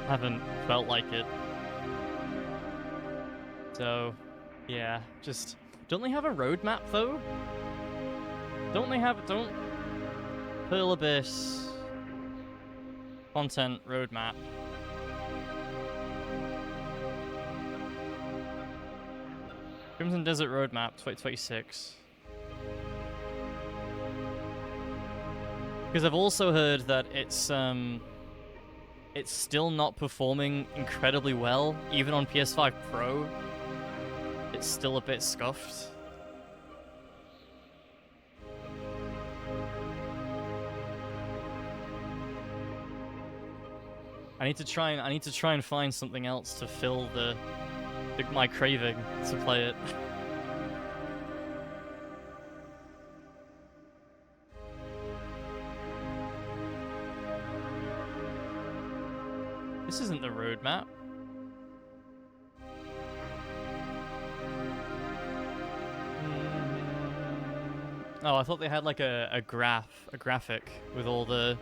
haven't felt like it. So, yeah, just... Don't they have a roadmap, though? Don't Pearl Abyss... Content roadmap. Crimson Desert roadmap, 2026. Because I've also heard that it's still not performing incredibly well, even on PS5 Pro. It's still a bit scuffed. I need to try and find something else to fill my craving to play it. This isn't the roadmap. Oh, I thought they had like a graphic with all the,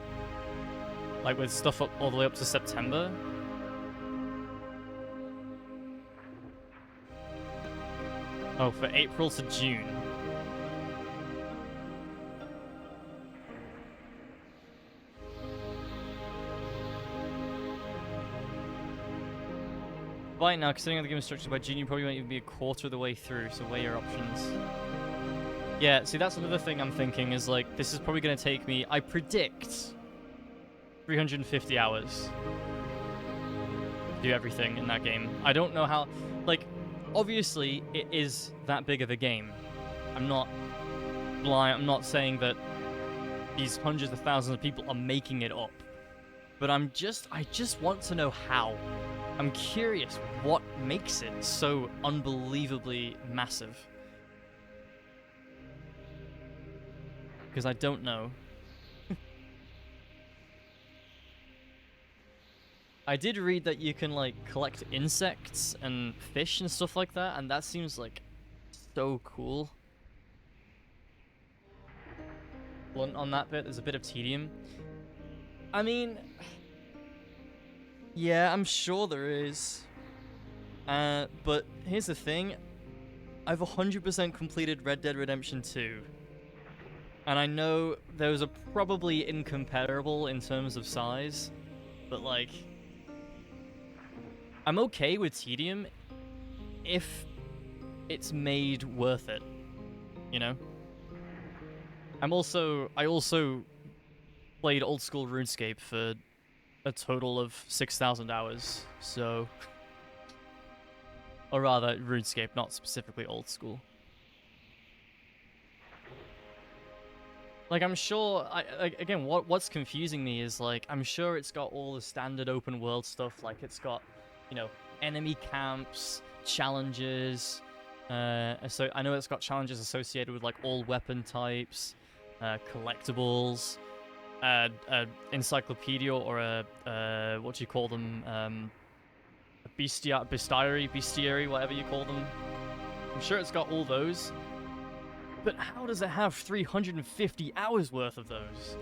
like with stuff up all the way up to September. Oh, for April to June. Right now, considering how the game is structured by June, you probably won't even be a quarter of the way through, so weigh your options. Yeah, see, that's another thing I'm thinking is, like, this is probably going to take me, I predict, 350 hours to do everything in that game. I don't know how, like, obviously, it is that big of a game. I'm not blind, I'm not saying that these hundreds of thousands of people are making it up. But I just want to know how. I'm curious what makes it so unbelievably massive. Because I don't know. I did read that you can, like, collect insects and fish and stuff like that, and that seems, like, so cool. Blunt on that bit, there's a bit of tedium. I mean... Yeah, I'm sure there is. But here's the thing. I've 100% completed Red Dead Redemption 2. And I know those are probably incomparable in terms of size. But, like... I'm okay with tedium if it's made worth it. You know? I also played old school RuneScape for a total of 6,000 hours, so... Or rather, RuneScape, not specifically old school. Like, I'm sure... again, what's confusing me is, like, I'm sure it's got all the standard open world stuff, like, it's got, you know, enemy camps, challenges... so I know it's got challenges associated with, like, all weapon types, collectibles... encyclopedia or a what do you call them? A bestiary, whatever you call them. I'm sure it's got all those. But how does it have 350 hours worth of those?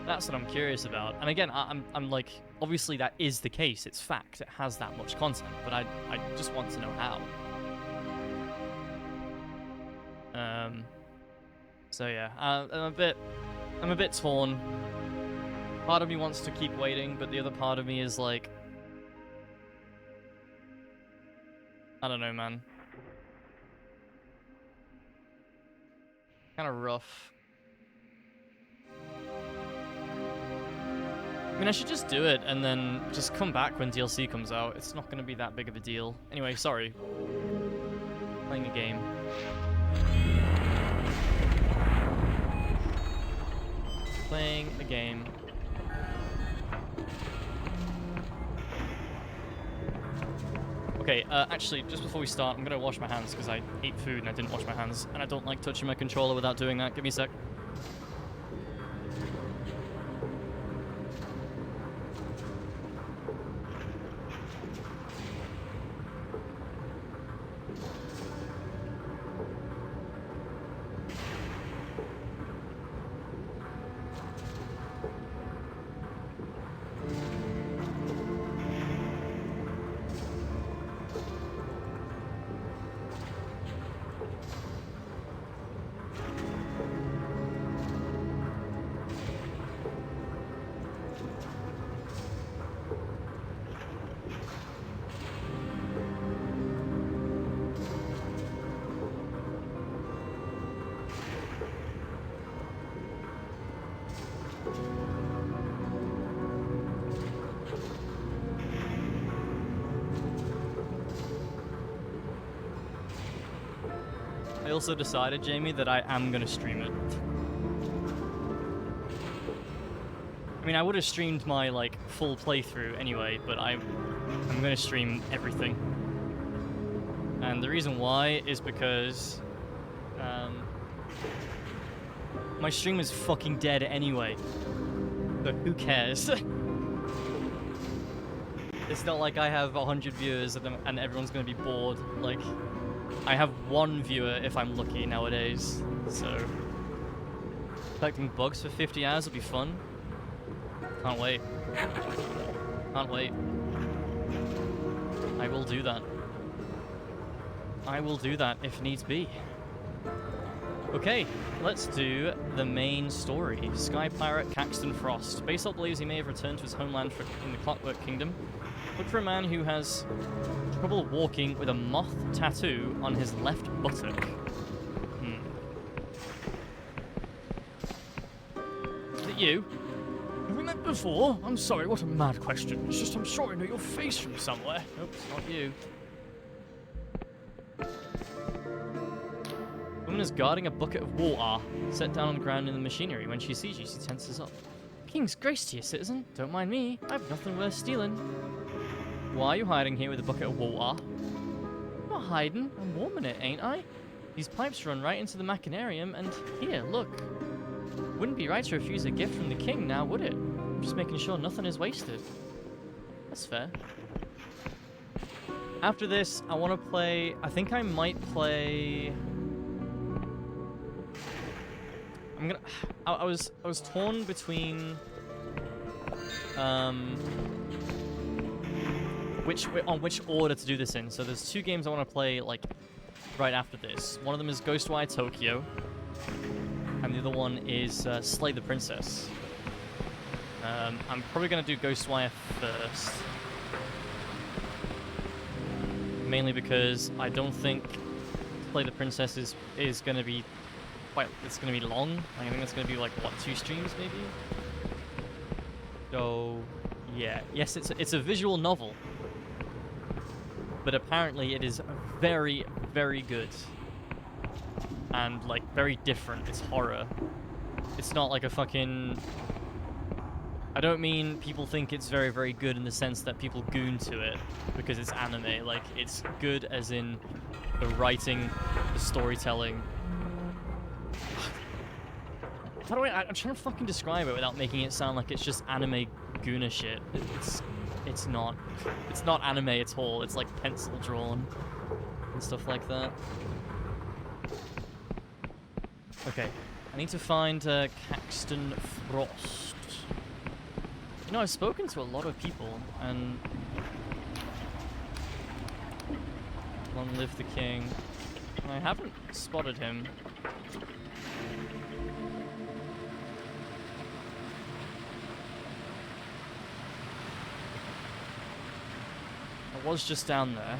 That's what I'm curious about. And again, I'm like, obviously that is the case. It's fact. It has that much content. But I just want to know how. So yeah, I'm a bit torn. Part of me wants to keep waiting, but the other part of me is like, I don't know, man. Kind of rough. I mean, I should just do it and then just come back when DLC comes out. It's not going to be that big of a deal. Anyway, sorry. Playing a game. Playing a game. Okay, actually, just before we start, I'm gonna wash my hands because I ate food and I didn't wash my hands, and I don't like touching my controller without doing that. Give me a sec. also decided, Jamie, that I am gonna stream it. I mean, I would have streamed my, like, full playthrough anyway, but I'm gonna stream everything. And the reason why is because, my stream is fucking dead anyway. So who cares? It's not like I have 100 viewers and everyone's gonna be bored. Like, I have one viewer if I'm lucky nowadays, so... Collecting bugs for 50 hours will be fun. Can't wait. Can't wait. I will do that. I will do that if needs be. Okay, let's do the main story. Sky Pirate Caxton Frost. Basalt believes he may have returned to his homeland in the Clockwork Kingdom. Look for a man who has trouble walking with a moth tattoo on his left buttock. Is it you? Have we met before? I'm sorry, what a mad question. It's just I'm sure I know your face from somewhere. Nope, it's not you. Woman is guarding a bucket of water set down on the ground in the machinery. When she sees you, she tenses up. King's grace to you, citizen. Don't mind me. I have nothing worth stealing. Why are you hiding here with a bucket of water? I'm not hiding. I'm warming it, ain't I? These pipes run right into the machinarium, and here, look. Wouldn't be right to refuse a gift from the king now, would it? I'm just making sure nothing is wasted. That's fair. After this, I want to play... I think I might play... I'm gonna... I was torn between... which order to do this in. So there's two games I want to play, like, right after this. One of them is Ghostwire Tokyo. And the other one is Slay the Princess. I'm probably going to do Ghostwire first. Mainly because I don't think Slay the Princess is going to be quite... It's going to be long. I think it's going to be like, what, 2 streams maybe? So, yeah. Yes, it's a visual novel. But apparently it is very, very good. And, like, very different. It's horror. It's not like a fucking... I don't mean people think it's very, very good in the sense that people goon to it because it's anime. Like, it's good as in the writing, the storytelling. How do I'm trying to fucking describe it without making it sound like it's just anime gooner shit. It's not. It's not anime at all. It's like pencil drawn and stuff like that. Okay, I need to find Caxton Frost. You know, I've spoken to a lot of people, and... Long live the king. And I haven't spotted him. I was just down there.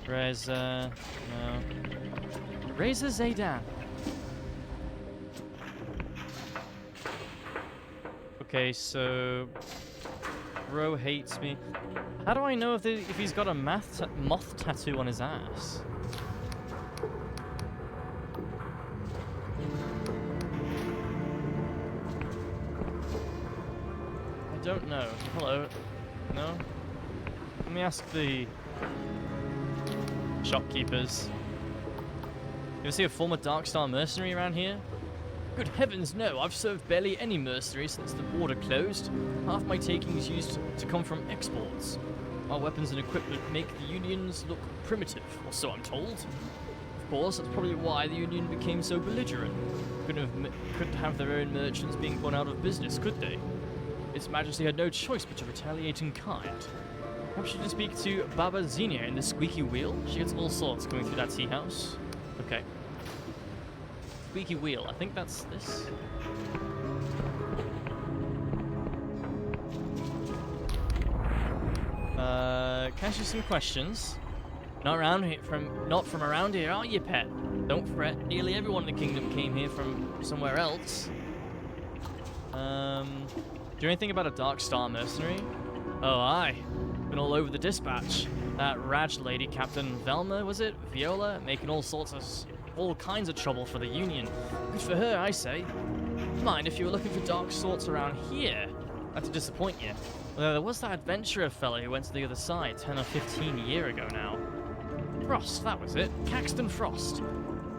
Reza... no. Reza Zaydan. Okay, so... Bro hates me. How do I know if he's got a moth tattoo on his ass? I don't know. Hello? No? Let me ask the... shopkeepers. You ever see a former Darkstar mercenary around here? Good heavens, no. I've served barely any mercenary since the border closed. Half my takings used to come from exports. Our weapons and equipment make the Unions look primitive, or so I'm told. Of course, that's probably why the Union became so belligerent. Couldn't have their own merchants being put out of business, could they? His Majesty had no choice but to retaliate in kind. Perhaps you should speak to Baba Xenia in the squeaky wheel? She gets all sorts coming through that tea house. Okay. Squeaky wheel, I think that's this. Can I ask you some questions? Not from around here, are you, pet? Don't fret, nearly everyone in the kingdom came here from somewhere else. Do you know anything about a Darkstar mercenary? Oh, aye. Been all over the dispatch. That Raj lady, Captain Velma, was it? Viola, making all kinds of trouble for the Union. Good for her, I say. Mind if you were looking for dark sorts around here? Not to disappoint you. Although there was that adventurer fellow who went to the other side 10 or 15 years ago now. Frost, that was it. Caxton Frost.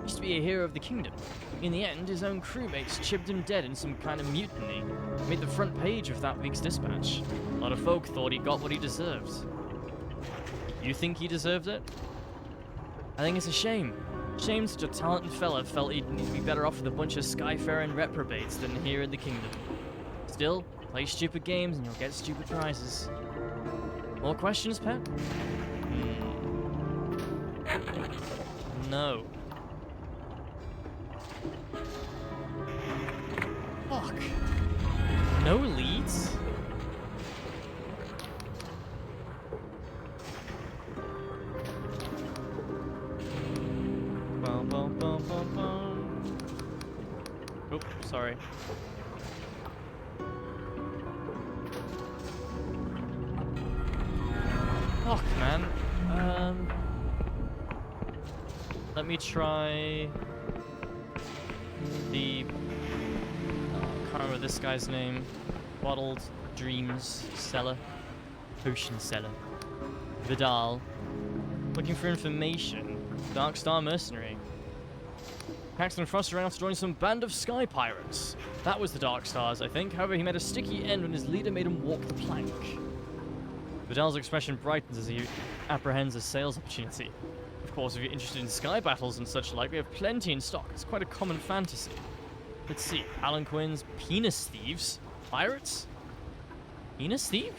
Used to be a hero of the kingdom. In the end, his own crewmates chipped him dead in some kind of mutiny. Made the front page of that week's dispatch. A lot of folk thought he got what he deserved. You think he deserved it? I think it's a shame. Shame such a talented fella felt he'd need to be better off with a bunch of skyfaring reprobates than here in the kingdom. Still, play stupid games and you'll get stupid prizes. More questions, Pet? No. Fuck. No leads? Bum, bum, bum, bum, bum. Oop, sorry. Fuck, man. Let me try the... I can't remember this guy's name. Bottled Dreams Seller. Potion Seller. Vidal. Looking for information. Dark Star Mercenary. Caxton Frost ran off to join some band of sky pirates. That was the Dark Stars, I think. However, he met a sticky end when his leader made him walk the plank. Vidal's expression brightens as he apprehends a sales opportunity. Of course, if you're interested in sky battles and such like, we have plenty in stock. It's quite a common fantasy. Let's see. Alan Quinn's Penis Thieves? Pirates? Penis Thief?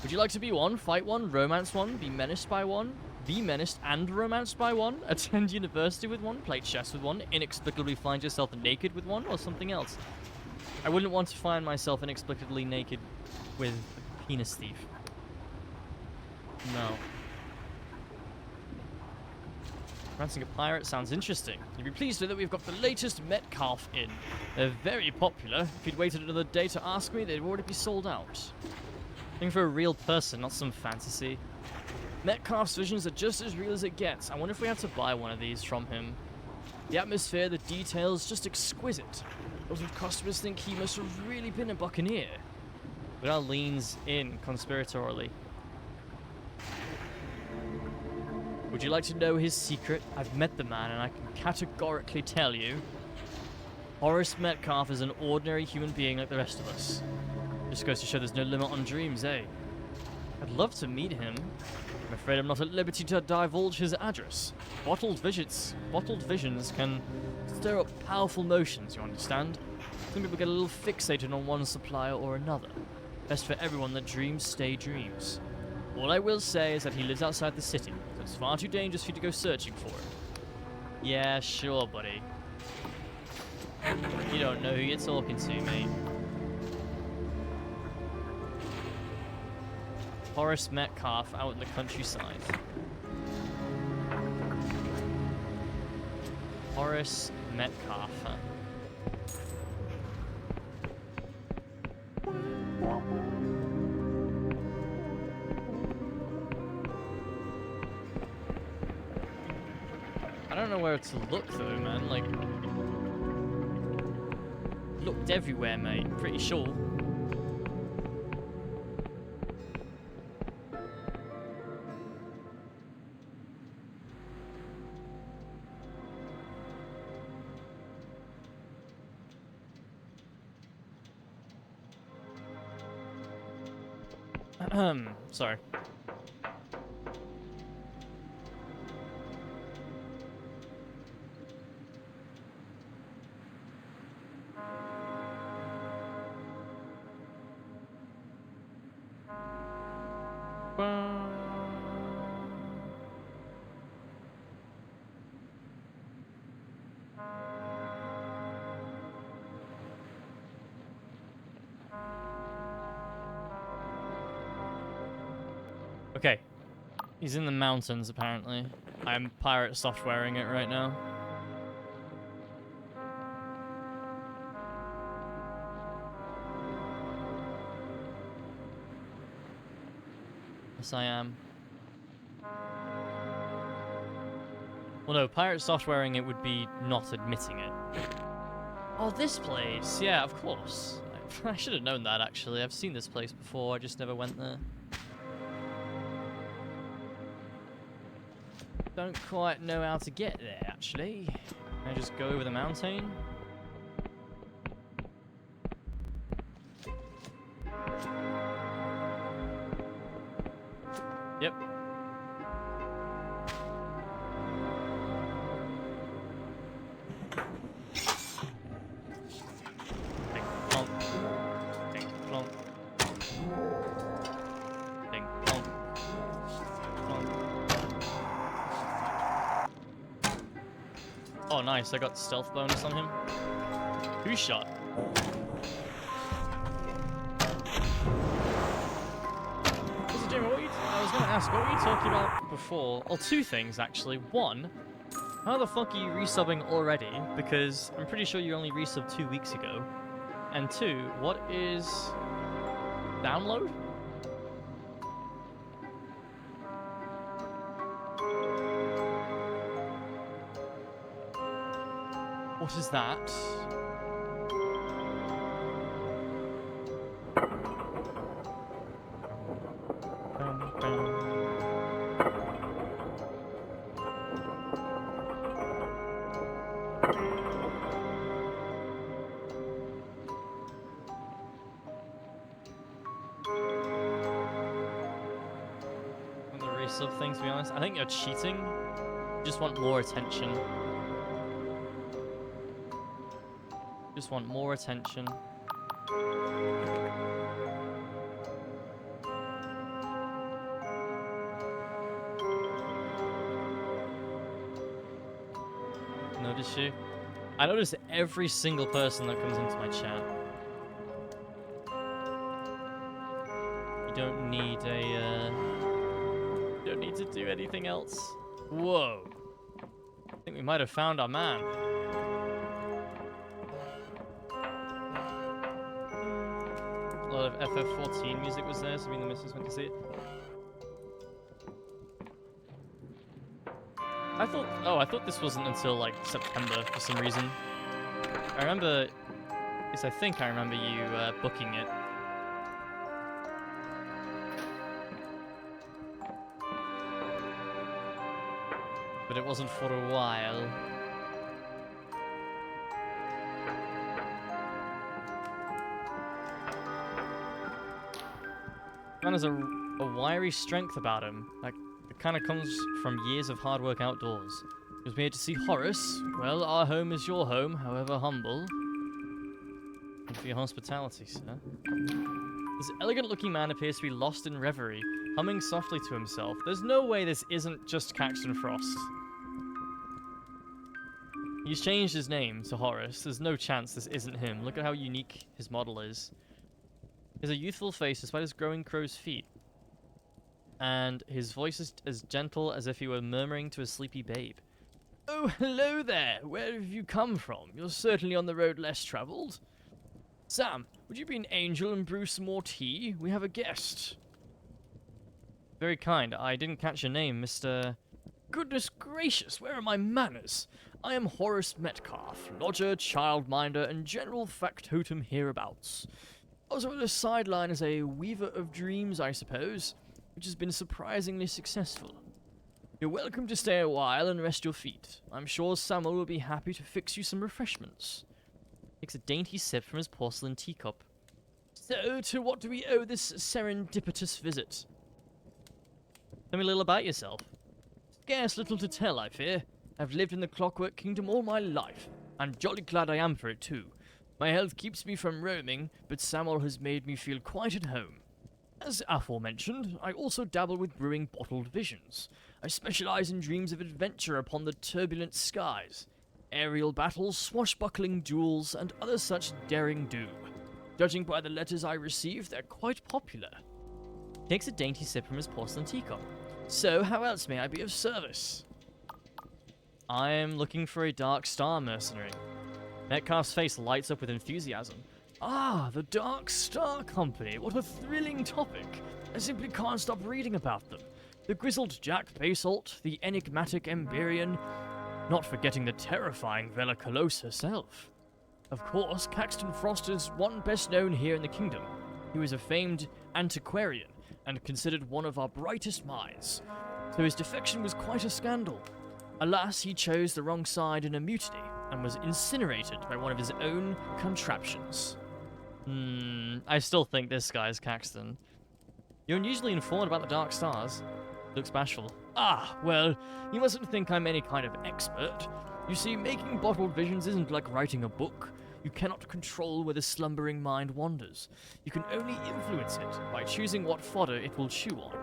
Would you like to be one, fight one, romance one, be menaced by one, be menaced and romanced by one, attend university with one, play chess with one, inexplicably find yourself naked with one, or something else? I wouldn't want to find myself inexplicably naked with a penis thief. No. Ransing a pirate sounds interesting. You'd be pleased to know that we've got the latest Metcalf in. They're very popular. If you'd waited another day to ask me, they'd already be sold out. Looking for a real person, not some fantasy. Metcalf's visions are just as real as it gets. I wonder if we have to buy one of these from him. The atmosphere, the details, just exquisite. Lots of customers think he must have really been a buccaneer. Vidal leans in conspiratorially. Would you like to know his secret? I've met the man and I can categorically tell you. Horace Metcalf is an ordinary human being like the rest of us. Just goes to show there's no limit on dreams, eh? I'd love to meet him. I'm afraid I'm not at liberty to divulge his address. Bottled visions can stir up powerful notions, you understand? Some people get a little fixated on one supplier or another. Best for everyone that dreams stay dreams. All I will say is that he lives outside the city, so it's far too dangerous for you to go searching for him. Yeah, sure, buddy. You don't know who you're talking to, mate. Horace Metcalf out in the countryside. Horace Metcalf, huh? I don't know where to look though, man. Like, looked everywhere, mate. Pretty sure. Sorry. Okay. He's in the mountains, apparently. I'm pirate softwaring it right now. Yes, I am. Well, no, pirate softwaring it would be not admitting it. Oh, this place! Yeah, of course. I should have known that, actually. I've seen this place before, I just never went there. Don't quite know how to get there, actually. Can I just go over the mountain? Yep. Ding plonk. Ding plonk. Ding plonk. Plonk. Oh, nice. I got stealth bonus on him. Who shot? I was going to ask, what were you talking about before? Well, two things, actually. One, how the fuck are you resubbing already? Because I'm pretty sure you only resubbed 2 weeks ago. And two, what is download? What is that? Resub thing, to be honest. I think you're cheating. You just want more attention. Just want more attention. Notice you? I notice every single person that comes into my chat. You don't need a, you don't need to do anything else. Whoa. I think we might have found our man. A lot of FF14 music was there, so me and the missus went to see it. I thought this wasn't until like September for some reason. I remember, I think I remember you booking it. But it wasn't for a while. Man has a wiry strength about him. Like, it kind of comes from years of hard work outdoors. He was made to see Horace. Well, our home is your home, however humble. And for your hospitality, sir. This elegant-looking man appears to be lost in reverie, humming softly to himself. There's no way this isn't just Caxton Frost. He's changed his name to Horace. There's no chance this isn't him. Look at how unique his model is. He has a youthful face despite his growing crow's feet. And his voice is as gentle as if he were murmuring to a sleepy babe. Oh, hello there! Where have you come from? You're certainly on the road less traveled. Sam, would you be an angel and brew some more tea? We have a guest. Very kind. I didn't catch your name, Mr... Goodness gracious, where are my manners? I am Horace Metcalf, lodger, childminder, and general factotum hereabouts. Also on the sideline as a weaver of dreams, I suppose, which has been surprisingly successful. You're welcome to stay a while and rest your feet. I'm sure Samuel will be happy to fix you some refreshments. Takes a dainty sip from his porcelain teacup. So, to what do we owe this serendipitous visit? Tell me a little about yourself. Scarce little to tell, I fear. I've lived in the Clockwork Kingdom all my life, and jolly glad I am for it too. My health keeps me from roaming, but Samuel has made me feel quite at home. As aforementioned, I also dabble with brewing bottled visions. I specialize in dreams of adventure upon the turbulent skies, aerial battles, swashbuckling duels, and other such daring do. Judging by the letters I receive, they're quite popular. He takes a dainty sip from his porcelain teacup. So, how else may I be of service? I am looking for a Dark Star mercenary. Metcalf's face lights up with enthusiasm. Ah, the Dark Star Company. What a thrilling topic. I simply can't stop reading about them. The grizzled Jack Basalt, the enigmatic Emberian, not forgetting the terrifying Vela Colosse herself. Of course, Caxton Frost is one best known here in the kingdom. He was a famed antiquarian and considered one of our brightest minds, so his defection was quite a scandal. Alas, he chose the wrong side in a mutiny and was incinerated by one of his own contraptions. I still think this guy is Caxton. You're unusually informed about the Dark Stars. Looks bashful. Ah, well, you mustn't think I'm any kind of expert. You see, making bottled visions isn't like writing a book. You cannot control where the slumbering mind wanders. You can only influence it by choosing what fodder it will chew on.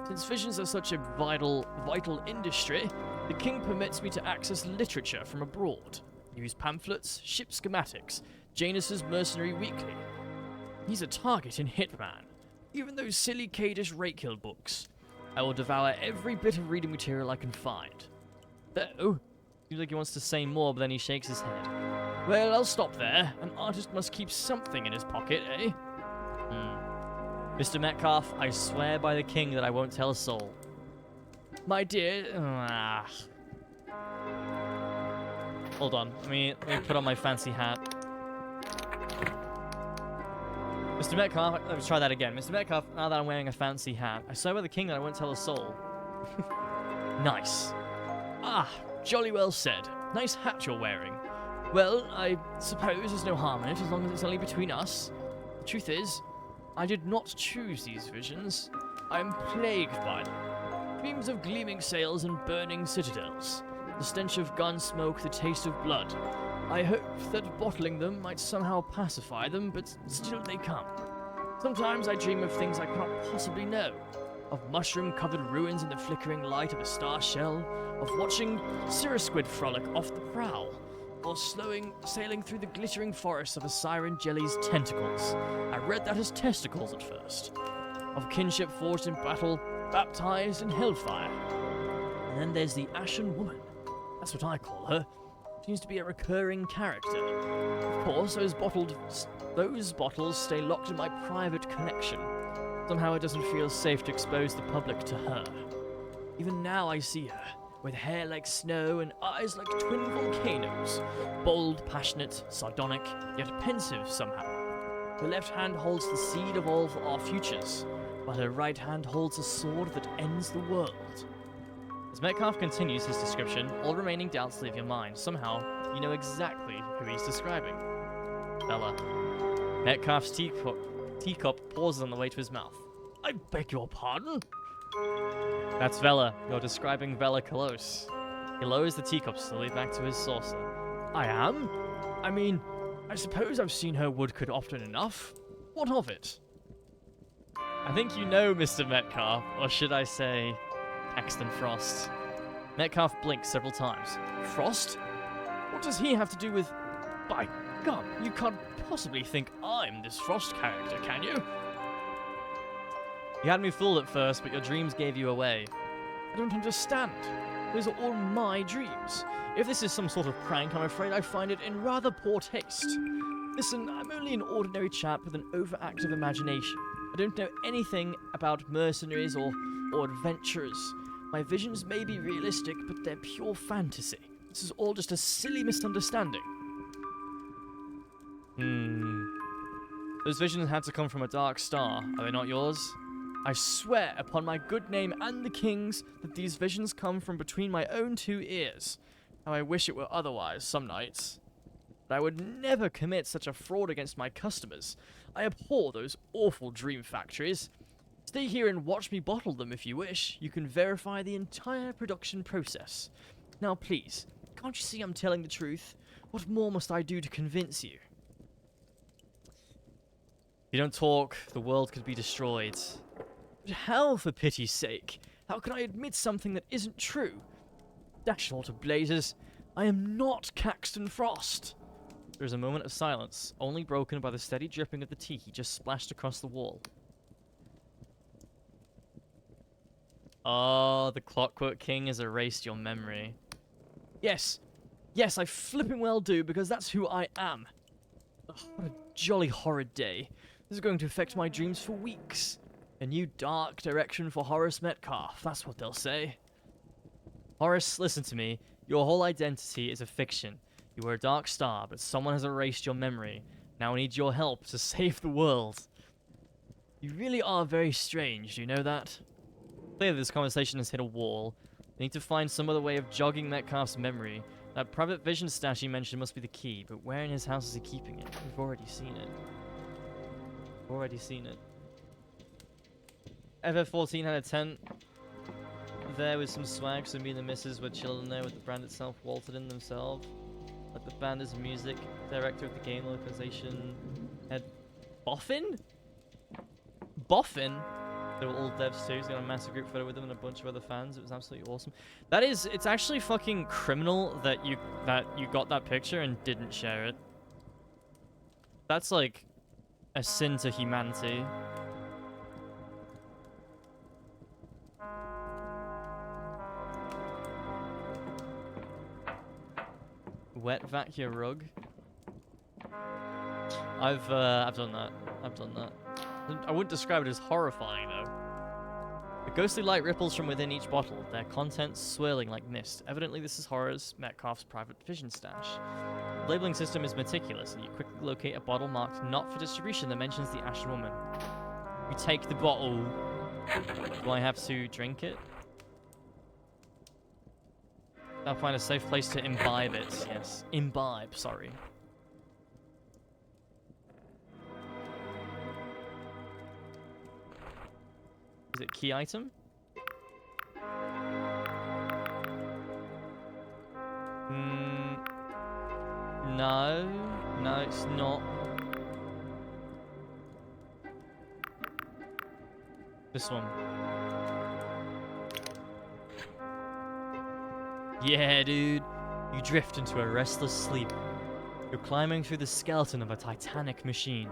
Since visions are such a vital industry, the king permits me to access literature from abroad. Use pamphlets, ship schematics, Janus's Mercenary Weekly. He's a target in Hitman. Even those silly Kadish Rakehill books. I will devour every bit of reading material I can find. Though, seems like he wants to say more, but then he shakes his head. Well, I'll stop there. An artist must keep something in his pocket, eh? Mr. Metcalf, I swear by the king that I won't tell a soul. My dear... Hold on, let me put on my fancy hat. Mr. Metcalf, let's try that again. Mr. Metcalf, now that I'm wearing a fancy hat, I swear by the king that I won't tell a soul. Nice. Ah, jolly well said. Nice hat you're wearing. Well, I suppose there's no harm in it as long as it's only between us. The truth is, I did not choose these visions. I am plagued by them. Dreams of gleaming sails and burning citadels. The stench of gun smoke, the taste of blood. I hoped that bottling them might somehow pacify them, but still they come. Sometimes I dream of things I cannot possibly know. Of mushroom-covered ruins in the flickering light of a star shell. Of watching cirrusquid frolic off the prow. Or sailing through the glittering forests of a siren jelly's tentacles. I read that as testicles at first. Of kinship forged in battle, baptized in hellfire. And then there's the Ashen Woman. That's what I call her. Seems to be a recurring character. Of course, those bottles stay locked in my private collection. Somehow it doesn't feel safe to expose the public to her. Even now I see her, with hair like snow and eyes like twin volcanoes. Bold, passionate, sardonic, yet pensive somehow. Her left hand holds the seed of all our futures, while her right hand holds a sword that ends the world. As Metcalf continues his description, all remaining doubts leave your mind. Somehow, you know exactly who he's describing. Vela. Metcalf's teacup pauses on the way to his mouth. I beg your pardon? That's Vela. You're describing Vela Colosse. He lowers the teacup slowly back to his saucer. I am? I mean, I suppose I've seen her woodcut often enough. What of it? I think you know, Mr. Metcalf, or should I say... Caxton Frost. Metcalf blinks several times. Frost? What does he have to do with... By God, you can't possibly think I'm this Frost character, can you? You had me fooled at first, but your dreams gave you away. I don't understand. Those are all my dreams. If this is some sort of prank, I'm afraid I find it in rather poor taste. Listen, I'm only an ordinary chap with an overactive imagination. I don't know anything about mercenaries or adventurers. My visions may be realistic, but they're pure fantasy. This is all just a silly misunderstanding. Those visions had to come from a dark star, are they not yours? I swear upon my good name and the king's that these visions come from between my own two ears. How I wish it were otherwise some nights. But I would never commit such a fraud against my customers. I abhor those awful dream factories. Stay here and watch me bottle them if you wish. You can verify the entire production process. Now please, can't you see I'm telling the truth? What more must I do to convince you? If you don't talk, the world could be destroyed. But how, for pity's sake? How can I admit something that isn't true? Dash it all to blazes. I am not Caxton Frost. There is a moment of silence, only broken by the steady dripping of the tea he just splashed across the wall. Oh, the Clockwork King has erased your memory. Yes, I flipping well do, because that's who I am. Ugh, what a jolly horrid day. This is going to affect my dreams for weeks. A new dark direction for Horace Metcalf, that's what they'll say. Horace, listen to me. Your whole identity is a fiction. You were a dark star, but someone has erased your memory. Now I need your help to save the world. You really are very strange, do you know that? Clearly this conversation has hit a wall. I need to find some other way of jogging Metcalf's memory. That private vision stash he mentioned must be the key, but where in his house is he keeping it? We've already seen it. We've already seen it. FF14 had a tent there with some swag, so me and the missus were chilling there with the brand itself vaulted in themselves. Like the band is music, director of the game localization, head Boffin? Boffin? They were all devs too, so got a massive group photo with them and a bunch of other fans. It was absolutely awesome. That is, it's actually fucking criminal that you got that picture and didn't share it. That's like a sin to humanity. Wet vac your rug. I've done that. I've done that. I wouldn't describe it as horrifying though. A ghostly light ripples from within each bottle, their contents swirling like mist. Evidently this is Horace Metcalf's private vision stash. The labeling system is meticulous, and you quickly locate a bottle marked not for distribution that mentions the Ashen Woman. You take the bottle. Do I have to drink it? I'll find a safe place to imbibe it. Yes. Imbibe, sorry. Is it key item? No. No, it's not. This one. Yeah, dude. You drift into a restless sleep. You're climbing through the skeleton of a titanic machine.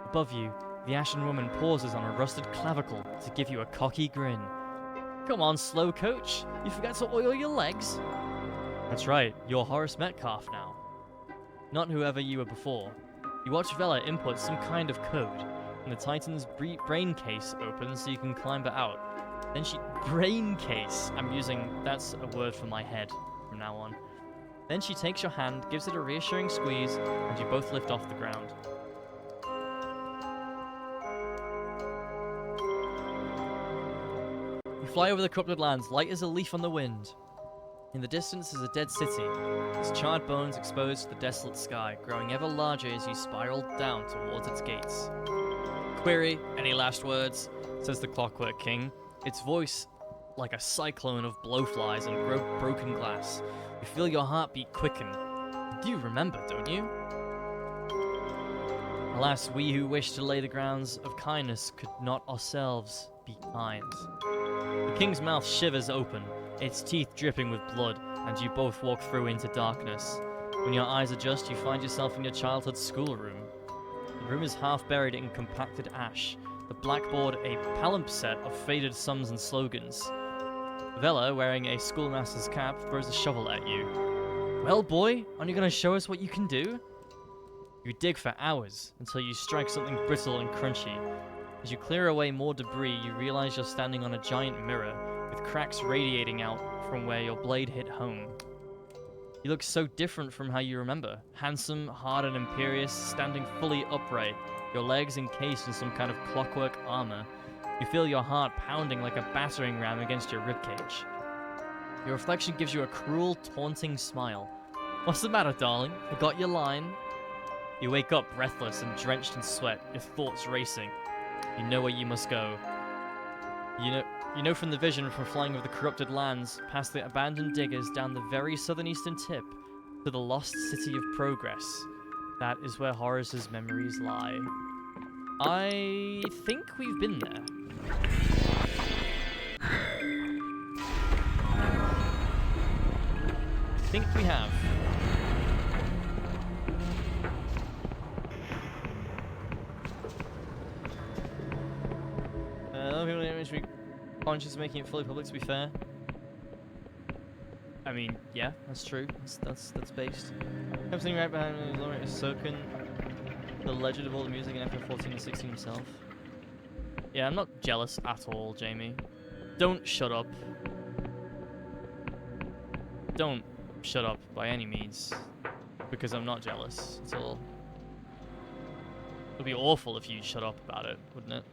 Above you, the Ashen Woman pauses on a rusted clavicle to give you a cocky grin. Come on, slow coach. You forgot to oil your legs? That's right, you're Horace Metcalf now. Not whoever you were before. You watch Vela input some kind of code, and the Titan's brain case opens so you can climb it out. Then she... Brain case. That's a word for my head from now on. Then she takes your hand, gives it a reassuring squeeze, and you both lift off the ground. You fly over the corrupted lands, light as a leaf on the wind. In the distance is a dead city, its charred bones exposed to the desolate sky, growing ever larger as you spiral down towards its gates. Query, any last words? Says the Clockwork King, its voice like a cyclone of blowflies and broken glass. You feel your heartbeat quicken. You remember, don't you? Alas, we who wish to lay the grounds of kindness could not ourselves be kind. The king's mouth shivers open, its teeth dripping with blood, and you both walk through into darkness. When your eyes adjust, you find yourself in your childhood schoolroom. The room is half buried in compacted ash, the blackboard a palimpsest of faded sums and slogans. Vela, wearing a schoolmaster's cap, throws a shovel at you. Well, boy, aren't you going to show us what you can do? You dig for hours, until you strike something brittle and crunchy. As you clear away more debris, you realize you're standing on a giant mirror, with cracks radiating out from where your blade hit home. You look so different from how you remember. Handsome, hard and imperious, standing fully upright, your legs encased in some kind of clockwork armor. You feel your heart pounding like a battering ram against your ribcage. Your reflection gives you a cruel, taunting smile. What's the matter, darling? Forgot your line? You wake up breathless and drenched in sweat, your thoughts racing. You know where you must go. You know from the vision from flying over the corrupted lands, past the abandoned diggers down the very southern-eastern tip, to the lost city of Progress. That is where Horace's memories lie. I think we've been there. I think we have. Conscious making it fully public, to be fair. I mean, yeah, that's true. That's based. Something right behind me is Soken, the legend of all the music in FF14 and 16 himself. Yeah, I'm not jealous at all, Jamie. Don't shut up. Don't shut up by any means. Because I'm not jealous at all. It would be awful if you shut up about it, wouldn't it?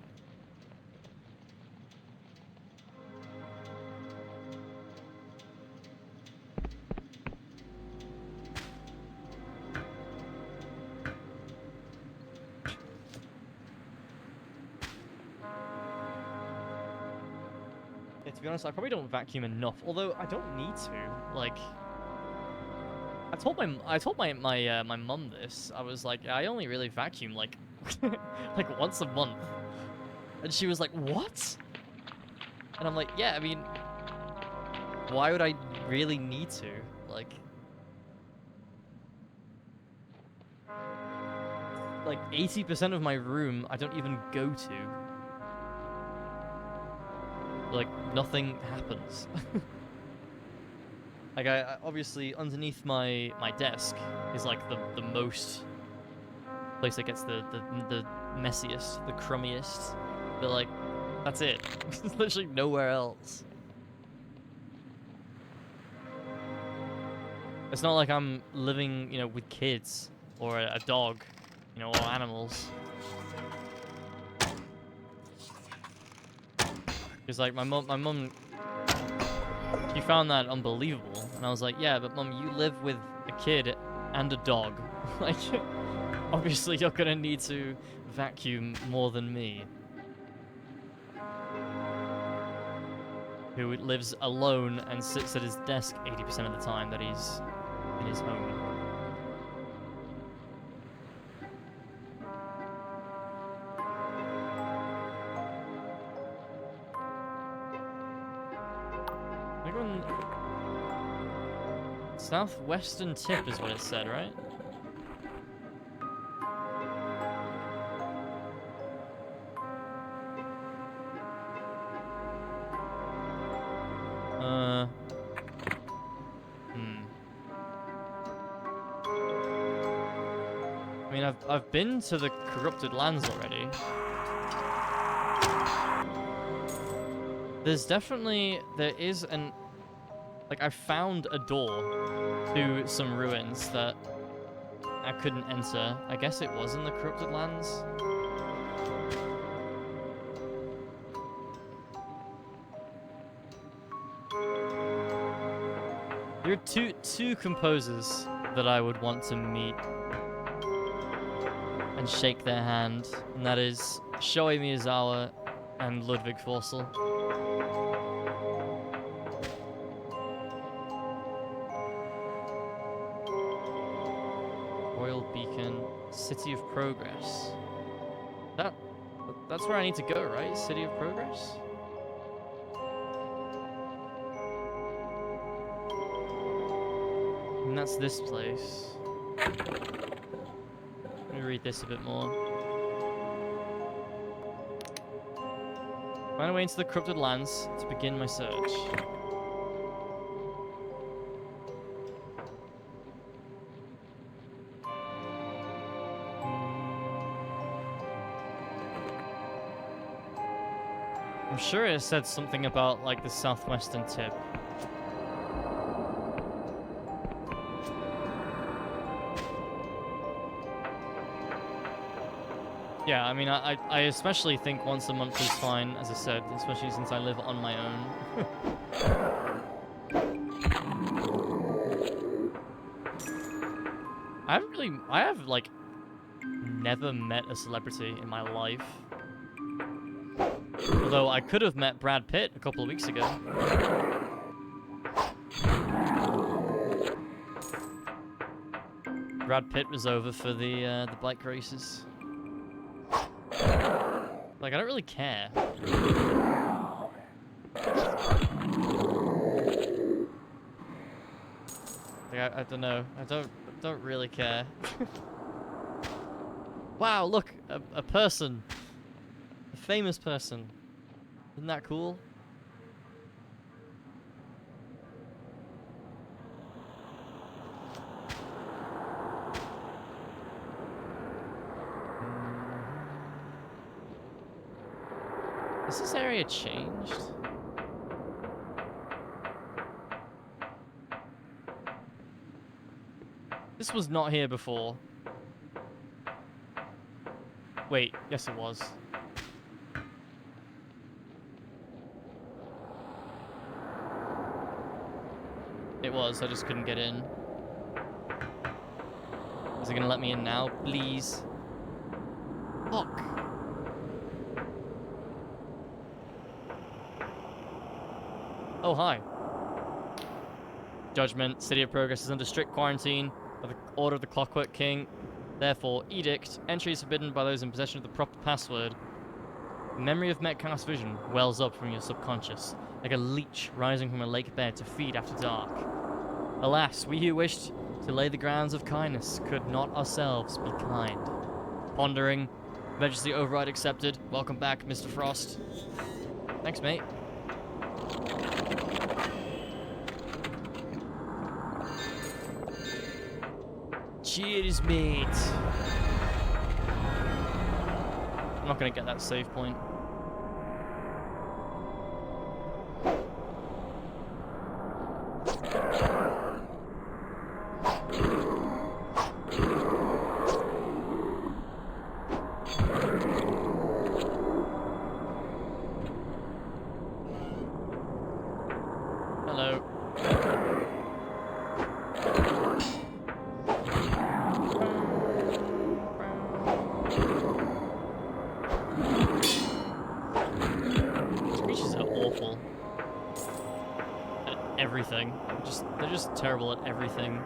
Yeah, to be honest, I probably don't vacuum enough. Although I don't need to. Like, I told my mum this. I was like, I only really vacuum like like once a month, and she was like, what? And I'm like, yeah, I mean, why would I really need to? Like 80% of my room I don't even go to. Like, nothing happens. Like, I obviously underneath my desk is like the most place that gets the messiest, the crummiest. But like, that's it. There's literally nowhere else. It's not like I'm living, you know, with kids or a dog, you know, or animals. Because like my mum, she found that unbelievable, and I was like, yeah, but mum, you live with a kid and a dog. Like, obviously you're gonna need to vacuum more than me, who lives alone and sits at his desk 80% of the time that he's in his home. Southwestern tip is what it said, right? I mean, I've been to the corrupted lands already. There is an, like, I found a door to some ruins that I couldn't enter. I guess it was in the corrupted lands. There are two composers that I would want to meet and shake their hand, and that is Shoei Miyazawa and Ludwig Forssell. Royal Beacon, City of Progress. That's where I need to go, right? City of Progress? And that's this place. Let me read this a bit more. Find a way into the corrupted lands to begin my search. I'm sure it said something about, like, the southwestern tip. Yeah, I mean, I especially think once a month is fine, as I said, especially since I live on my own. I have, like, never met a celebrity in my life. Although I could have met Brad Pitt a couple of weeks ago. Brad Pitt was over for the bike races. Like, I don't really care. Like, I don't know. I don't really care. Wow, look, a person. A famous person. Isn't that cool? Has this area changed? This was not here before. Wait, yes it was. It was, I just couldn't get in. Is it gonna let me in now? Please. Fuck. Oh, hi. Judgment. City of Progress is under strict quarantine by the order of the Clockwork King. Therefore, edict. Entry is forbidden by those in possession of the proper password. Memory of Metcalf's vision wells up from your subconscious, like a leech rising from a lake bed to feed after dark. Alas, we who wished to lay the grounds of kindness could not ourselves be kind. Pondering. Emergency override accepted. Welcome back, Mr. Frost. Thanks, mate. Cheers, mate. I'm not gonna get that save point. Hello. Screeches are awful at everything. They're just terrible at everything.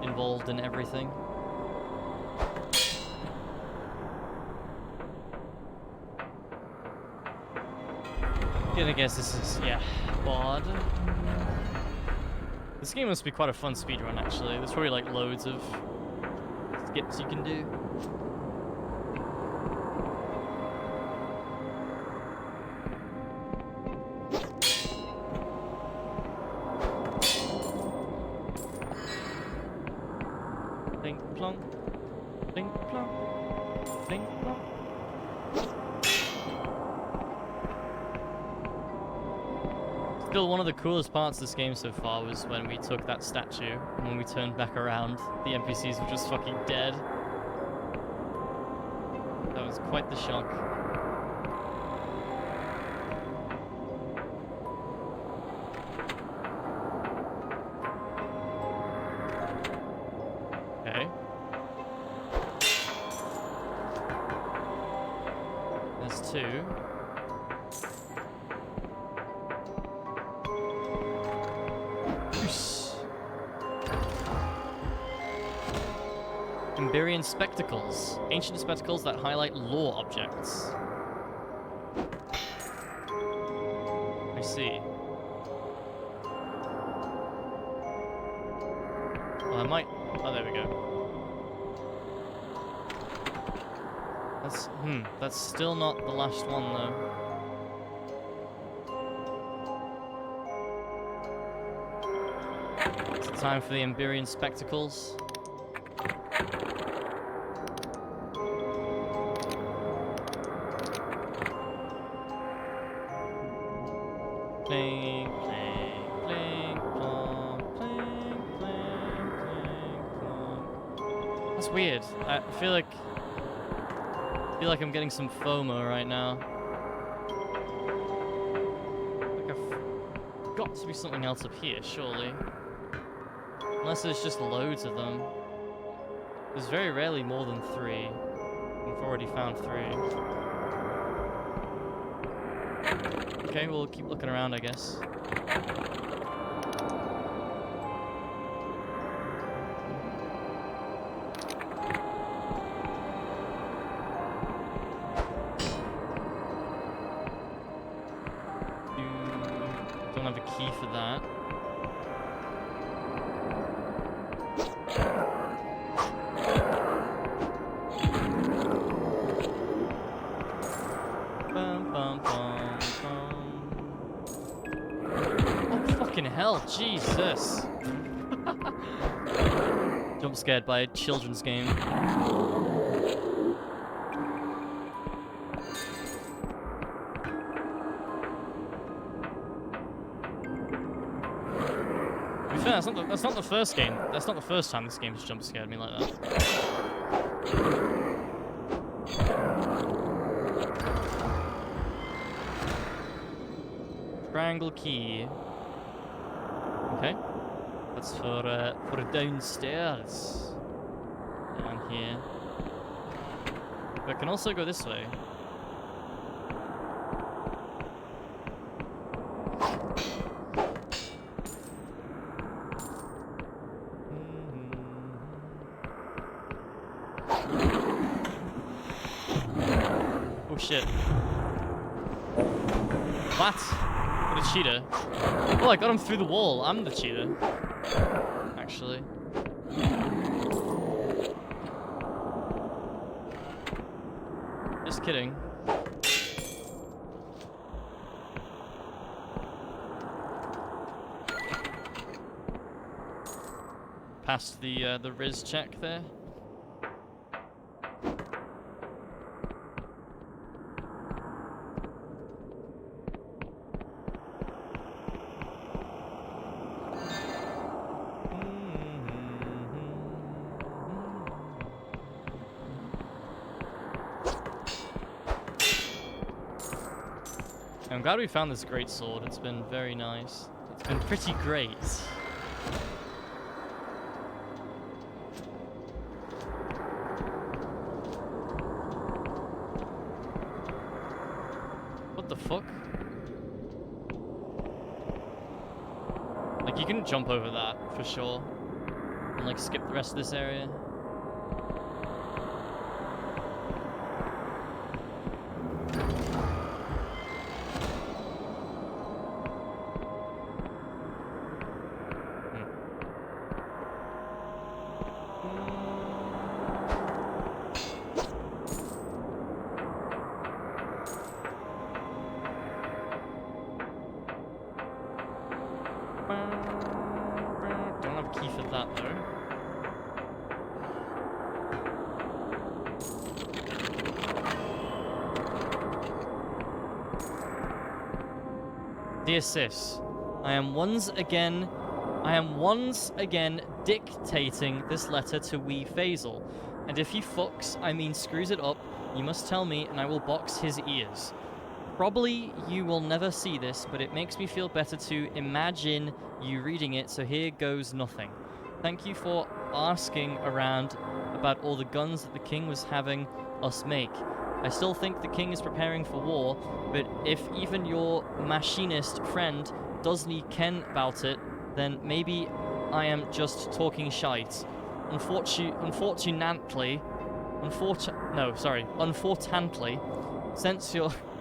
Involved in everything. Gonna guess this is, yeah, odd. This game must be quite a fun speedrun, actually. There's probably like loads of skips you can do. Blink plonk, blink plonk, blink plonk. Still, one of the coolest parts of this game so far was when we took that statue, and when we turned back around, the NPCs were just fucking dead. That was quite the shock. Okay. There's two. Emberian spectacles. Ancient spectacles that highlight lore objects. I see. Well, I might... Oh, there we go. That's still not the last one, though. Is it time for the Emberian spectacles? Blink, blink, blink, plonk, blink, blink, blink, plonk. That's weird. I feel like I'm getting some FOMO right now. Like I've got to be something else up here, surely. Unless there's just loads of them. There's very rarely more than 3. We've already found 3. Okay, we'll keep looking around, I guess. Don't have a key for that. Bum, bum, bum, bum. Fucking hell, Jesus. Jump scared by a children's game. that's not the first game. That's not the first time this game's jump scared me like that. Triangle key. Okay. That's for downstairs. Down here. But I can also go this way. Oh shit. What? What a cheater. Oh, I got him through the wall. I'm the cheater. Actually. Just kidding. Passed the Riz check there. I'm glad we found this great sword. It's been very nice. It's been pretty great. What the fuck? Like, you can jump over that, for sure. And, like, skip the rest of this area. Don't have a key for that though. Dear Sis, I am once again dictating this letter to wee Faisal, and if he fucks, I mean screws it up, you must tell me and I will box his ears. Probably you will never see this, but it makes me feel better to imagine you reading it, so here goes nothing. Thank you for asking around about all the guns that the king was having us make. I still think the king is preparing for war, but if even your machinist friend doesn't ken about it, then maybe I am just talking shite. Unfortunately,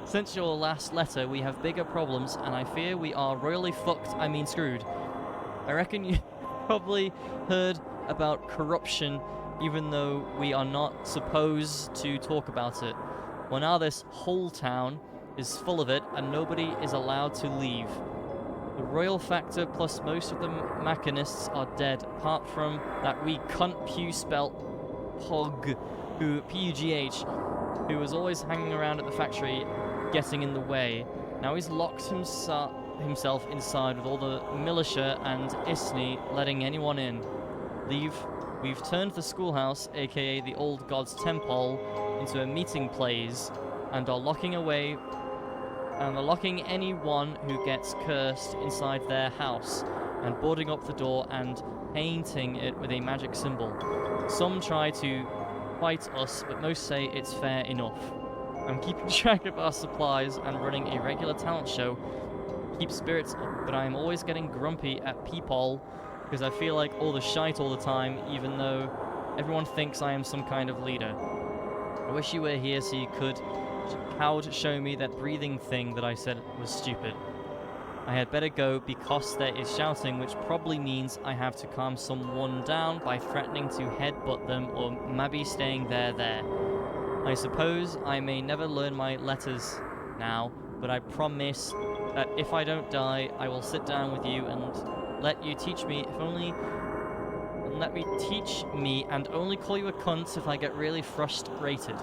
since your last letter, we have bigger problems, and I fear we are royally screwed. I reckon you probably heard about corruption, even though we are not supposed to talk about it. Well, now this whole town is full of it, and nobody is allowed to leave. The royal factor plus most of the machinists are dead, apart from that wee cunt Pew spelt Pug, P-U-G-H, who was always hanging around at the factory, getting in the way. Now he's locked himself inside with all the militia and Isni letting anyone in. We've turned the schoolhouse, aka the old god's temple, into a meeting place, and are locking anyone who gets cursed inside their house, and boarding up the door and painting it with a magic symbol. Some try to fight us, but most say it's fair enough. I'm keeping track of our supplies and running a regular talent show to keep spirits up, but I'm always getting grumpy at people because I feel like all the shite all the time, even though everyone thinks I am some kind of leader. I wish you were here so you could show me that breathing thing that I said was stupid. I had better go because there is shouting, which probably means I have to calm someone down by threatening to headbutt them or maybe staying there. I suppose I may never learn my letters now, but I promise that if I don't die, I will sit down with you and let you teach me, and only call you a cunt if I get really frustrated.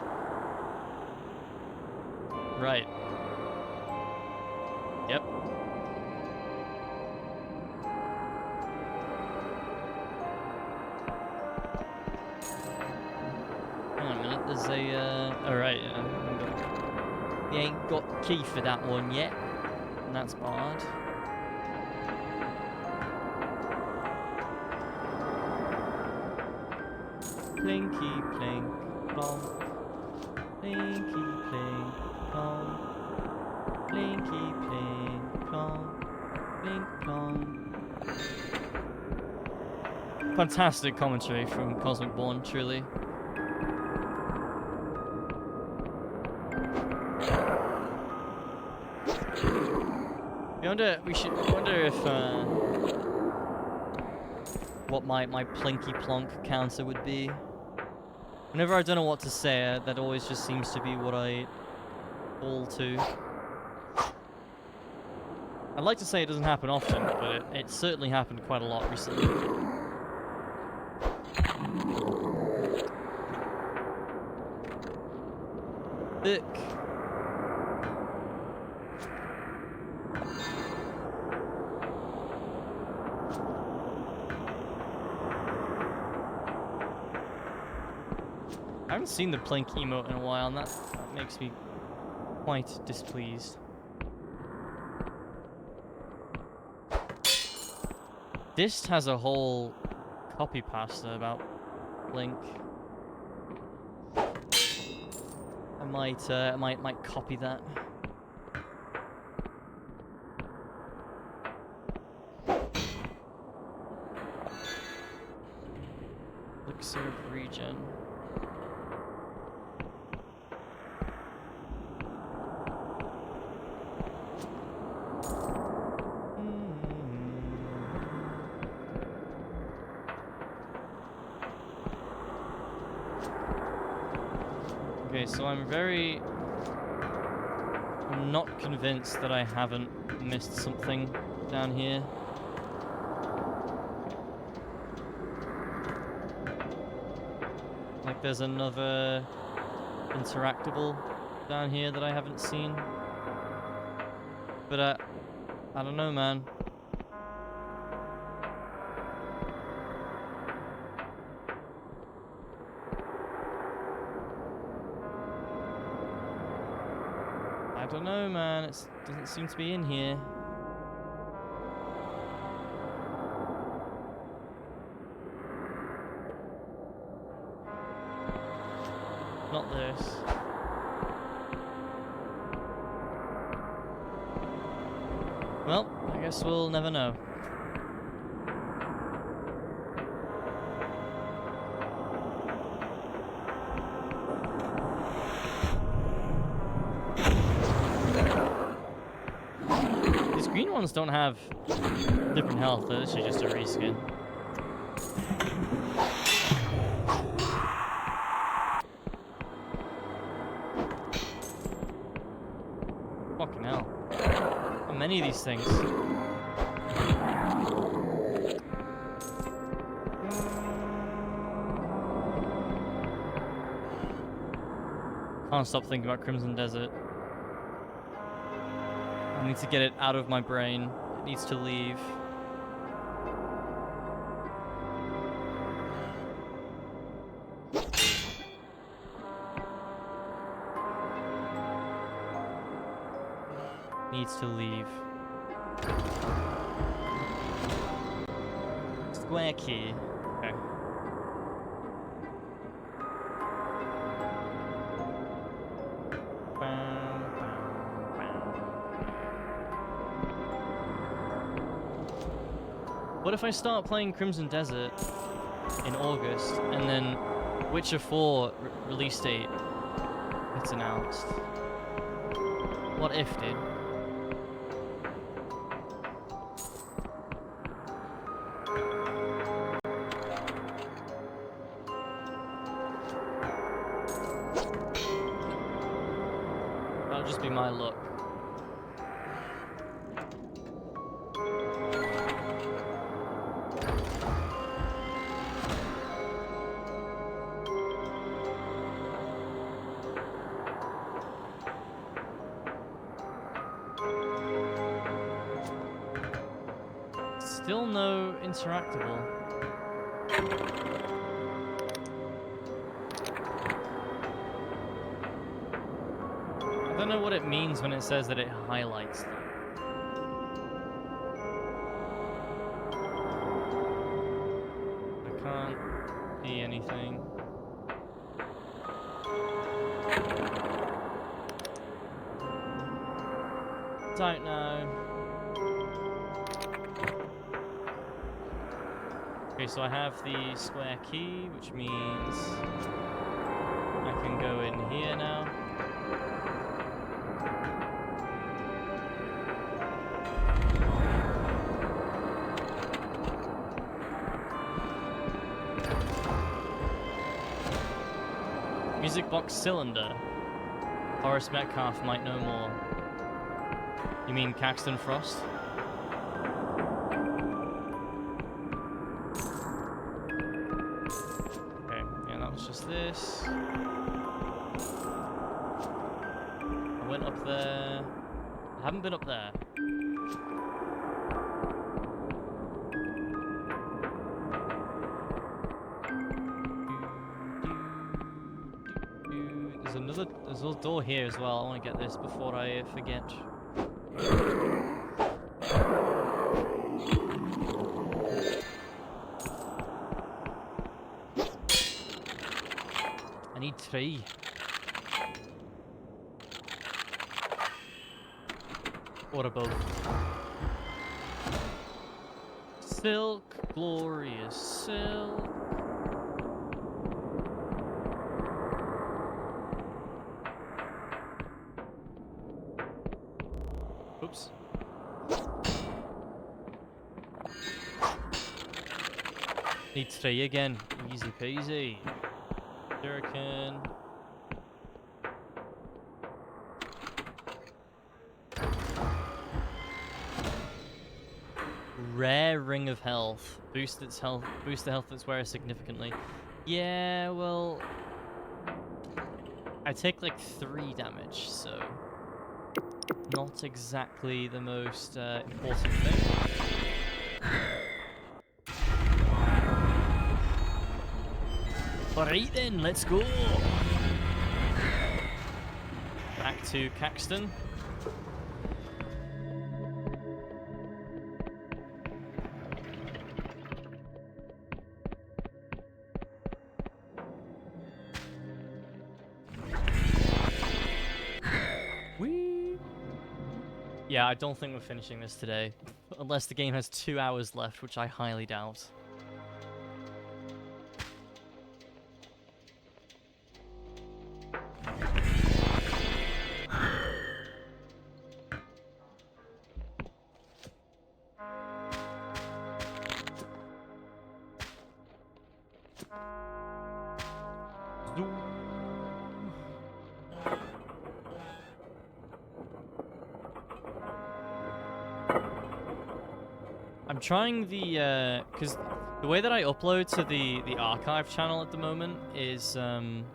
Right. Yep. there's a, alright, we ain't got key for that one yet, and that's bad. Plinky, plink, plonk. Plinky, plink, plonk. Plinky, plink, plonk. Plink, plonk. Fantastic commentary from Cosmicborne, truly. I wonder if what my plinky plonk counter would be. Whenever I don't know what to say, that always just seems to be what I fall to. I'd like to say it doesn't happen often, but it certainly happened quite a lot recently. Thick. I haven't seen the Plink emote in a while, and that makes me quite displeased. Dist has a whole copy pasta about Blink. I might copy that. Elixir of regen. Okay, so I'm not convinced that I haven't missed something down here. Like there's another interactable down here that I haven't seen. But I don't know, man. I don't know, man. It doesn't seem to be in here. Not this. Well, I guess we'll never know. These green ones don't have different health, they're literally just a reskin. Fucking hell. How many of these things? Can't stop thinking about Crimson Desert. I need to get it out of my brain. It needs to leave. Needs to leave. Square key. Okay. What if I start playing Crimson Desert in August and then Witcher 4 release date gets announced? What if, dude? That'll just be my luck. Still no interactable. know what it means when it says that it highlights them. I can't see anything. Don't know. Okay, so I have the square key, which means I can go in here now. Music box cylinder. Horace Metcalf might know more. You mean Caxton Frost? Okay, yeah, that was just this. I went up there. I haven't been up there. There's a door here as well. I want to get this before I forget. I need 3. Or above. Silk, glorious silk. Oops. Need 3 again. Easy peasy. Shuriken. Rare ring of health. Boost its health. Boost the health of its wearer significantly. Yeah, well, I take like 3 damage, so not exactly the most important thing. Alright then, let's go! Back to Caxton. Whee! Yeah, I don't think we're finishing this today. Unless the game has 2 hours left, which I highly doubt. I'm trying the, because the way that I upload to the archive channel at the moment is, I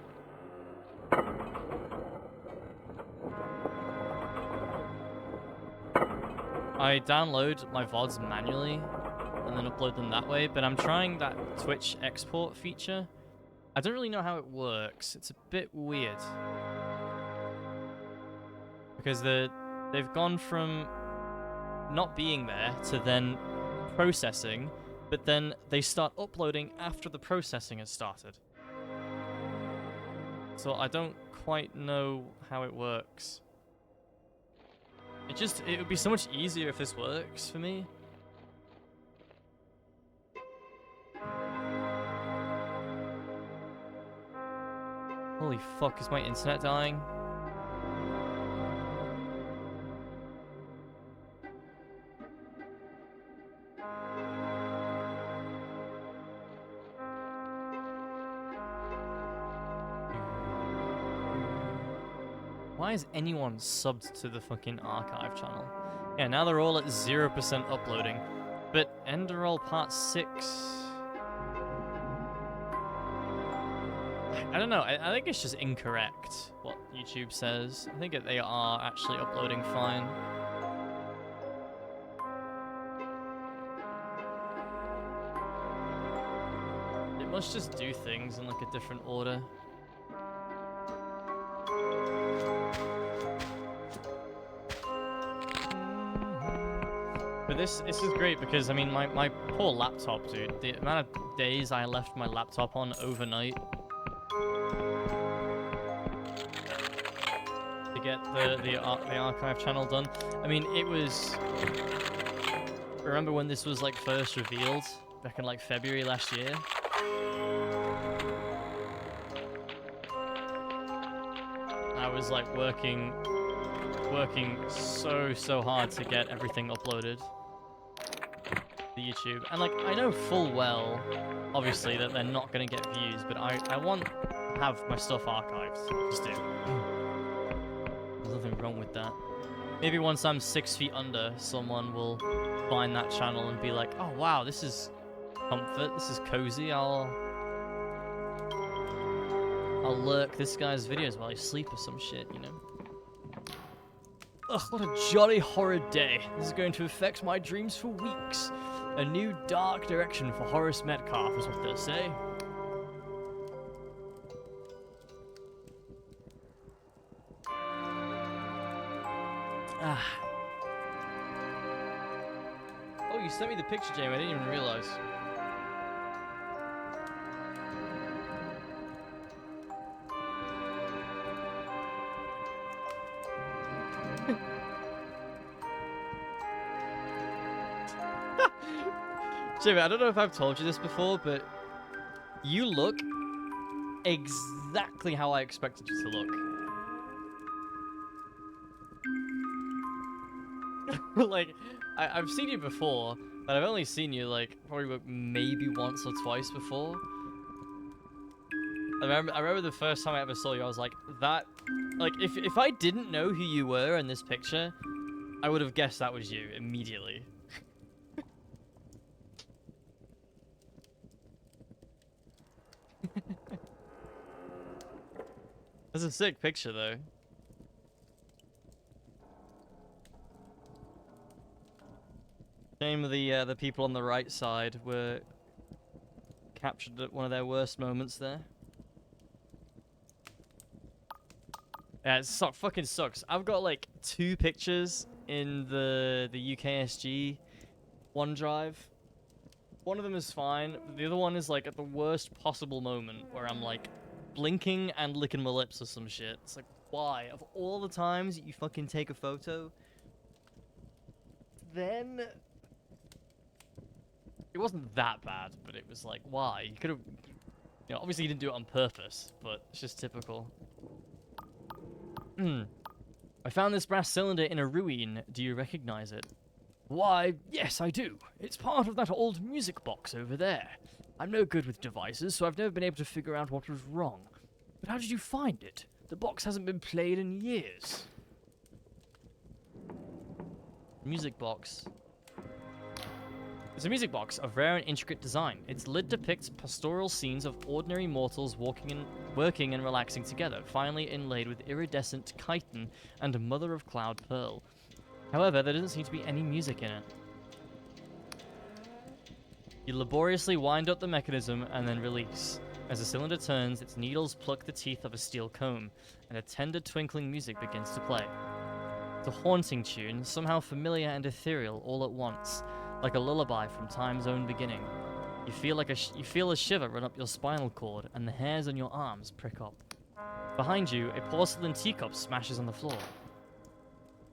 download my VODs manually and then upload them that way, but I'm trying that Twitch export feature. I don't really know how it works. It's a bit weird. Because they've gone from not being there to then processing, but then they start uploading after the processing has started. So I don't quite know how it works. It would be so much easier if this works for me. Holy fuck, is my internet dying? Why is anyone subbed to the fucking archive channel? Yeah, now they're all at 0% uploading. But Enderroll Part 6... I don't know, I think it's just incorrect what YouTube says. I think they are actually uploading fine. It must just do things in like a different order. but this is great because, I mean, my poor laptop, dude. The amount of days I left my laptop on overnight to get the archive channel done. I mean, it was... Remember when this was, like, first revealed? Back in, like, February last year? I was, like, working so hard to get everything uploaded to YouTube. And, like, I know full well, obviously, that they're not going to get views, but I want to have my stuff archived. Just do. There's nothing wrong with that. Maybe once I'm 6 feet under, someone will find that channel and be like, oh, wow, this is comfort, this is cozy, I'll lurk this guy's videos while I sleep or some shit, you know? Ugh, what a jolly horrid day. This is going to affect my dreams for weeks. A new dark direction for Horace Metcalf is what they'll say. Ah. Oh, you sent me the picture, Jamie. I didn't even realize. Jamie, I don't know if I've told you this before, but you look exactly how I expected you to look. Like, I've seen you before, but I've only seen you, like, probably maybe once or twice before. I remember the first time I ever saw you, I was like, that... Like, if I didn't know who you were in this picture, I would have guessed that was you immediately. That's a sick picture, though. Shame the people on the right side were captured at one of their worst moments there. Yeah, it fucking sucks. I've got like 2 pictures in the UKSG OneDrive. One of them is fine, but the other one is like at the worst possible moment where I'm like blinking and licking my lips or some shit. It's like, why? Of all the times you fucking take a photo, then... It wasn't that bad, but it was like, why? You could have... You know, obviously you didn't do it on purpose, but it's just typical. I found this brass cylinder in a ruin. Do you recognize it? Why, yes, I do. It's part of that old music box over there. I'm no good with devices, so I've never been able to figure out what was wrong. But how did you find it? The box hasn't been played in years. Music box. It's a music box of rare and intricate design. Its lid depicts pastoral scenes of ordinary mortals working and relaxing together, finely inlaid with iridescent chitin and mother of cloud pearl. However, there doesn't seem to be any music in it. You laboriously wind up the mechanism and then release. As the cylinder turns, its needles pluck the teeth of a steel comb, and a tender twinkling music begins to play. It's a haunting tune, somehow familiar and ethereal all at once, like a lullaby from time's own beginning. You feel a shiver run up your spinal cord, and the hairs on your arms prick up. Behind you, a porcelain teacup smashes on the floor.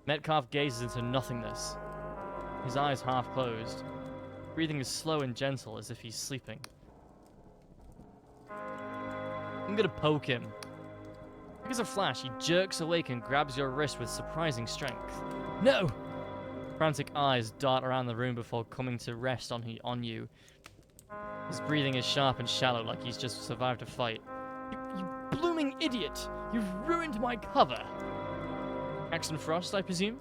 Metcalf gazes into nothingness, his eyes half closed. Breathing is slow and gentle, as if he's sleeping. I'm gonna poke him. Quick as a flash, he jerks awake and grabs your wrist with surprising strength. No! Frantic eyes dart around the room before coming to rest on you. His breathing is sharp and shallow, like he's just survived a fight. You blooming idiot! You've ruined my cover! Jackson Frost, I presume?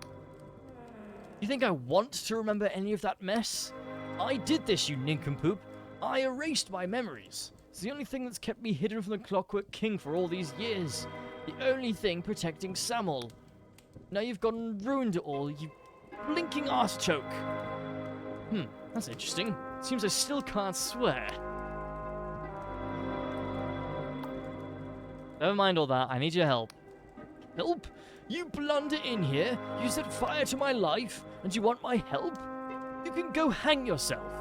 You think I want to remember any of that mess? I did this, you nincompoop. I erased my memories. It's the only thing that's kept me hidden from the Clockwork King for all these years. The only thing protecting Samuel. Now you've gone and ruined it all, you blinking arsechoke. That's interesting. Seems I still can't swear. Never mind all that, I need your help. Help? You blunder in here, you set fire to my life, and you want my help? can go hang yourself.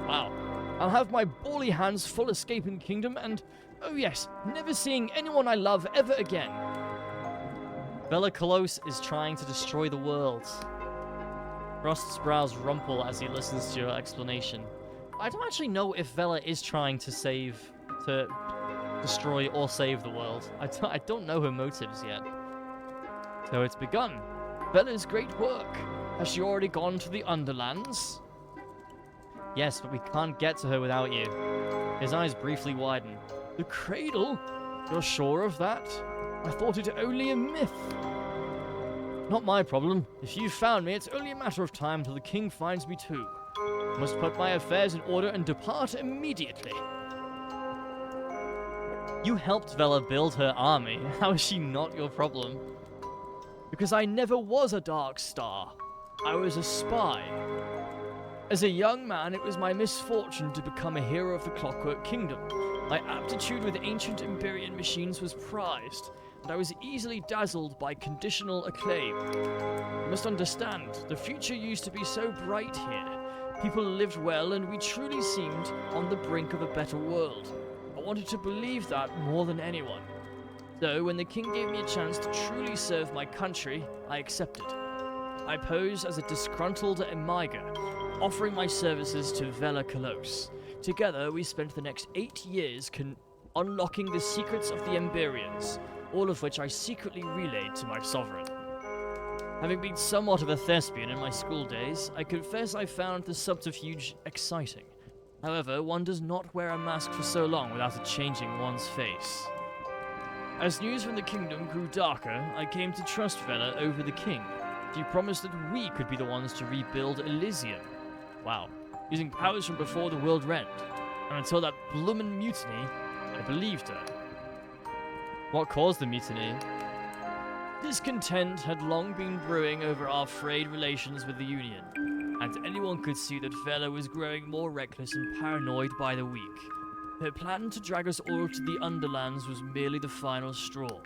Wow. I'll have my bally hands full escaping the kingdom and, oh yes, never seeing anyone I love ever again. Vela Close is trying to destroy the world. Frost's brows rumple as he listens to your explanation. I don't actually know if Vela is trying to destroy or save the world. I don't know her motives yet. So it's begun. Vela's great work. Has she already gone to the Underlands? Yes, but we can't get to her without you. His eyes briefly widen. The cradle? You're sure of that? I thought it only a myth. Not my problem. If you found me, it's only a matter of time till the king finds me too. Must put my affairs in order and depart immediately. You helped Vela build her army. How is she not your problem? Because I never was a Dark Star. I was a spy. As a young man, it was my misfortune to become a hero of the Clockwork Kingdom. My aptitude with ancient Empyrean machines was prized, and I was easily dazzled by conditional acclaim. You must understand, the future used to be so bright here. People lived well, and we truly seemed on the brink of a better world. I wanted to believe that more than anyone. So, when the king gave me a chance to truly serve my country, I accepted. I posed as a disgruntled Emiga, offering my services to Vela Kalos. Together, we spent the next 8 years unlocking the secrets of the Emberians, all of which I secretly relayed to my sovereign. Having been somewhat of a thespian in my school days, I confess I found the subterfuge exciting. However, one does not wear a mask for so long without it changing one's face. As news from the kingdom grew darker, I came to trust Vela over the king. She promised that we could be the ones to rebuild Elysium. Wow. Using powers from before the world rent. And until that bloomin' mutiny, I believed her. What caused the mutiny? Discontent had long been brewing over our frayed relations with the Union, and anyone could see that Vela was growing more reckless and paranoid by the week. Her plan to drag us all to the Underlands was merely the final straw.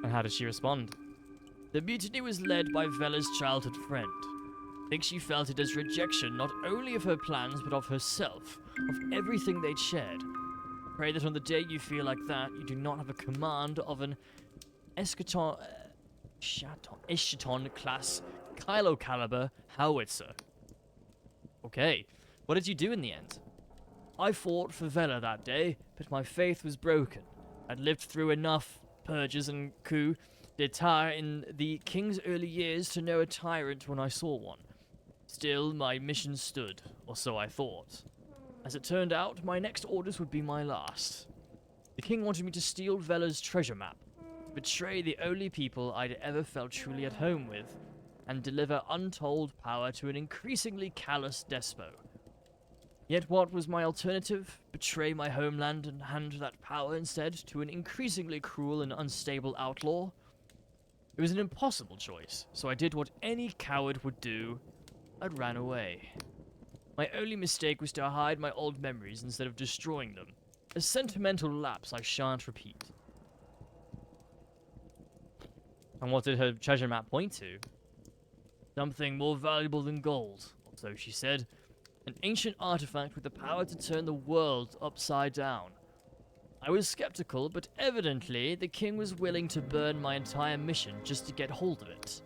And how did she respond? The mutiny was led by Vela's childhood friend. I think she felt it as rejection not only of her plans but of herself, of everything they'd shared. Pray that on the day you feel like that, you do not have a command of an Eschaton class Kylo caliber howitzer. Okay, what did you do in the end? I fought for Vela that day, but my faith was broken. I'd lived through enough purges and coup d'etat in the king's early years to know a tyrant when I saw one. Still, my mission stood, or so I thought. As it turned out, my next orders would be my last. The king wanted me to steal Vela's treasure map, betray the only people I'd ever felt truly at home with, and deliver untold power to an increasingly callous despot. Yet what was my alternative? Betray my homeland and hand that power instead to an increasingly cruel and unstable outlaw? It was an impossible choice, so I did what any coward would do. I ran away. My only mistake was to hide my old memories instead of destroying them. A sentimental lapse I shan't repeat. And what did her treasure map point to? Something more valuable than gold, or so she said. An ancient artifact with the power to turn the world upside down. I was skeptical, but evidently the king was willing to burn my entire mission just to get hold of it.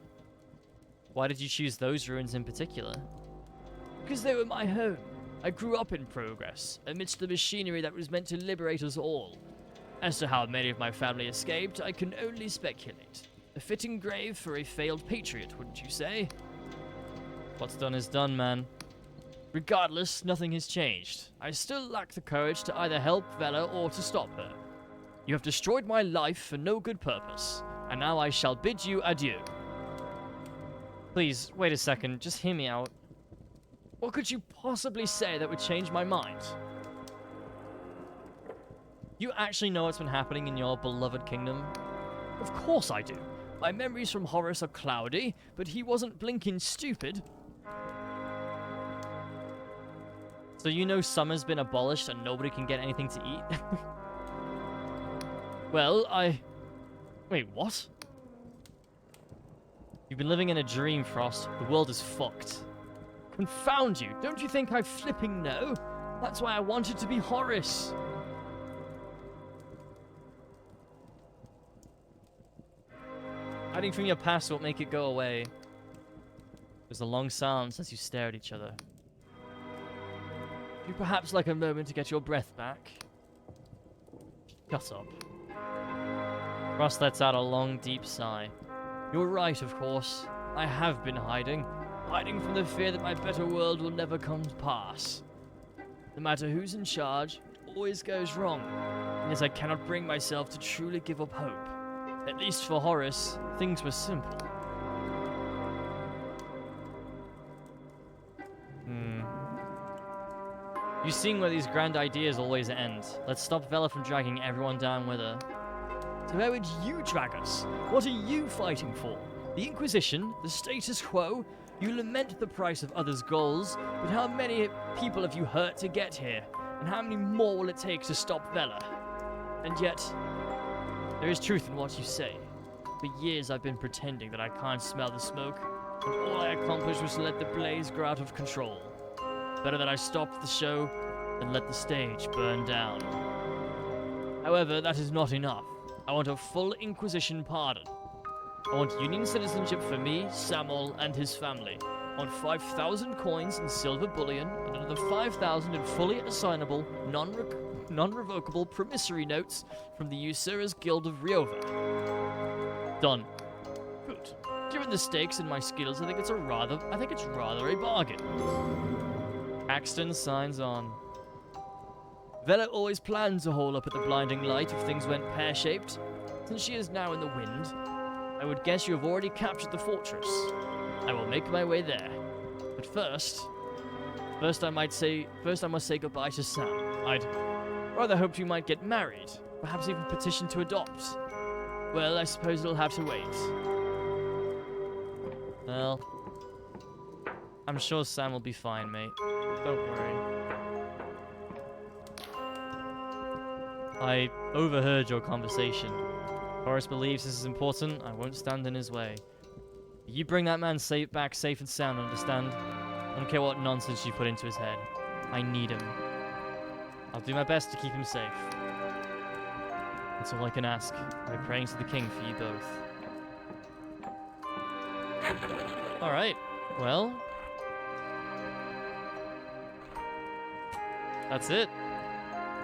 Why did you choose those ruins in particular? Because they were my home. I grew up in progress, amidst the machinery that was meant to liberate us all. As to how many of my family escaped, I can only speculate. A fitting grave for a failed patriot, wouldn't you say? What's done is done, man. Regardless, nothing has changed. I still lack the courage to either help Vela or to stop her. You have destroyed my life for no good purpose, and now I shall bid you adieu. Please, wait a second, just hear me out. What could you possibly say that would change my mind? You actually know what's been happening in your beloved kingdom? Of course I do. My memories from Horus are cloudy, but he wasn't blinking stupid. So you know summer's been abolished and nobody can get anything to eat? Well, Wait, what? You've been living in a dream, Frost. The world is fucked. Confound you! Don't you think I flipping know? That's why I wanted to be Horace. Hiding from your past won't make it go away. There's a long silence as you stare at each other. Would you perhaps like a moment to get your breath back? Shut up. Ross lets out a long, deep sigh. You're right, of course. I have been hiding. Hiding from the fear that my better world will never come to pass. No matter who's in charge, it always goes wrong. And yet I cannot bring myself to truly give up hope. At least for Horace, things were simple. You've seen where these grand ideas always end. Let's stop Vela from dragging everyone down with her. So where would you drag us? What are you fighting for? The Inquisition? The status quo? You lament the price of others' goals, but how many people have you hurt to get here? And how many more will it take to stop Vela? And yet, there is truth in what you say. For years I've been pretending that I can't smell the smoke, and all I accomplished was to let the blaze grow out of control. Better that I stopped the show than let the stage burn down. However, that is not enough. I want a full Inquisition pardon. I want Union citizenship for me, Samuel, and his family. I want 5,000 coins in silver bullion and another 5,000 in fully assignable, non-revocable promissory notes from the Usurers Guild of Riova. Done. Good. Given the stakes and my skills, I think it's rather a bargain. Axton signs on. Vela always planned to hole up at the blinding light if things went pear-shaped. Since she is now in the wind, I would guess you have already captured the fortress. I will make my way there. But first I must say goodbye to Sam. I'd rather hoped you might get married, perhaps even petition to adopt. Well, I suppose it'll have to wait. Well, I'm sure Sam will be fine, mate. Don't worry. I overheard your conversation. Horace believes this is important. I won't stand in his way. You bring that man back safe and sound, understand? I don't care what nonsense you put into his head. I need him. I'll do my best to keep him safe. That's all I can ask, by praying to the king for you both. Alright, well... that's it.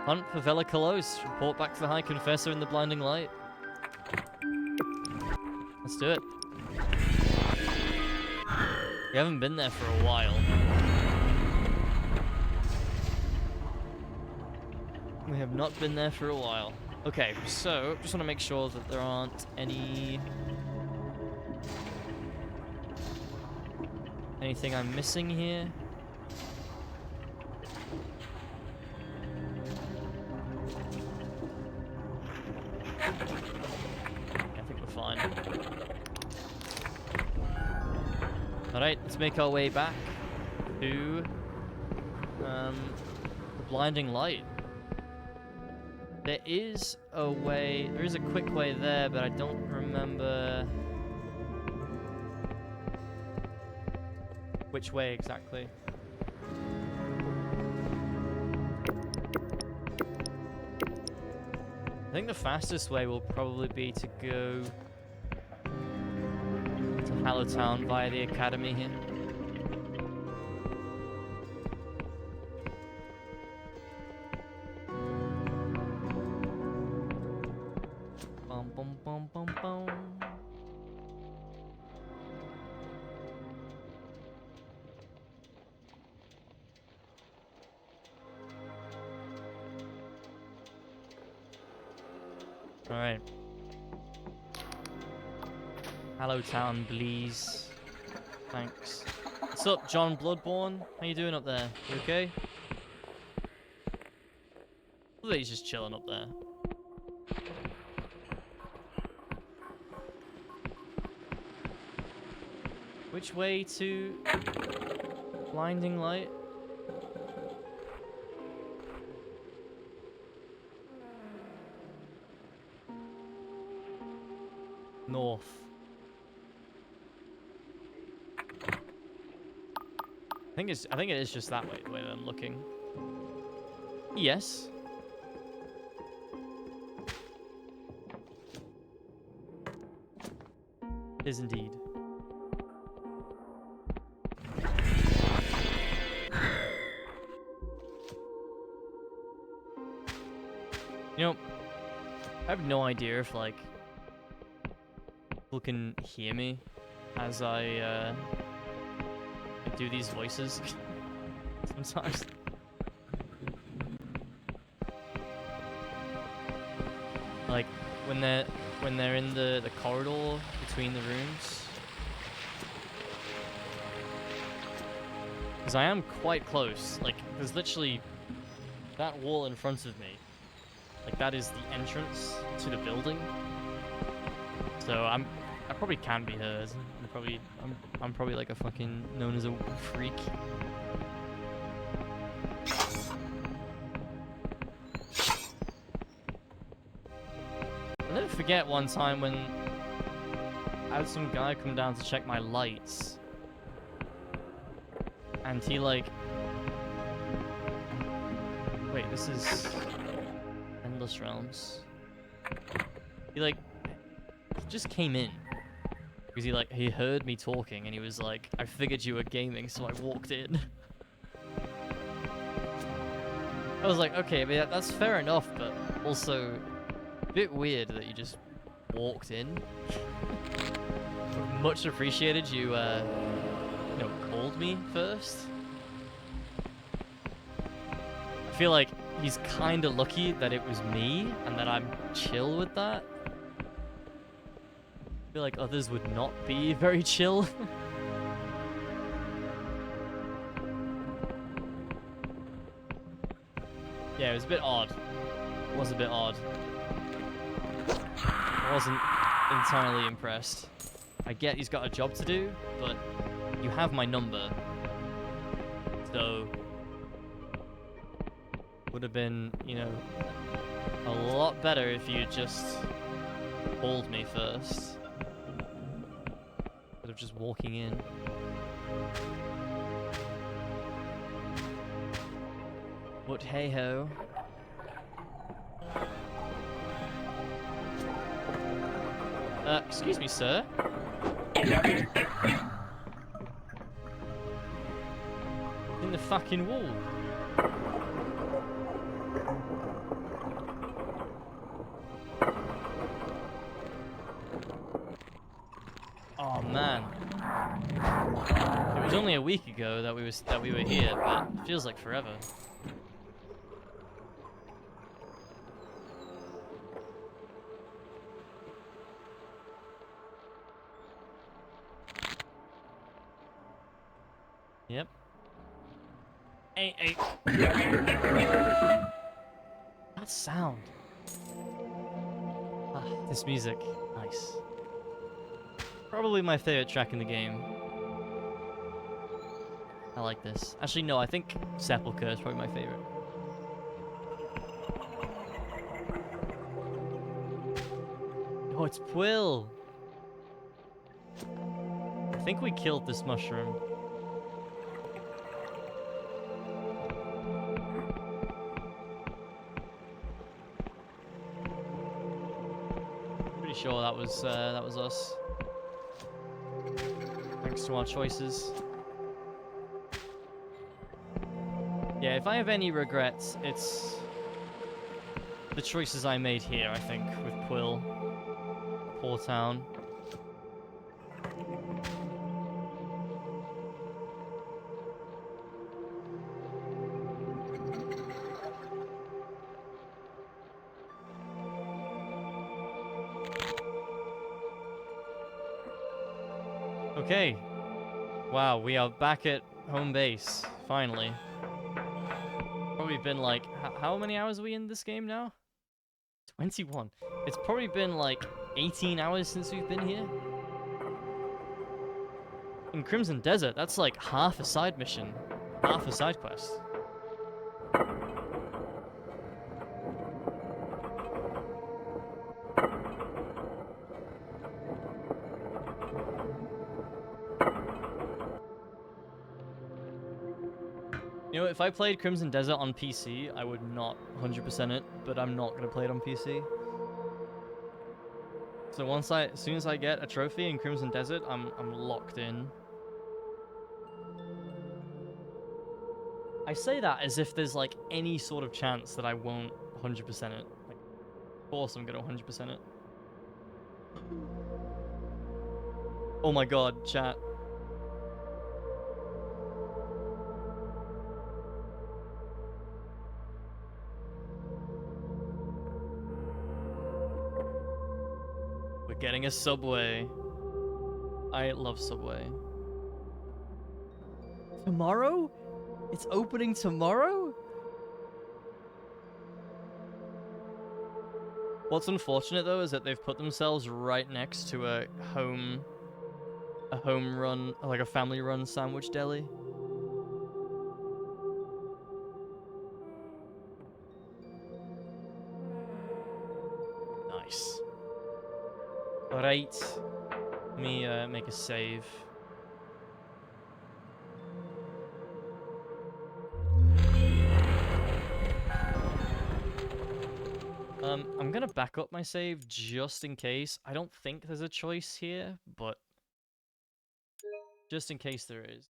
Hunt for Vela Kalos. Report back to the High Confessor in the blinding light. Let's do it. We haven't been there for a while. We have not been there for a while. Okay, so just want to make sure that there aren't anything I'm missing here. Alright, let's make our way back to the blinding light. There is a quick way there, but I don't remember which way exactly. I think the fastest way will probably be to go to Hallowtown via the academy here. Bum bum bum bum bum. All right. Hallowtown, please. Thanks. What's up, John Bloodborne? How you doing up there? You okay? Look at he's just chilling up there. Which way to blinding light? North. I think it is just that way, the way that I'm looking. Yes. It is indeed. You know, I have no idea if, like, people can hear me as I do these voices sometimes. Like, when they're in the corridor between the rooms. Because I am quite close. Like, there's literally that wall in front of me. Like, that is the entrance to the building. So I probably can be heard. I'm probably like a fucking known as a freak. I'll never forget one time when I had some guy come down to check my lights. And he like... Wait, this is... Endless Realms. He like... just came in. Because he heard me talking and he was like, I figured you were gaming, so I walked in. I was like, okay, I mean, that's fair enough, but also a bit weird that you just walked in. Much appreciated you, you know, called me first. I feel like he's kind of lucky that it was me and that I'm chill with that. I feel like others would not be very chill. Yeah, it was a bit odd. It was a bit odd. I wasn't entirely impressed. I get he's got a job to do, but you have my number. So, would have been, you know, a lot better if you just called me first. Instead of just walking in. But hey ho. Excuse me, sir. In the fucking wall. Oh man. It was only a week ago that we were here, but it feels like forever. Yep. Hey. That sound. Ah, this music. Nice. Probably my favorite track in the game. I like this. Actually, no, I think Sepulchre is probably my favorite. Oh, it's Quill! I think we killed this mushroom. Pretty sure that was us. Thanks to our choices. Yeah, if I have any regrets, it's the choices I made here, I think, with Quill. Poor town. Okay. Wow, we are back at home base, finally. Probably been like, how many hours are we in this game now? 21. It's probably been like 18 hours since we've been here. In Crimson Desert, that's like half a side mission, half a side quest. You know, if I played Crimson Desert on PC, I would not 100% it, but I'm not gonna play it on PC. So as soon as I get a trophy in Crimson Desert, I'm locked in. I say that as if there's like any sort of chance that I won't 100% it. Like, of course I'm gonna 100% it. Oh my god, chat. We're getting a Subway. I love Subway. Tomorrow? It's opening tomorrow? What's unfortunate though is that they've put themselves right next to a home run, like a family run sandwich deli. Nice. Alright. Let me make a save. I'm gonna back up my save just in case. I don't think there's a choice here, but just in case there is.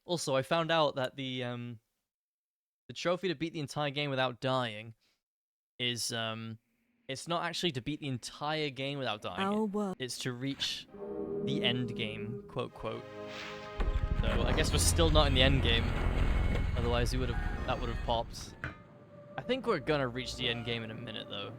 Also, I found out that the trophy to beat the entire game without dying is it's not actually to beat the entire game without dying. It's to reach the end game, quote quote. So I guess we're still not in the end game. Otherwise, that would have popped. I think we're gonna reach the end game in a minute, though.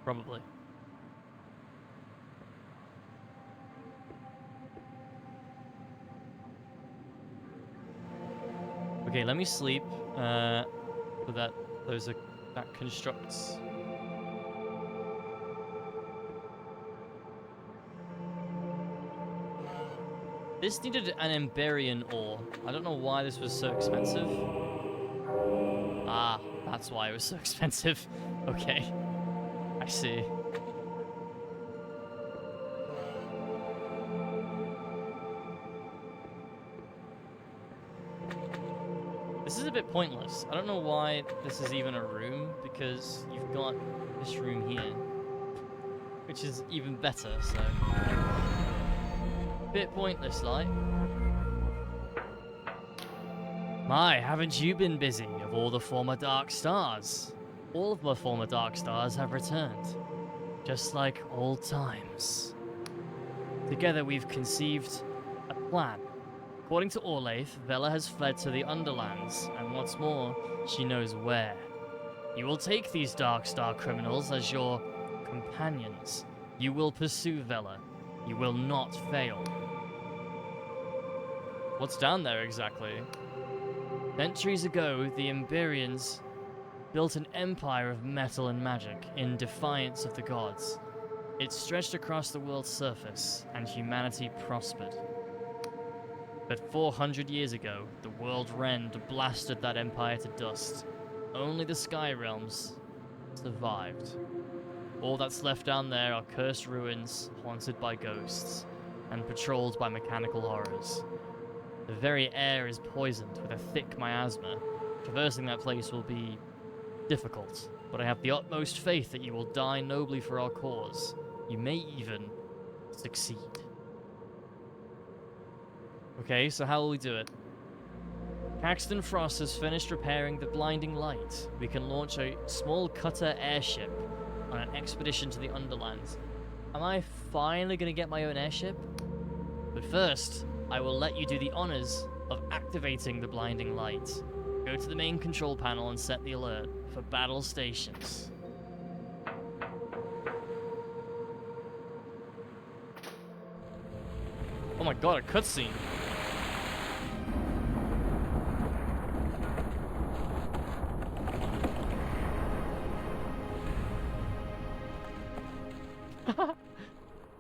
Probably. Okay, let me sleep. So that constructs. This needed an Emberian ore. I don't know why this was so expensive. Ah, that's why it was so expensive. Okay. I see. This is a bit pointless. I don't know why this is even a room, because you've got this room here, which is even better, so... Bit pointless, like. My, haven't you been busy, of all the former Dark Stars? All of my former Dark Stars have returned, just like old times. Together we've conceived a plan. According to Orlaith, Vela has fled to the Underlands, and what's more, she knows where. You will take these Dark Star criminals as your companions. You will pursue Vela. You will not fail. What's down there exactly? Centuries ago, the Emberians built an empire of metal and magic in defiance of the gods. It stretched across the world's surface, and humanity prospered. But 400 years ago, the World Rend blasted that empire to dust. Only the Sky Realms survived. All that's left down there are cursed ruins, haunted by ghosts, and patrolled by mechanical horrors. The very air is poisoned with a thick miasma. Traversing that place will be difficult, but I have the utmost faith that you will die nobly for our cause. You may even succeed. Okay, so how will we do it? Caxton Frost has finished repairing the blinding light. We can launch a small cutter airship on an expedition to the Underlands. Am I finally going to get my own airship? But first, I will let you do the honors of activating the blinding light. Go to the main control panel and set the alert for battle stations. Oh my god, a cutscene.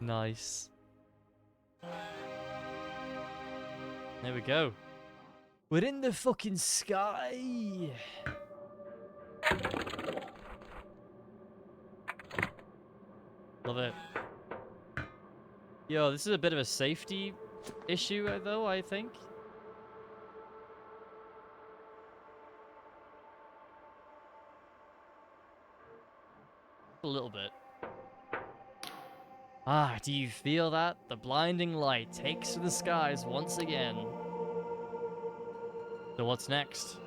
Nice. There we go. We're in the fucking sky. Love it. Yo, this is a bit of a safety issue, though, I think. A little bit. Ah, do you feel that? The blinding light takes to the skies once again. So what's next?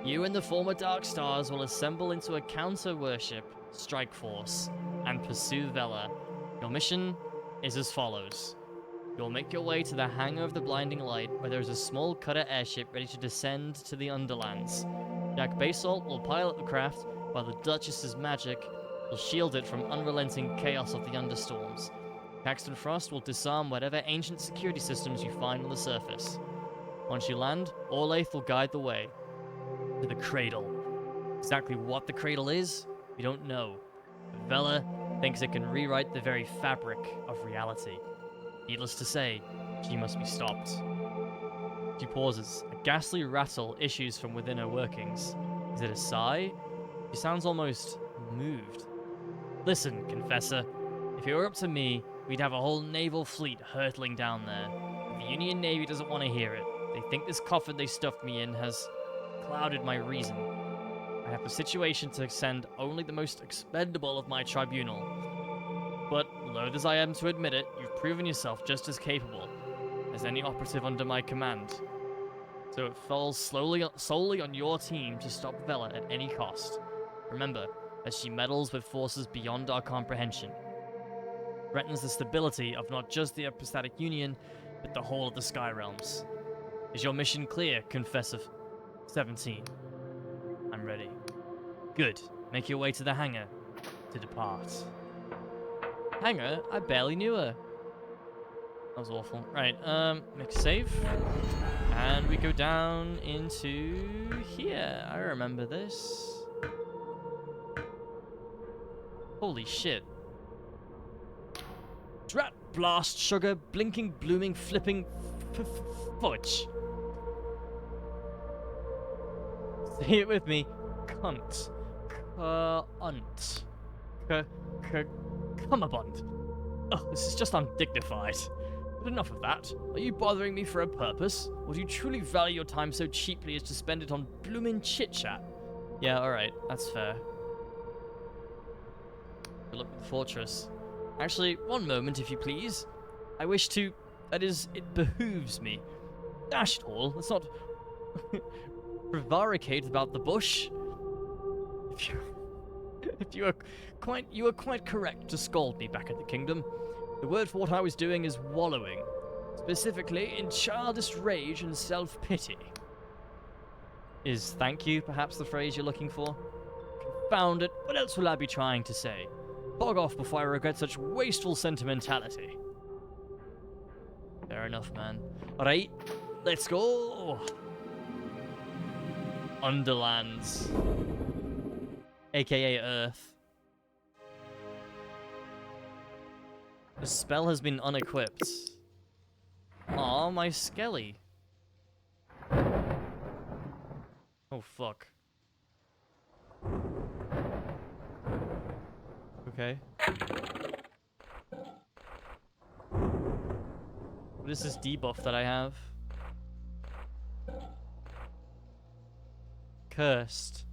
You and the former Dark Stars will assemble into a counter-worship strike force and pursue Vela. Your mission is as follows. You'll make your way to the hangar of the blinding light, where there is a small cutter airship ready to descend to the Underlands. Jack Basalt will pilot the craft, while the Duchess's magic will shield it from unrelenting chaos of the understorms. Paxton Frost will disarm whatever ancient security systems you find on the surface. Once you land, Orlaith will guide the way to the Cradle. Exactly what the Cradle is, we don't know. But Vela thinks it can rewrite the very fabric of reality. Needless to say, she must be stopped. She pauses. A ghastly rattle issues from within her workings. Is it a sigh? She sounds almost moved. Listen, Confessor. If it were up to me, we'd have a whole naval fleet hurtling down there. But the Union Navy doesn't want to hear it. They think this coffin they stuffed me in has clouded my reason. I have a situation to send only the most expendable of my tribunal. But, loath as I am to admit it, you've proven yourself just as capable as any operative under my command. So it falls solely on your team to stop Vela at any cost. Remember, as she meddles with forces beyond our comprehension. Threatens the stability of not just the Epistatic Union, but the whole of the Sky Realms. Is your mission clear, Confessor 17? I'm ready. Good. Make your way to the hangar to depart. Hangar? I barely knew her. That was awful. Right, make a save. And we go down into here. I remember this. Holy shit. Drat blast sugar, blinking, blooming, flipping fudge. Say it with me. Cunt. Cunt. Cummerbund. Oh, this is just undignified. But enough of that. Are you bothering me for a purpose? Or do you truly value your time so cheaply as to spend it on bloomin' chit-chat? Yeah, alright. That's fair. Good luck with the fortress. Actually, one moment, if you please. I wish to... That is, it behooves me. Dash it all. Let's not... prevaricate about the bush. If you were quite correct to scold me back at the kingdom. The word for what I was doing is wallowing, specifically in childish rage and self-pity. Is thank you perhaps the phrase you're looking for? Confound it, what else will I be trying to say? Bog off before I regret such wasteful sentimentality. Fair enough, man. Alright, let's go! Underlands. AKA Earth. The spell has been unequipped. Aw, my Skelly. Oh, fuck. Okay. What is this debuff that I have? Cursed.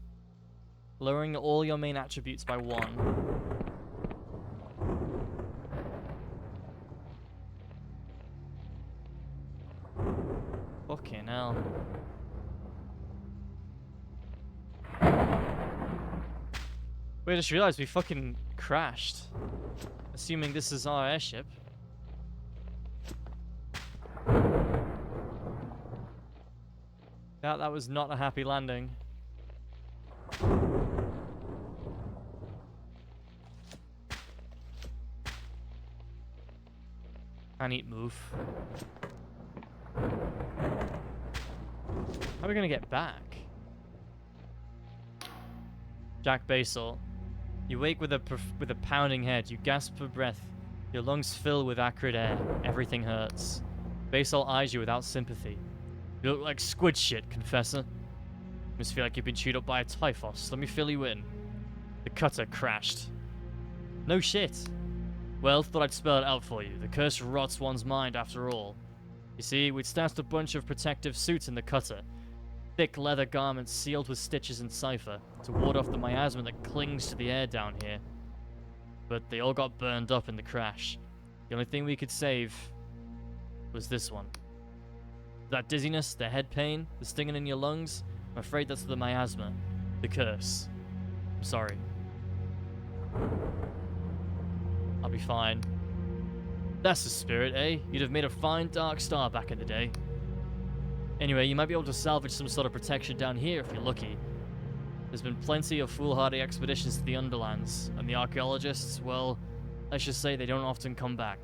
Lowering all your main attributes by 1. Fucking hell. Wait, I just realized we fucking crashed. Assuming this is our airship. That was not a happy landing. I need move. How are we gonna get back? Jack Basalt. You wake with a pounding head. You gasp for breath. Your lungs fill with acrid air. Everything hurts. Basalt eyes you without sympathy. You look like squid shit, Confessor. Must feel like you've been chewed up by a typhus. Let me fill you in. The cutter crashed. No shit. Well, thought I'd spell it out for you. The curse rots one's mind after all. You see, we'd stashed a bunch of protective suits in the cutter. Thick leather garments sealed with stitches and cipher to ward off the miasma that clings to the air down here. But they all got burned up in the crash. The only thing we could save was this one. That dizziness, the head pain, the stinging in your lungs, I'm afraid that's the miasma. The curse. I'm sorry. I'll be fine. That's the spirit, eh? You'd have made a fine dark star back in the day. Anyway, you might be able to salvage some sort of protection down here if you're lucky. There's been plenty of foolhardy expeditions to the Underlands, and the archaeologists, well, let's just say they don't often come back.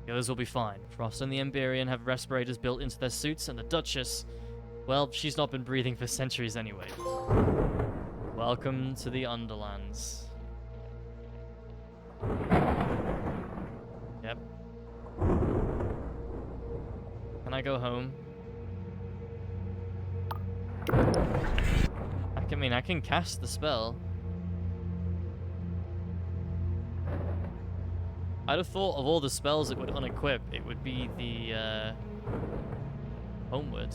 The others will be fine. Frost and the Emberian have respirators built into their suits, and the Duchess, well, she's not been breathing for centuries anyway. Welcome to the Underlands. Yep. Can I go home? I can cast the spell. I'd have thought of all the spells it would unequip, it would be the, Homeward.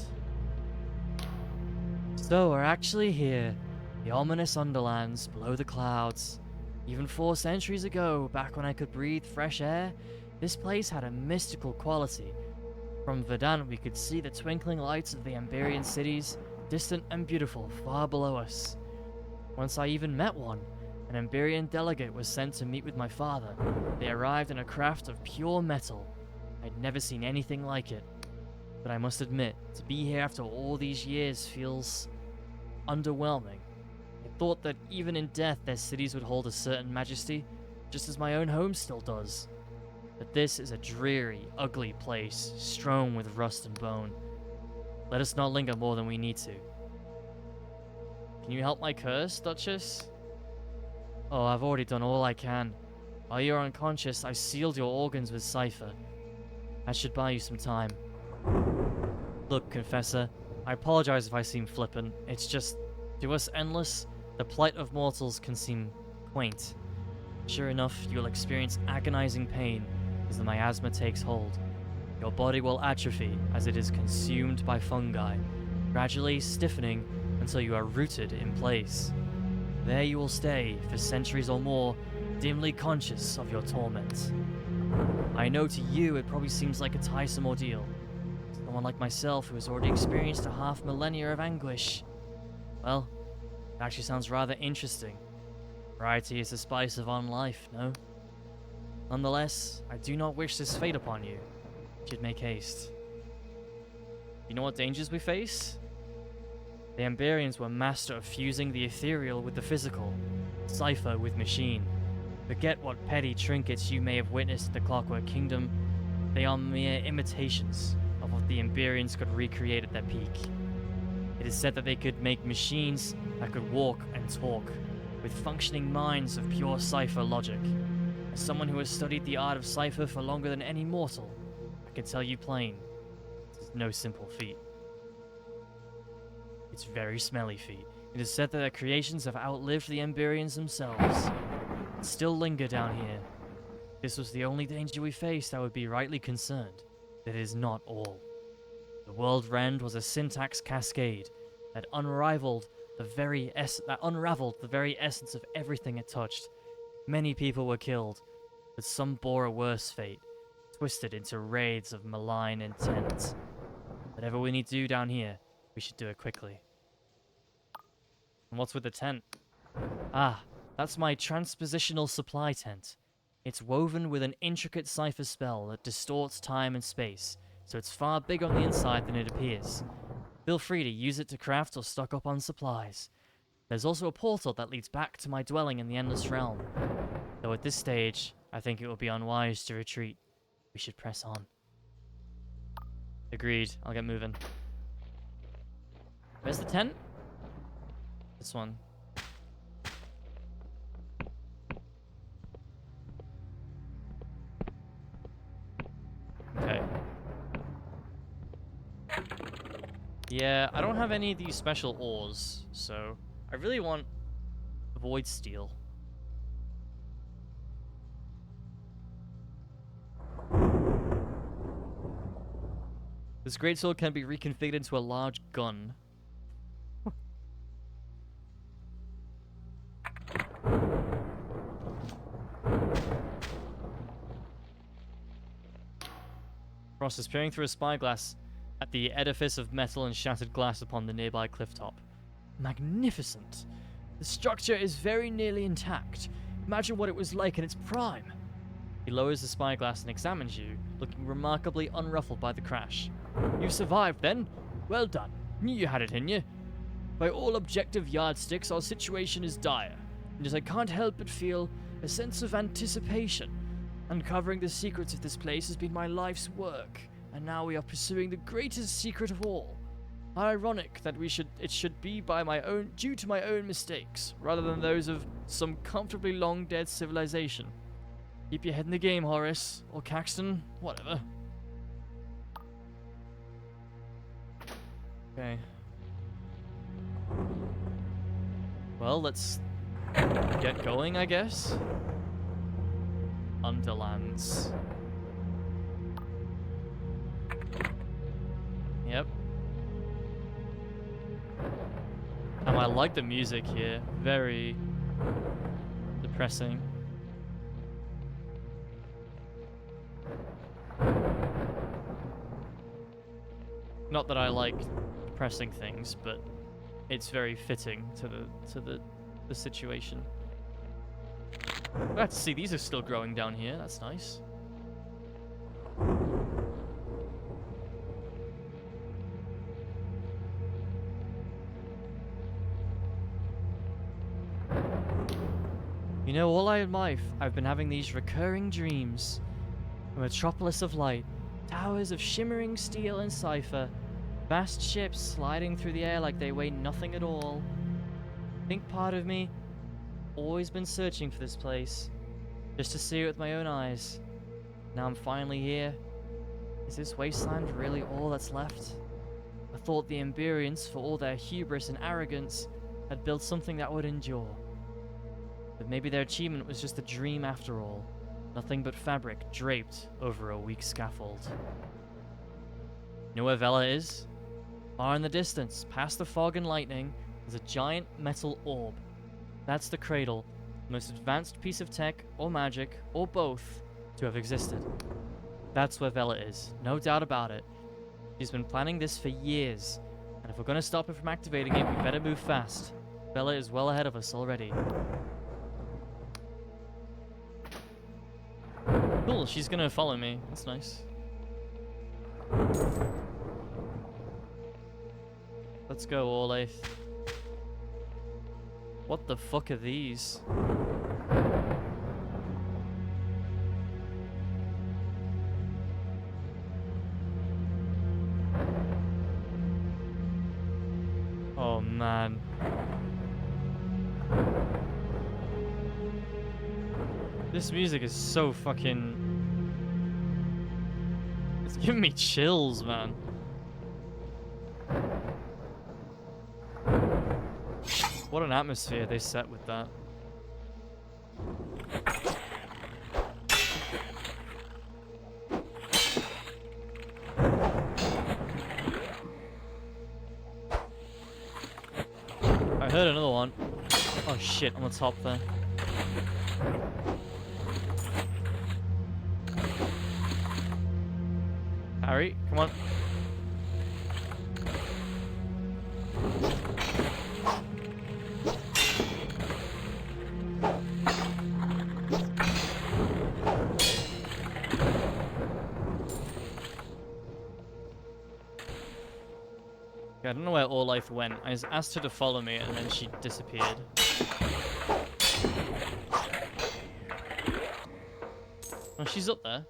So, we're actually here. The ominous Underlands, below the clouds. Even 4 centuries ago, back when I could breathe fresh air, this place had a mystical quality. From Verdant, we could see the twinkling lights of the Emberian cities, distant and beautiful, far below us. Once I even met one. An Emberian delegate was sent to meet with my father. They arrived in a craft of pure metal. I'd never seen anything like it. But I must admit, to be here after all these years feels underwhelming. I thought that even in death their cities would hold a certain majesty, just as my own home still does. But this is a dreary, ugly place, strewn with rust and bone. Let us not linger more than we need to. Can you help my curse, Duchess? Oh, I've already done all I can. While you're unconscious, I sealed your organs with cipher. That should buy you some time. Look, Confessor, I apologize if I seem flippant. It's just, to us endless, the plight of mortals can seem quaint. Sure enough, you'll experience agonizing pain as the miasma takes hold. Your body will atrophy as it is consumed by fungi, gradually stiffening until you are rooted in place. There you will stay for centuries or more, dimly conscious of your torment. I know to you it probably seems like a tiresome ordeal. Someone like myself who has already experienced a half millennia of anguish. Well, it actually sounds rather interesting. Variety is the spice of on life, no? Nonetheless, I do not wish this fate upon you. You should make haste. You know what dangers we face? The Emberians were master of fusing the ethereal with the physical, cipher with machine. Forget what petty trinkets you may have witnessed at the Clockwork Kingdom. They are mere imitations of what the Emberians could recreate at their peak. It is said that they could make machines that could walk and talk, with functioning minds of pure cipher logic. As someone who has studied the art of cipher for longer than any mortal, I can tell you plain, this is no simple feat. It's very smelly feat. It is said that their creations have outlived the Emberians themselves, and still linger down here. If this was the only danger we faced, I would be rightly concerned. That it is not all. The World Rend was a syntax cascade that unraveled the very essence of everything it touched. Many people were killed, but some bore a worse fate, twisted into raids of malign intent. Whatever we need to do down here, we should do it quickly. And what's with the tent? Ah, that's my transpositional supply tent. It's woven with an intricate cipher spell that distorts time and space, so it's far bigger on the inside than it appears. Feel free to use it to craft or stock up on supplies. There's also a portal that leads back to my dwelling in the Endless Realm. Though at this stage, I think it would be unwise to retreat. We should press on. Agreed. I'll get moving. Where's the tent? This one. Okay. Yeah, I don't have any of these special ores, so I really want void steel. This greatsword can be reconfigured into a large gun. Frost is peering through a spyglass at the edifice of metal and shattered glass upon the nearby clifftop. Magnificent. The structure is very nearly intact. Imagine what it was like in its prime. He lowers the spyglass and examines you, looking remarkably unruffled by the crash. You survived then? Well done. Knew you had it in you. By all objective yardsticks, our situation is dire, and yet I can't help but feel a sense of anticipation. Uncovering the secrets of this place has been my life's work, and now we are pursuing the greatest secret of all. How ironic that it should be due to my own mistakes, rather than those of some comfortably long dead civilization. Keep your head in the game, Horace, or Caxton, whatever. Okay. Well, let's get going, I guess. Underlands. Yep. I like the music here. Very depressing. Not that I like depressing things, but it's very fitting to the situation. Glad to see these are still growing down here. That's nice. You know, all my life, I've been having these recurring dreams. A metropolis of light, towers of shimmering steel and cipher, vast ships sliding through the air like they weigh nothing at all. I think part of me always been searching for this place, just to see it with my own eyes. Now I'm finally here. Is this wasteland really all that's left? I thought the Emberians, for all their hubris and arrogance, had built something that would endure. But maybe their achievement was just a dream after all. Nothing but fabric draped over a weak scaffold. You know where Vela is? Far in the distance, past the fog and lightning, is a giant metal orb. That's the cradle, the most advanced piece of tech, or magic, or both, to have existed. That's where Vela is, no doubt about it. She's been planning this for years, and if we're gonna stop her from activating it, we better move fast. Vela is well ahead of us already. Cool, she's gonna follow me. That's nice. Let's go, Orlaith. What the fuck are these? Oh man. This music is so fucking... It's giving me chills, man. What an atmosphere they set with that. I heard another one. Oh shit, on the top there. Harry, come on. I don't know where Orlaith went. I just asked her to follow me and then she disappeared. Oh, she's up there.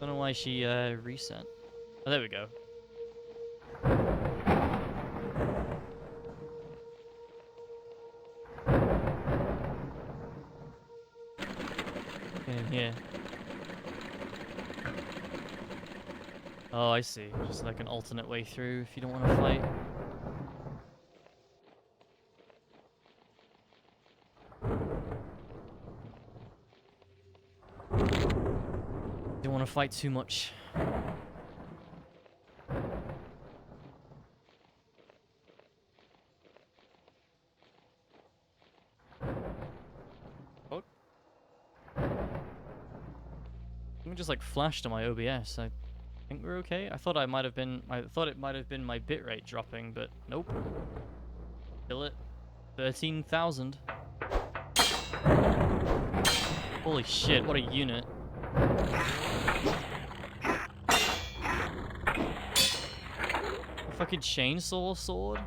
Don't know why she reset. Oh, there we go. Get in here. Oh, I see. Just like an alternate way through if you don't want to fight. Don't want to fight too much. Oh. Something just like flashed on my OBS. I think we're okay. I thought it might have been my bitrate dropping, but nope. Kill it. 13,000. Holy shit, what a unit. A fucking chainsaw sword?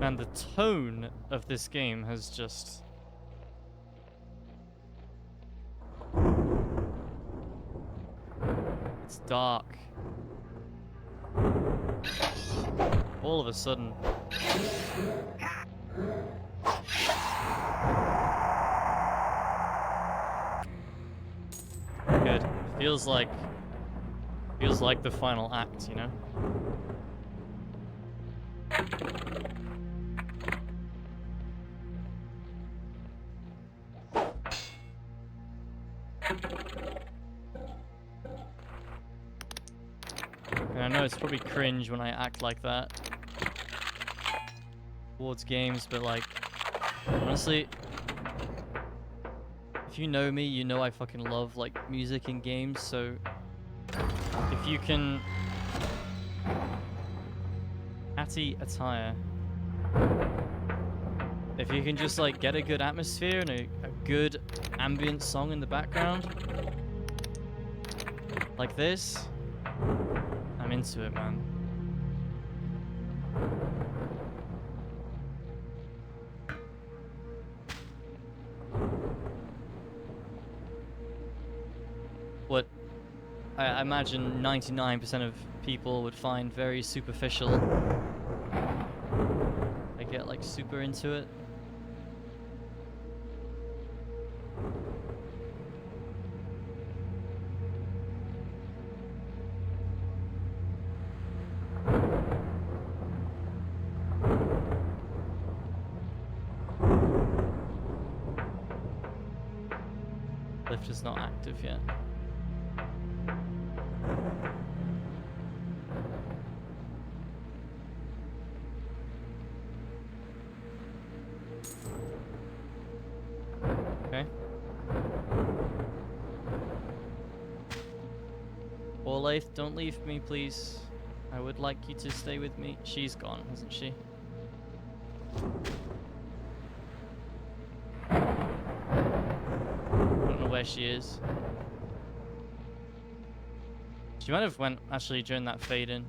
Man, the tone of this game has just... It's dark. All of a sudden. Good. Feels like the final act, you know? And I know it's probably cringe when I act like that towards games, but like, honestly, if you know me, you know I fucking love like music in games, so if you can... Hattie attire. If you can just like get a good atmosphere and a good ambient song in the background, like this, I'm into it, man. What I imagine 99% of people would find very superficial. I get like super into it. Lift is not active yet. Okay. Orlaith, don't leave me, please. I would like you to stay with me. She's gone, hasn't she? Where she is. She might have went actually during that fade in.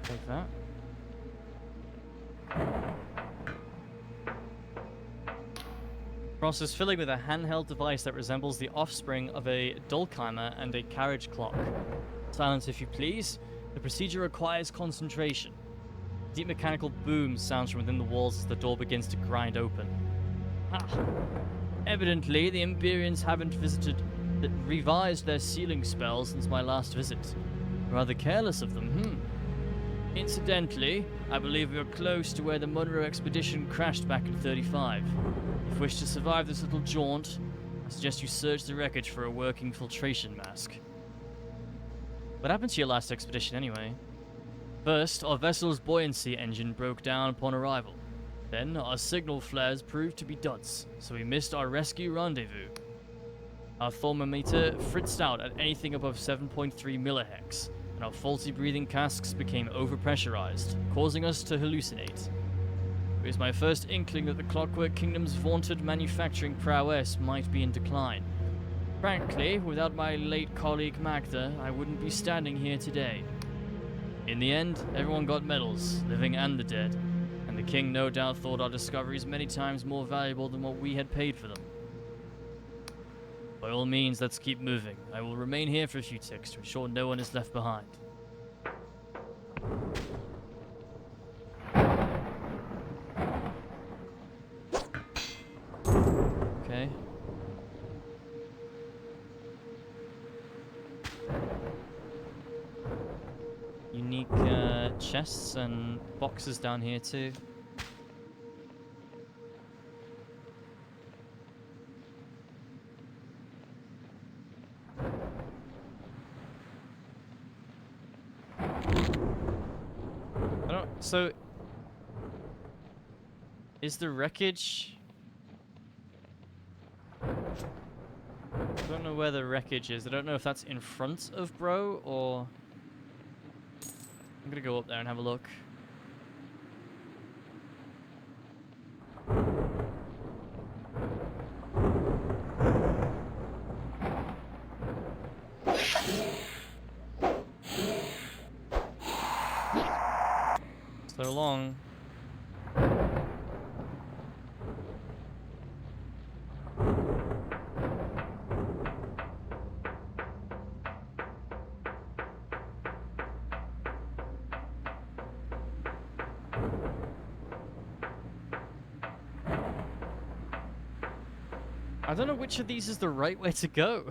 Take that. Cross is filling with a handheld device that resembles the offspring of a Dulcimer and a carriage clock. Silence, if you please. The procedure requires concentration. Deep mechanical boom sounds from within the walls as the door begins to grind open. Ah. Evidently, the Empyreans haven't revised their sealing spells since my last visit. Rather careless of them, Incidentally, I believe we are close to where the Munro expedition crashed back in 35. If you wish to survive this little jaunt, I suggest you search the wreckage for a working filtration mask. What happened to your last expedition anyway? First, our vessel's buoyancy engine broke down upon arrival. Then, our signal flares proved to be duds, so we missed our rescue rendezvous. Our thermometer fritzed out at anything above 7.3 millihex, and our faulty breathing casks became overpressurized, causing us to hallucinate. It was my first inkling that the Clockwork Kingdom's vaunted manufacturing prowess might be in decline. Frankly, without my late colleague Magda, I wouldn't be standing here today. In the end, everyone got medals, living and the dead, and the king no doubt thought our discoveries many times more valuable than what we had paid for them. By all means, let's keep moving. I will remain here for a few ticks to ensure no one is left behind. Okay. Unique chests and boxes down here too. So, is the wreckage... I don't know where the wreckage is. I don't know if that's in front of Bro, or... I'm gonna go up there and have a look. So long. I don't know which of these is the right way to go.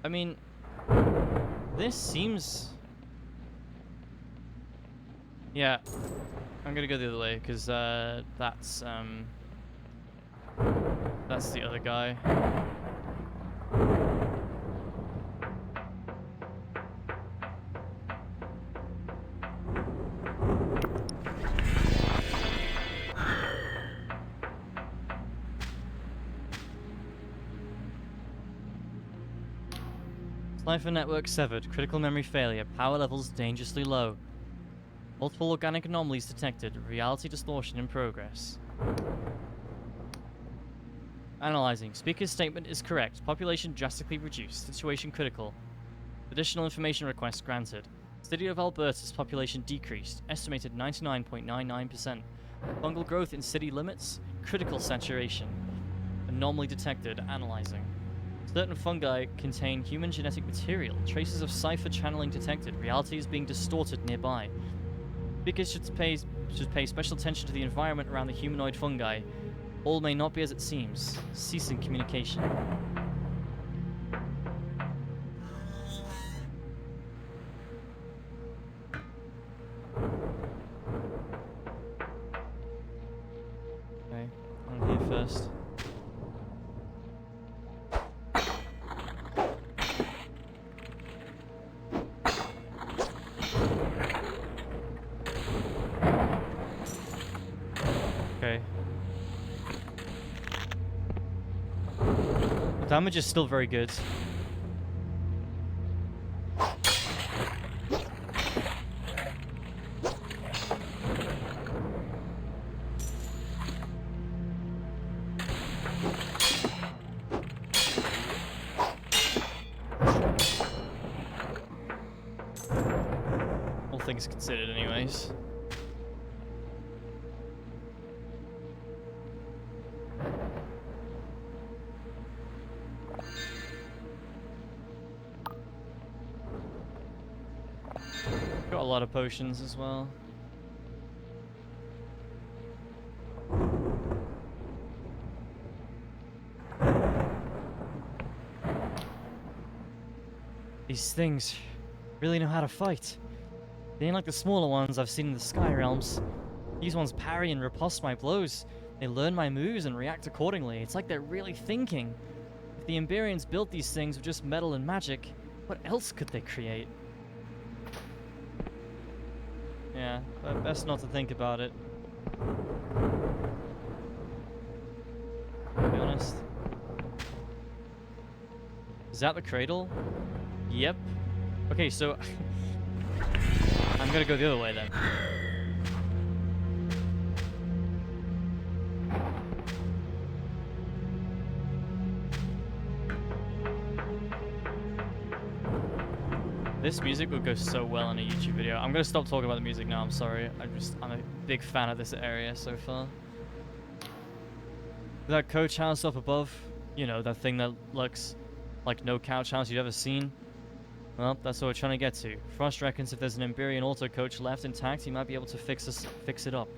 I mean, this seems... Yeah, I'm gonna go the other way, because that's the other guy. Cipher network severed. Critical memory failure. Power levels dangerously low. Multiple organic anomalies detected. Reality distortion in progress. Analyzing. Speaker's statement is correct. Population drastically reduced. Situation critical. Additional information request granted. City of Alberta's population decreased. Estimated 99.99%. Fungal growth in city limits. Critical saturation. Anomaly detected. Analyzing. Certain fungi contain human genetic material. Traces of cipher channeling detected. Reality is being distorted nearby. Speakers should pay special attention to the environment around the humanoid fungi. All may not be as it seems. Ceasing communication. Okay, I'm here first. Okay. The damage is still very good. All things considered, anyways. Got a lot of potions as well. These things really know how to fight. They ain't like the smaller ones I've seen in the Sky Realms. These ones parry and riposte my blows. They learn my moves and react accordingly. It's like they're really thinking. If the Emberians built these things with just metal and magic, what else could they create? Yeah, but best not to think about it. To be honest. Is that the cradle? Yep. Okay, so... I'm gonna go the other way then. This music would go so well in a YouTube video. I'm gonna stop talking about the music now, I'm sorry. I'm a big fan of this area so far. That coach house up above, you know, that thing that looks like no couch house you've ever seen. Well, that's what we're trying to get to. Frost reckons if there's an Emberian auto coach left intact, he might be able to fix it up.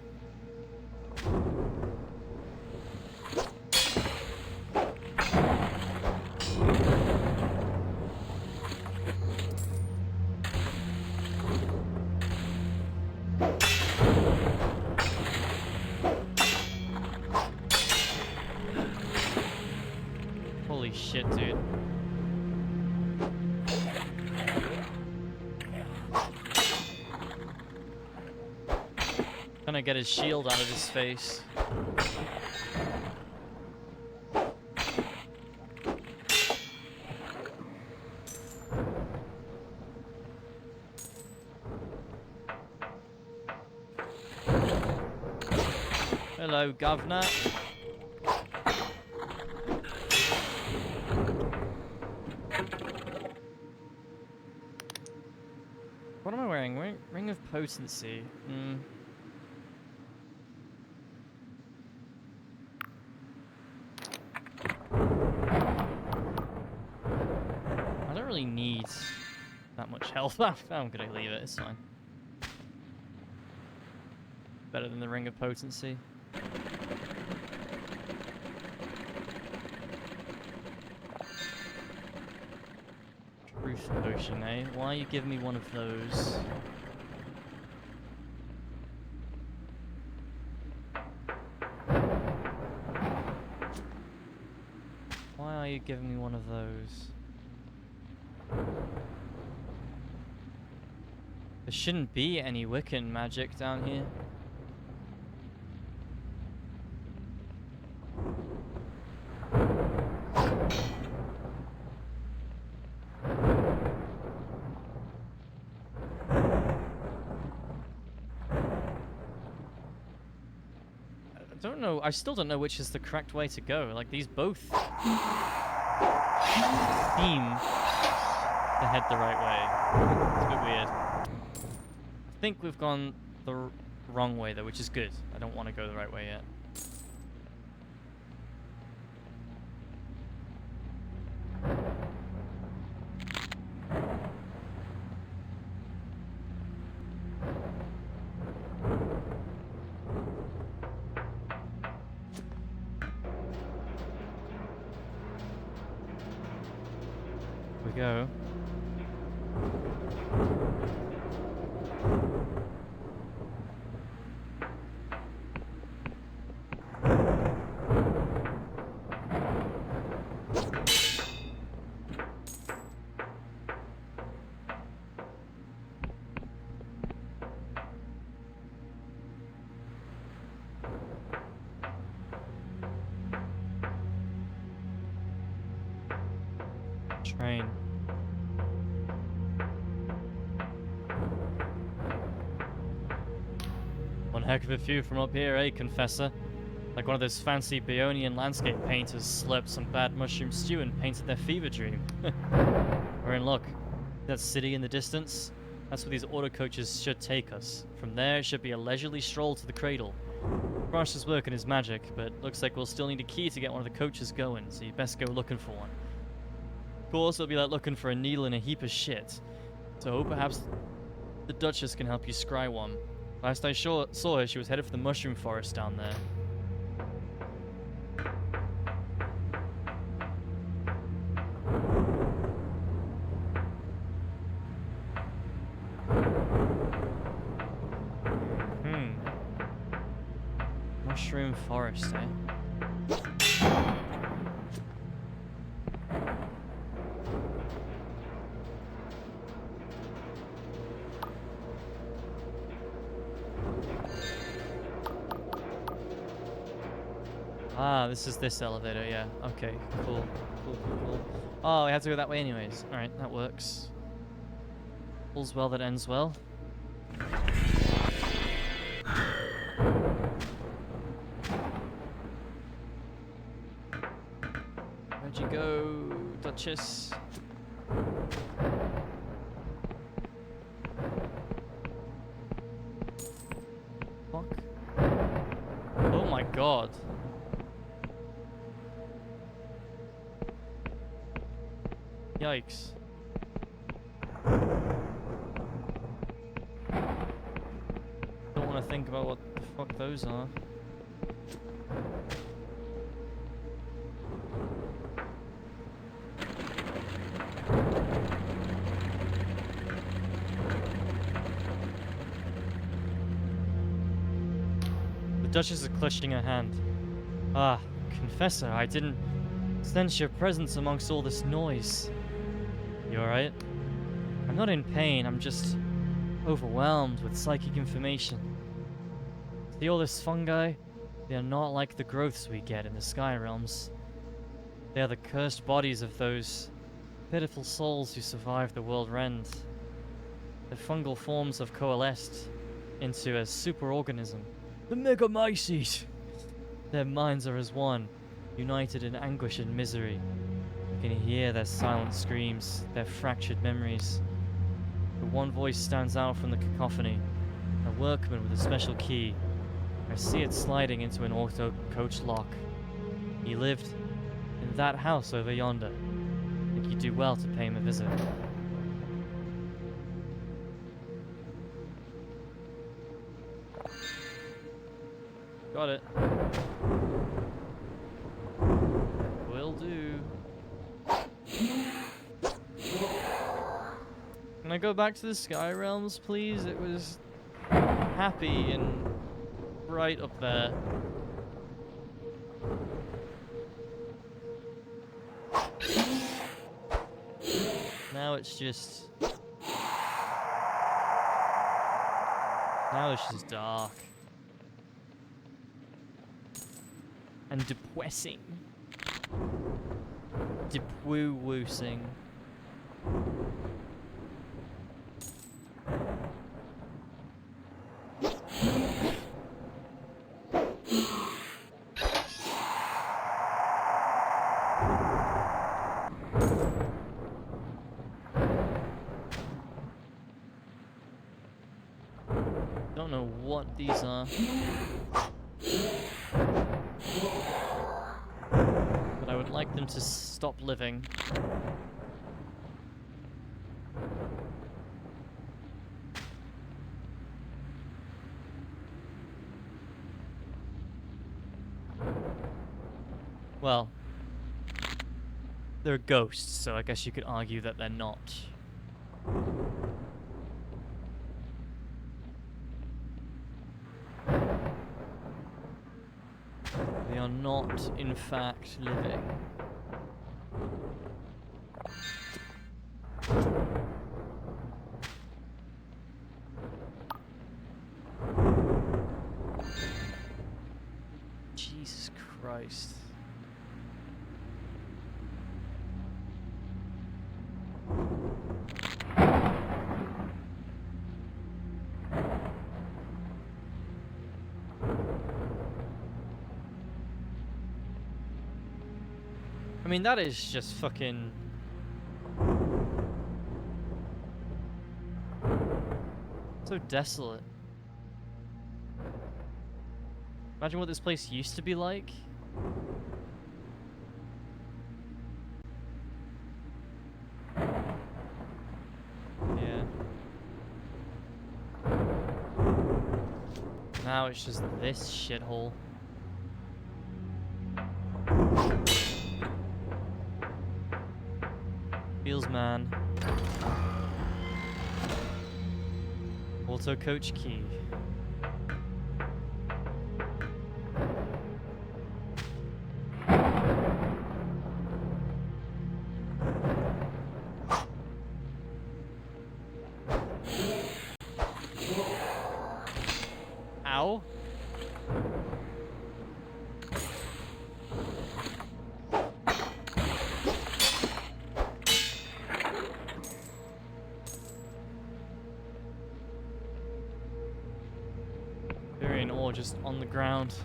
Holy shit, dude. Trying to get his shield out of his face. Hello, governor. What am I wearing? Ring of Potency. I don't really need that much health. I'm gonna leave it, it's fine. Better than the Ring of Potency. Truth potion, eh? Why are you giving me one of those? Why are you giving me one of those? There shouldn't be any Wiccan magic down here. I still don't know which is the correct way to go. Like, these both seem to head the right way. It's a bit weird. I think we've gone the wrong way, though, which is good. I don't want to go the right way yet. Go. Train. One heck of a view from up here, eh, Confessor? Like one of those fancy Beonian landscape painters slurped some bad mushroom stew and painted their fever dream. We're in luck. That city in the distance? That's where these auto coaches should take us. From there, it should be a leisurely stroll to the cradle. Frost is working his magic, but looks like we'll still need a key to get one of the coaches going, so you best go looking for one. Of course, it'll be like looking for a needle in a heap of shit. So perhaps the Duchess can help you scry one. Last I saw her, she was headed for the mushroom forest down there. Mushroom forest, eh? Ah, this is this elevator, yeah. Okay, cool. Cool. Oh, we have to go that way anyways. Alright, that works. All's well that ends well. Where'd you go, Duchess? Yikes. Don't want to think about what the fuck those are. The Duchess is clutching her hand. Ah, Confessor, I didn't sense your presence amongst all this noise. You alright? I'm not in pain, I'm just overwhelmed with psychic information. See all this fungi? They are not like the growths we get in the Sky Realms. They are the cursed bodies of those pitiful souls who survived the world rend. The fungal forms have coalesced into a superorganism. The Megamyces! Their minds are as one, united in anguish and misery. You can hear their silent screams, their fractured memories. But one voice stands out from the cacophony, a workman with a special key. I see it sliding into an auto coach lock. He lived in that house over yonder. I think you'd do well to pay him a visit. Got it. Will do. Can I go back to the Sky Realms, please? It was happy and bright up there. Now it's just... Now it's just dark. And depressing. Depwoo-woosing. Don't know what these are. But I would like them to stop living. Well, they're ghosts, so I guess you could argue that they're not. They are not, in fact, living. Jesus Christ. I mean, that is just fucking... so desolate. Imagine what this place used to be like. Yeah. Now it's just this shithole. Feels man. Auto coach key. Ow. Or just on the ground.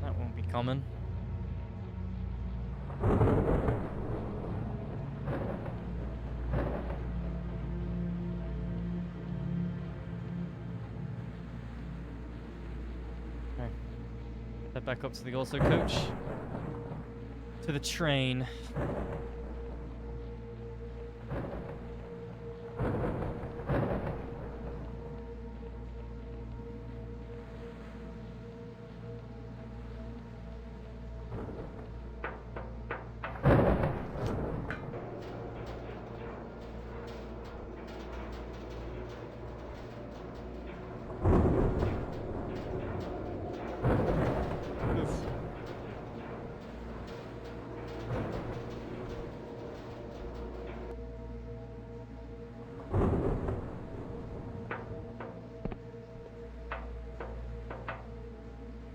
That won't be common. Okay. head back up to the auto coach. To the train.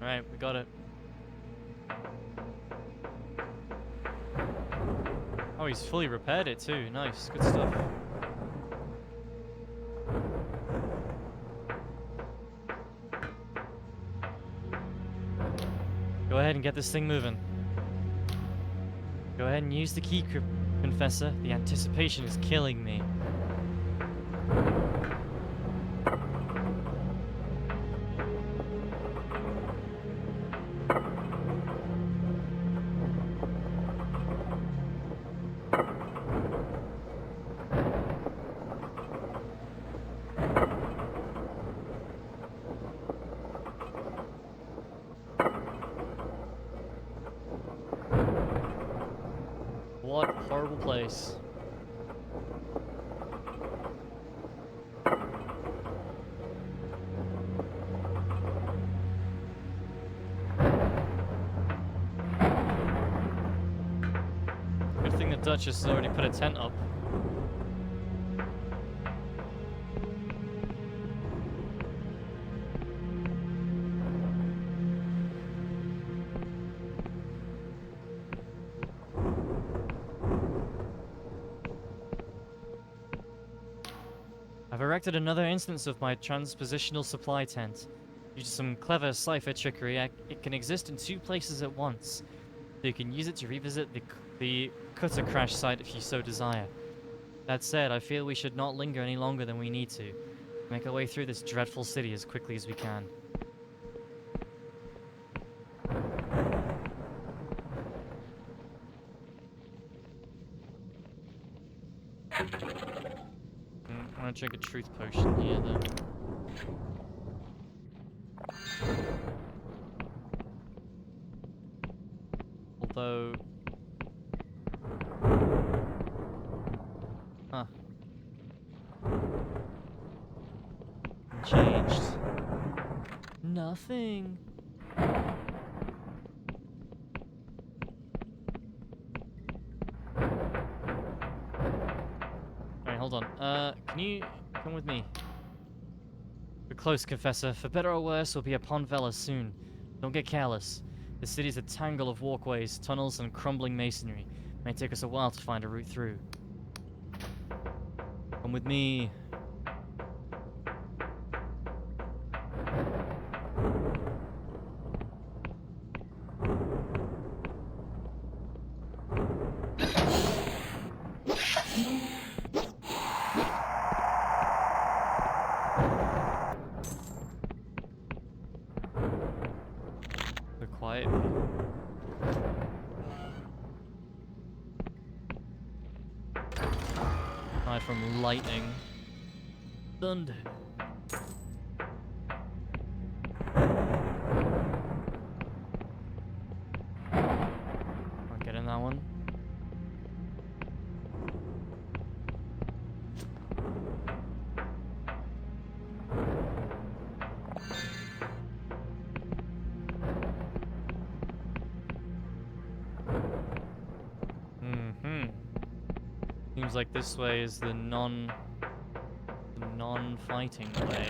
Alright, we got it. Oh, he's fully repaired it too. Nice, good stuff. Go ahead and get this thing moving. Go ahead and use the key, Confessor. The anticipation is killing me. What a horrible place. Good thing the Duchess has already put a tent up. I've erected another instance of my transpositional supply tent. Due to some clever cipher trickery, it can exist in 2 places at once. So you can use it to revisit the cutter crash site if you so desire. That said, I feel we should not linger any longer than we need to. Make our way through this dreadful city as quickly as we can. I want to drink a truth potion here, though. Although... Huh. Changed. Nothing. Hold on. Can you come with me? We're close, Confessor. For better or worse, we'll be upon Vela soon. Don't get careless. The city's a tangle of walkways, tunnels, and crumbling masonry. It may take us a while to find a route through. Come with me. Aside from lightning. Thunder. I'll get in that one. Seems like this way is the non-fighting way.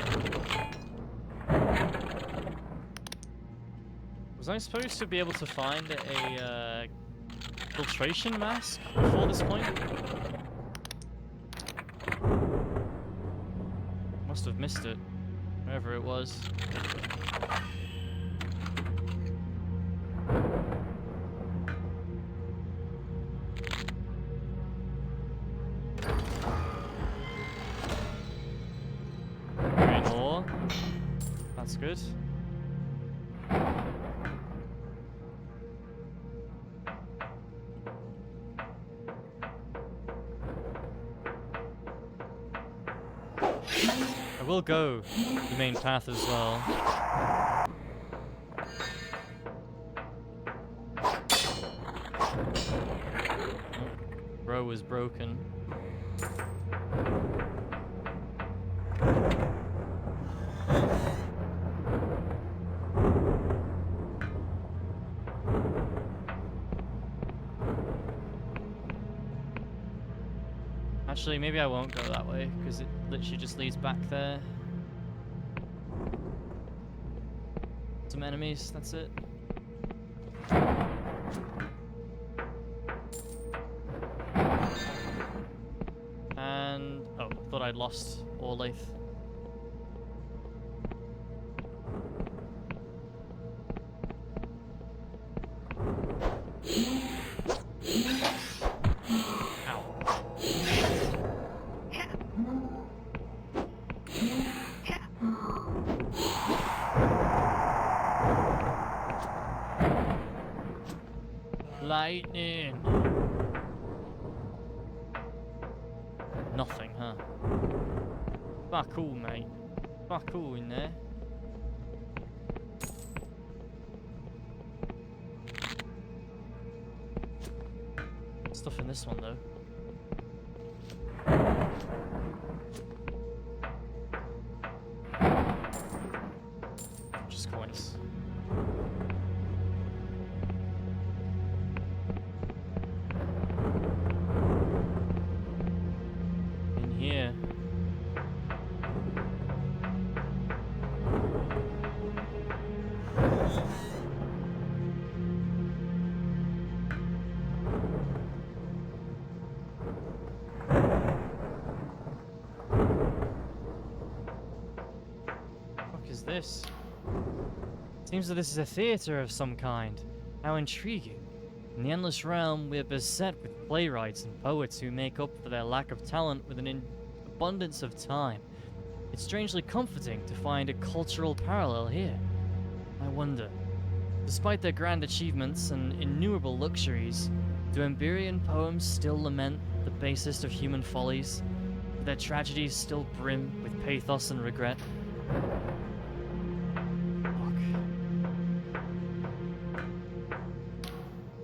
Was I supposed to be able to find a filtration mask before this point? Must have missed it, wherever it was. Good. I will go the main path as well. Row was broken. Actually, maybe I won't go that way, because it literally just leads back there. Some enemies, that's it. And... oh, thought I'd lost Orlaith. Lightning. Nothing, huh? Fuck all, mate. Fuck all in there. Stuff in this one, though. Just coins. Here. What is this? Seems that this is a theater of some kind. How intriguing. In the endless realm, we are beset with playwrights and poets who make up for their lack of talent with an abundance of time. It's strangely comforting to find a cultural parallel here. I wonder, despite their grand achievements and innumerable luxuries, do Emberian poems still lament the basest of human follies? Do their tragedies still brim with pathos and regret?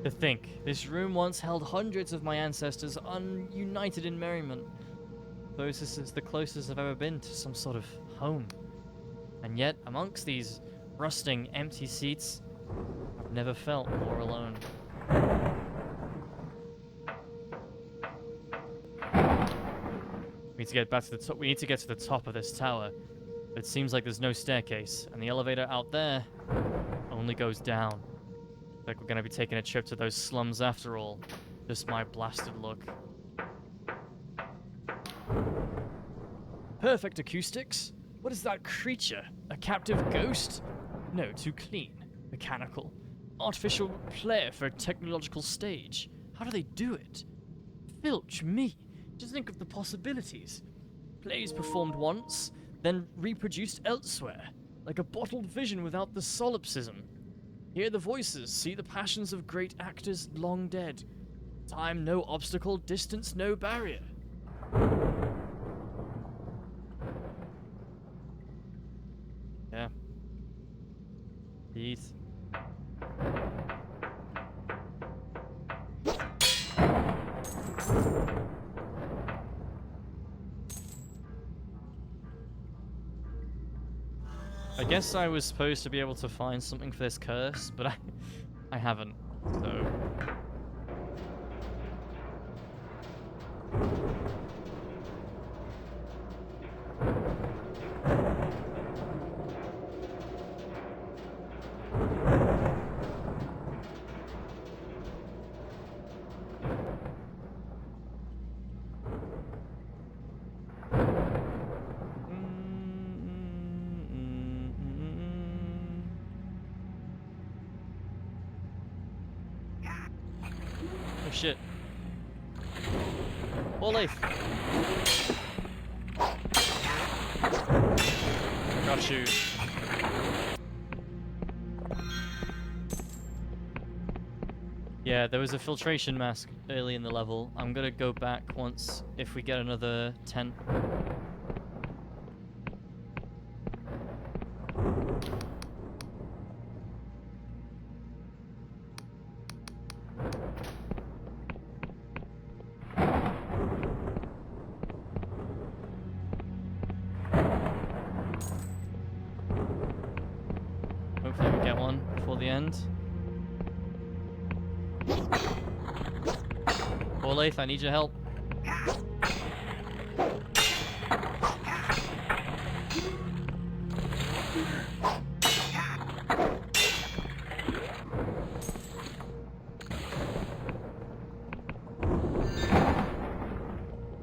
To think, this room once held hundreds of my ancestors ununited in merriment. Suppose this is the closest I've ever been to some sort of home. And yet, amongst these rusting, empty seats, I've never felt more alone. We need to get back to the top. We need to get to the top of this tower. It seems like there's no staircase, and the elevator out there only goes down. Like we're gonna be taking a trip to those slums after all. Just my blasted luck. Perfect acoustics? What is that creature? A captive ghost? No, too clean. Mechanical. Artificial player for a technological stage. How do they do it? Filch me. Just think of the possibilities. Plays performed once, then reproduced elsewhere. Like a bottled vision without the solipsism. Hear the voices, see the passions of great actors long dead. Time no obstacle, distance no barrier. Yeah. Peace. I guess I was supposed to be able to find something for this curse, but I haven't, so... Oh shit. Orlaith! Got you. Yeah, there was a filtration mask early in the level. I'm gonna go back once if we get another tent. get one before the end. Orlaith, I need your help.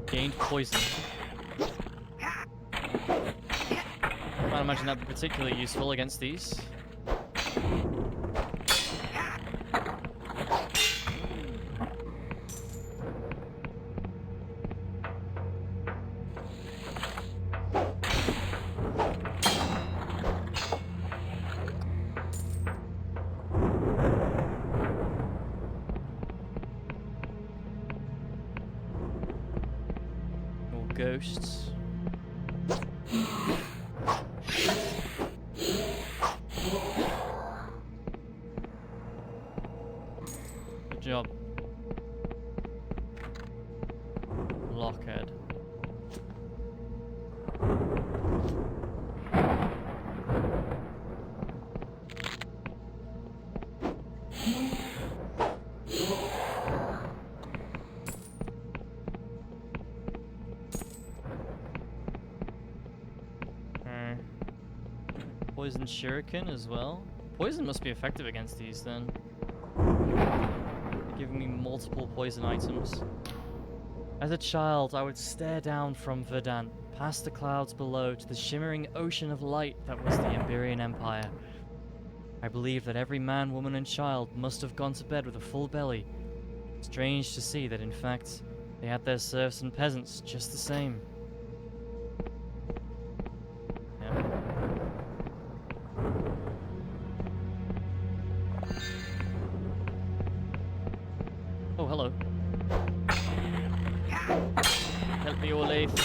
Gained poison. Can't imagine that'd be particularly useful against these. More ghosts. Good job. Lockhead. Poison shuriken as well. Poison must be effective against these then. They're giving me multiple poison items. As a child, I would stare down from Verdant, past the clouds below, to the shimmering ocean of light that was the Emberian Empire. I believe that every man, woman, and child must have gone to bed with a full belly. Strange to see that, in fact, they had their serfs and peasants just the same. Yeah. Oh, hello. Help me, Orlaith.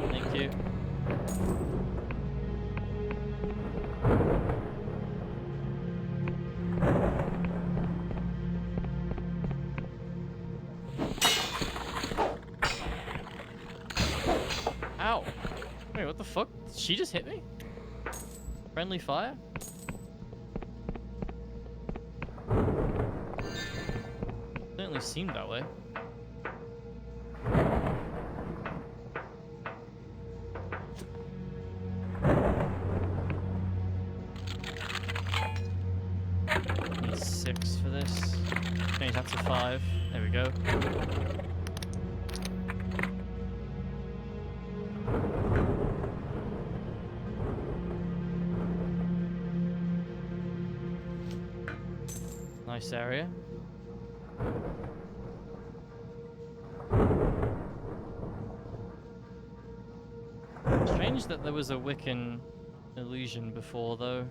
Thank you. Ow! Wait, what the fuck? Did she just hit me? Friendly fire? Certainly seemed that way. Need 6 for this. Change that to 5. There we go. Nice area. Strange that there was a Wiccan illusion before, though.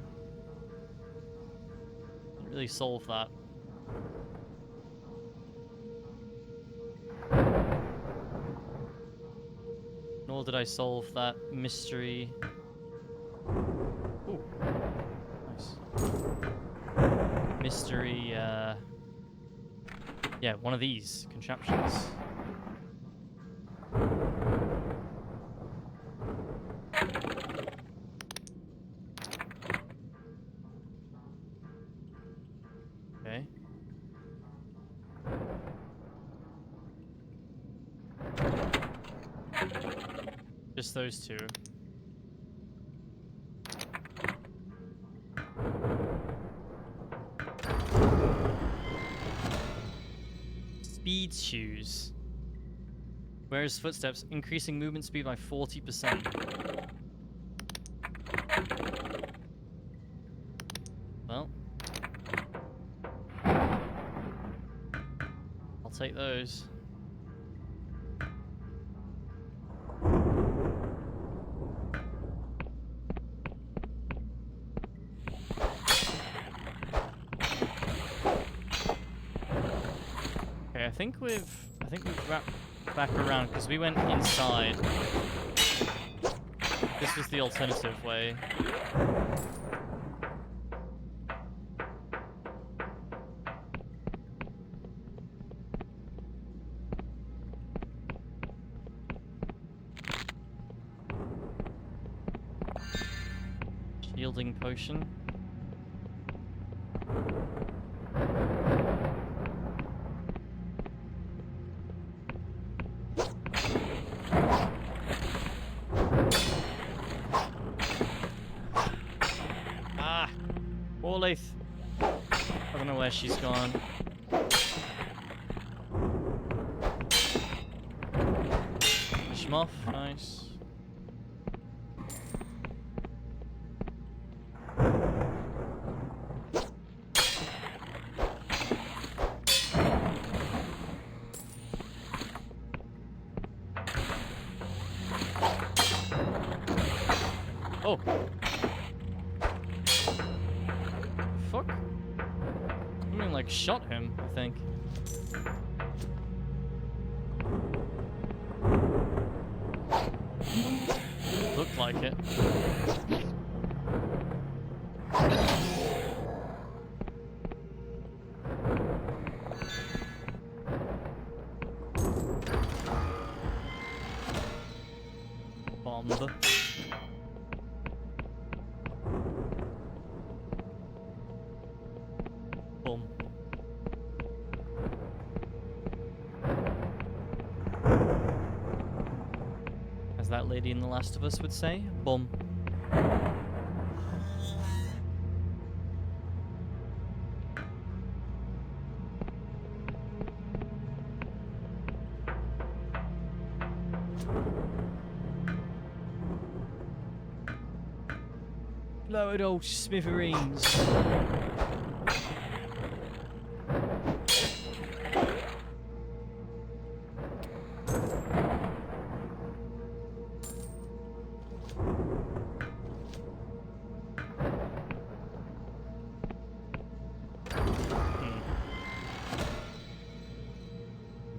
Didn't really solve that. Nor did I solve that mystery. Ooh. Nice. Mystery, yeah, one of these contraptions. Okay. Just those two. Speed shoes. Whereas footsteps, increasing movement speed by 40%. Well. I'll take those. Okay, I think we've wrapped back around because we went inside. This was the alternative way. Shielding potion. Laith. I don't know where she's gone. Finish him off. Nice. Oh. Fuck. Something like shot him, I think. Looked like it. Bomb. Boom. As that lady in The Last of Us would say, boom. Blow it all smithereens.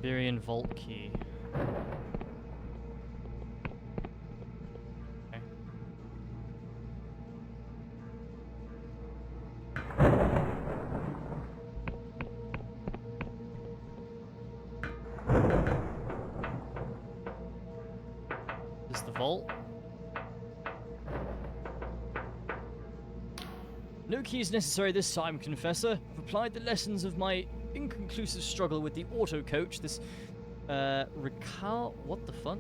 Iberian Vault Key. Okay. Is this the vault? No keys necessary this time, Confessor. I've applied the lessons of my inconclusive struggle with the auto coach. This what the fuck?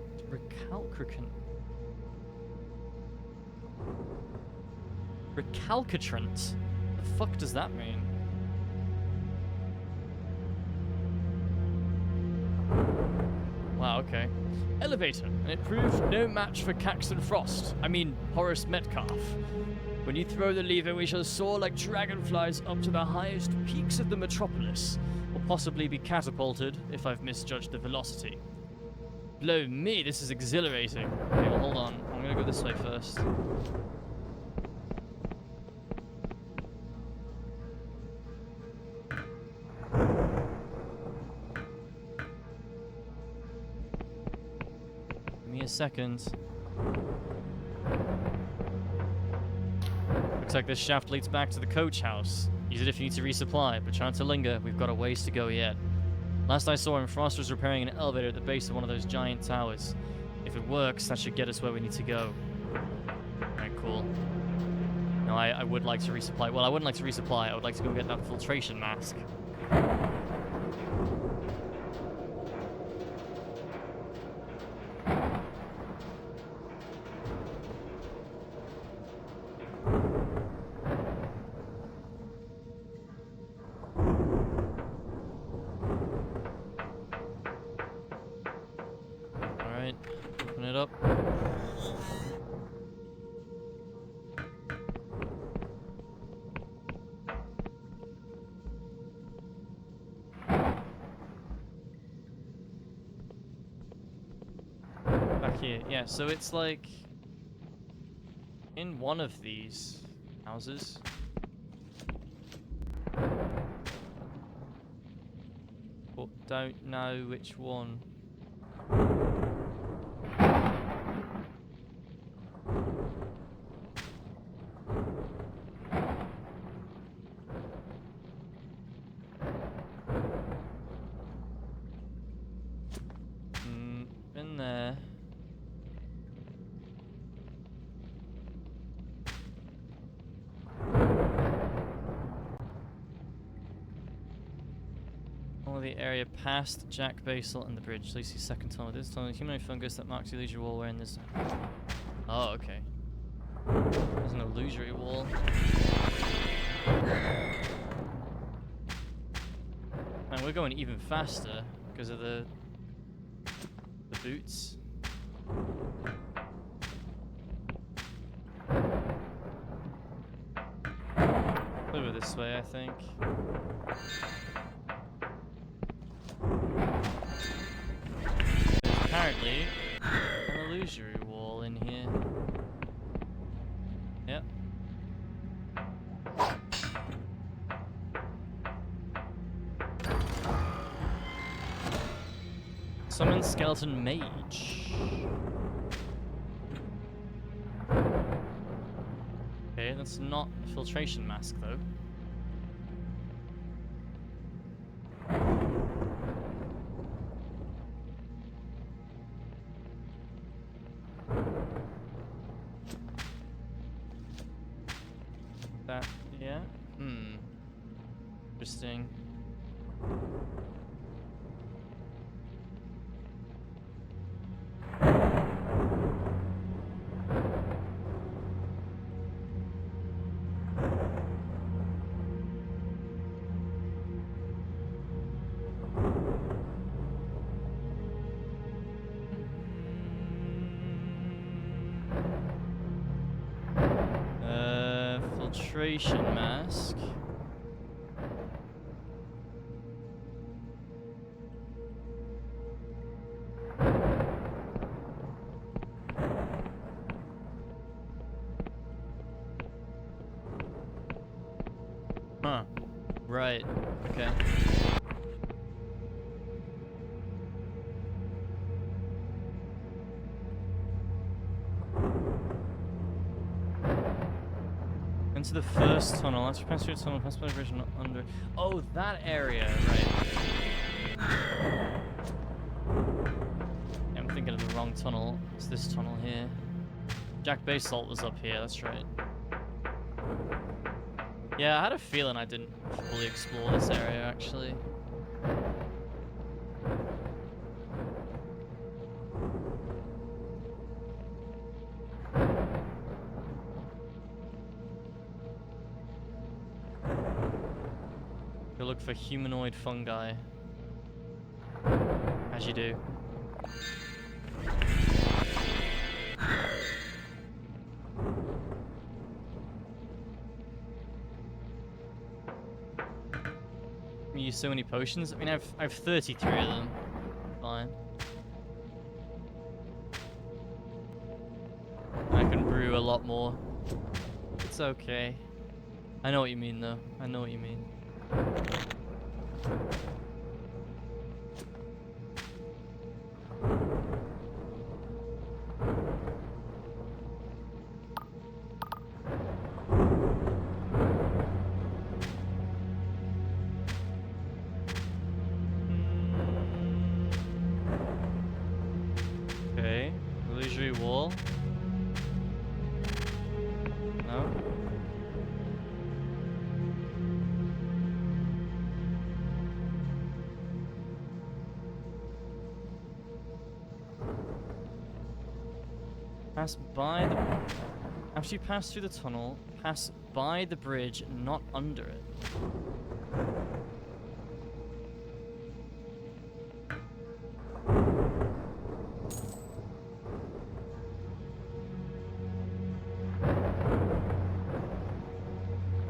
Recalcitrant. The fuck does that mean? Wow, okay. Elevator, and it proved no match for Caxton Frost. I mean, Horace Metcalf. When you throw the lever, we shall soar like dragonflies up to the highest peaks of the metropolis, or possibly be catapulted if I've misjudged the velocity. Blow me, this is exhilarating. Okay, well, hold on. I'm gonna go this way first. Give me a second. Looks like this shaft leads back to the coach house. Use it if you need to resupply, but try not to linger. We've got a ways to go yet. Last I saw him, Frost was repairing an elevator at the base of one of those giant towers. If it works, that should get us where we need to go. Alright, cool. No, I would like to resupply. Well, I wouldn't like to resupply. I would like to go get that filtration mask. Open it up. Back here. Yeah, so it's like in one of these houses. But don't know which one. In there. All the area past Jack Basel and the bridge. Lacey's second tunnel. This tunnel, humanoid fungus that marks the illusory wall wearing this. Oh, okay. There's an illusory wall. And we're going even faster because of the boots. Over this way, I think. There's apparently an illusory wall in here. Yep. Summon skeleton mage. Okay, that's not a filtration mask though. That, yeah? Interesting. Filtration mask. Huh. Right. Okay. Into the first tunnel. After you pass through the tunnel, pass by the bridge, not under. Oh, that area, right. Yeah, I'm thinking of the wrong tunnel. It's this tunnel here. Jack Basalt was up here, that's right. Yeah, I had a feeling I didn't fully explore this area, actually. Go look for humanoid fungi. As you do. You use so many potions. I mean, I've 33 of them. Fine. I can brew a lot more. It's okay. I know what you mean, though. I know what you mean. Okay, illusory wall. No. Pass by the... After you pass through the tunnel, pass by the bridge, not under it.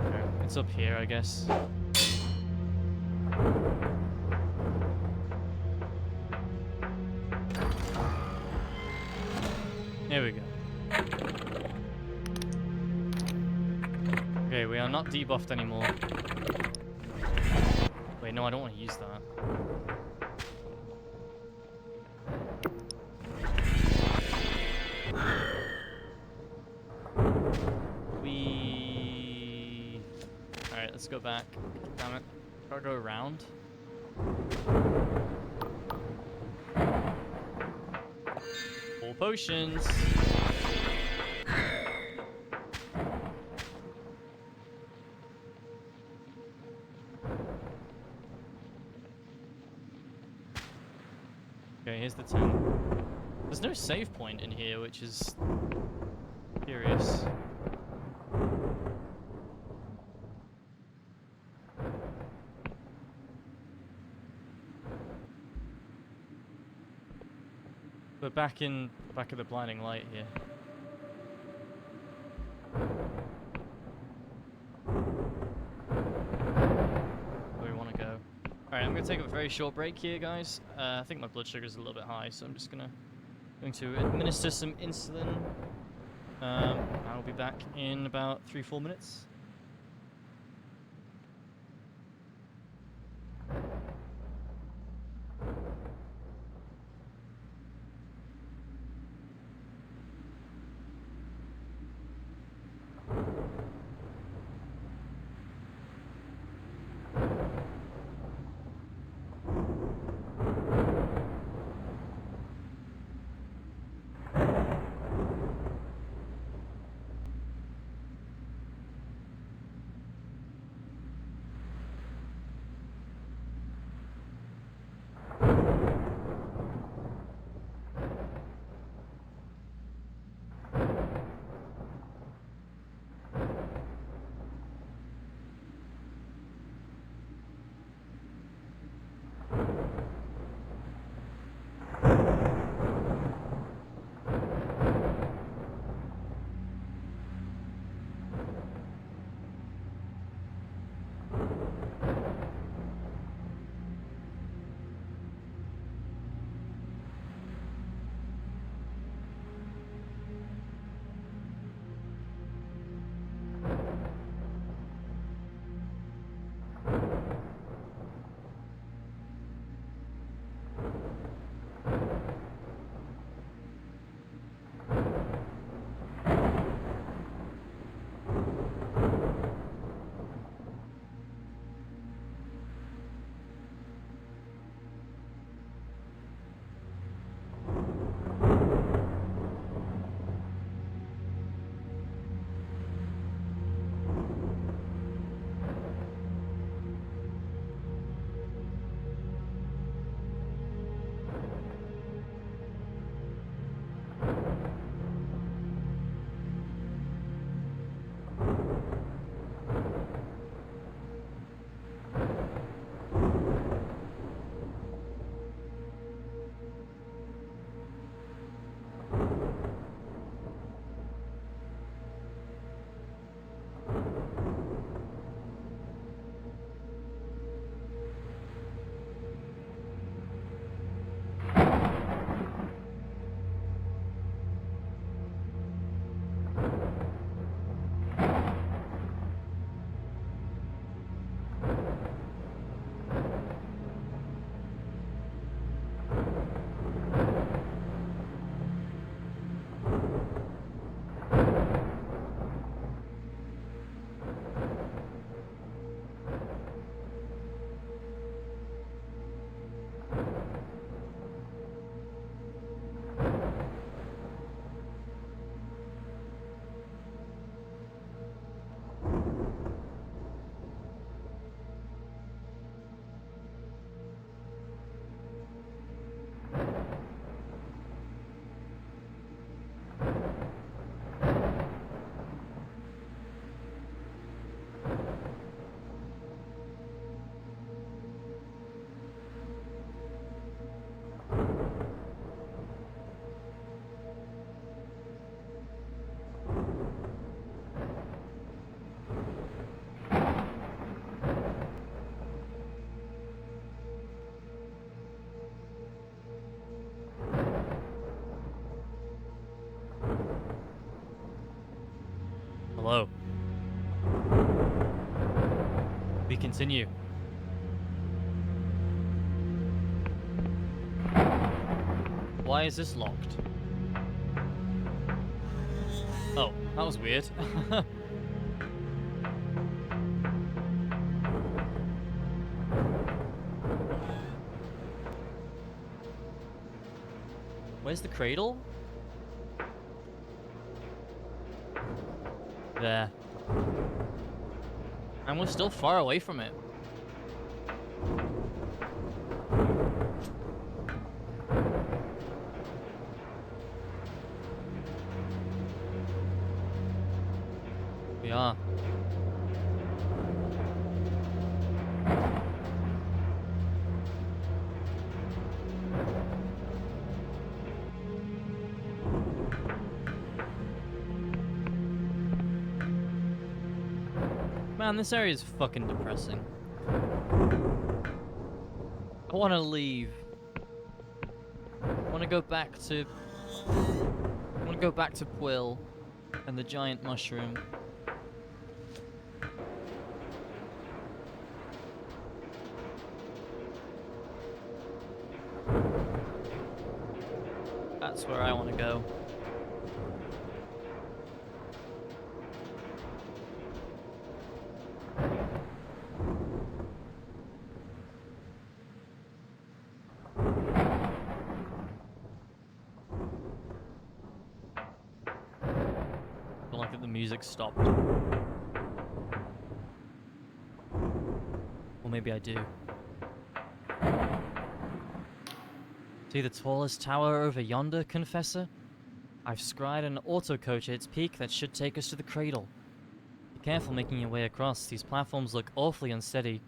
Okay, it's up here, I guess. Here we go. Okay, we are not debuffed anymore. Wait, no, I don't want to use that. Alright, let's go back. Damn it. Gotta go around. Full potions. Okay, here's the 10. There's no save point in here, which is curious. back in back of the blinding light here. Where we want to go. Alright, I'm going to take a very short break here, guys. I think my blood sugar is a little bit high, so I'm just going to administer some insulin. I'll be back in about 3-4 minutes. Hello. We continue. Why is this locked? Oh, that was weird. Where's the cradle? There. And we're still far away from it. We are. Man, this area is fucking depressing. I want to leave. I want to go back to... I want to go back to Quill and the giant mushroom. That's where I want to go. I like that the music stopped. Or maybe I do. See the tallest tower over yonder, Confessor? I've scried an auto-coach at its peak that should take us to the cradle. Be careful making your way across. These platforms look awfully unsteady.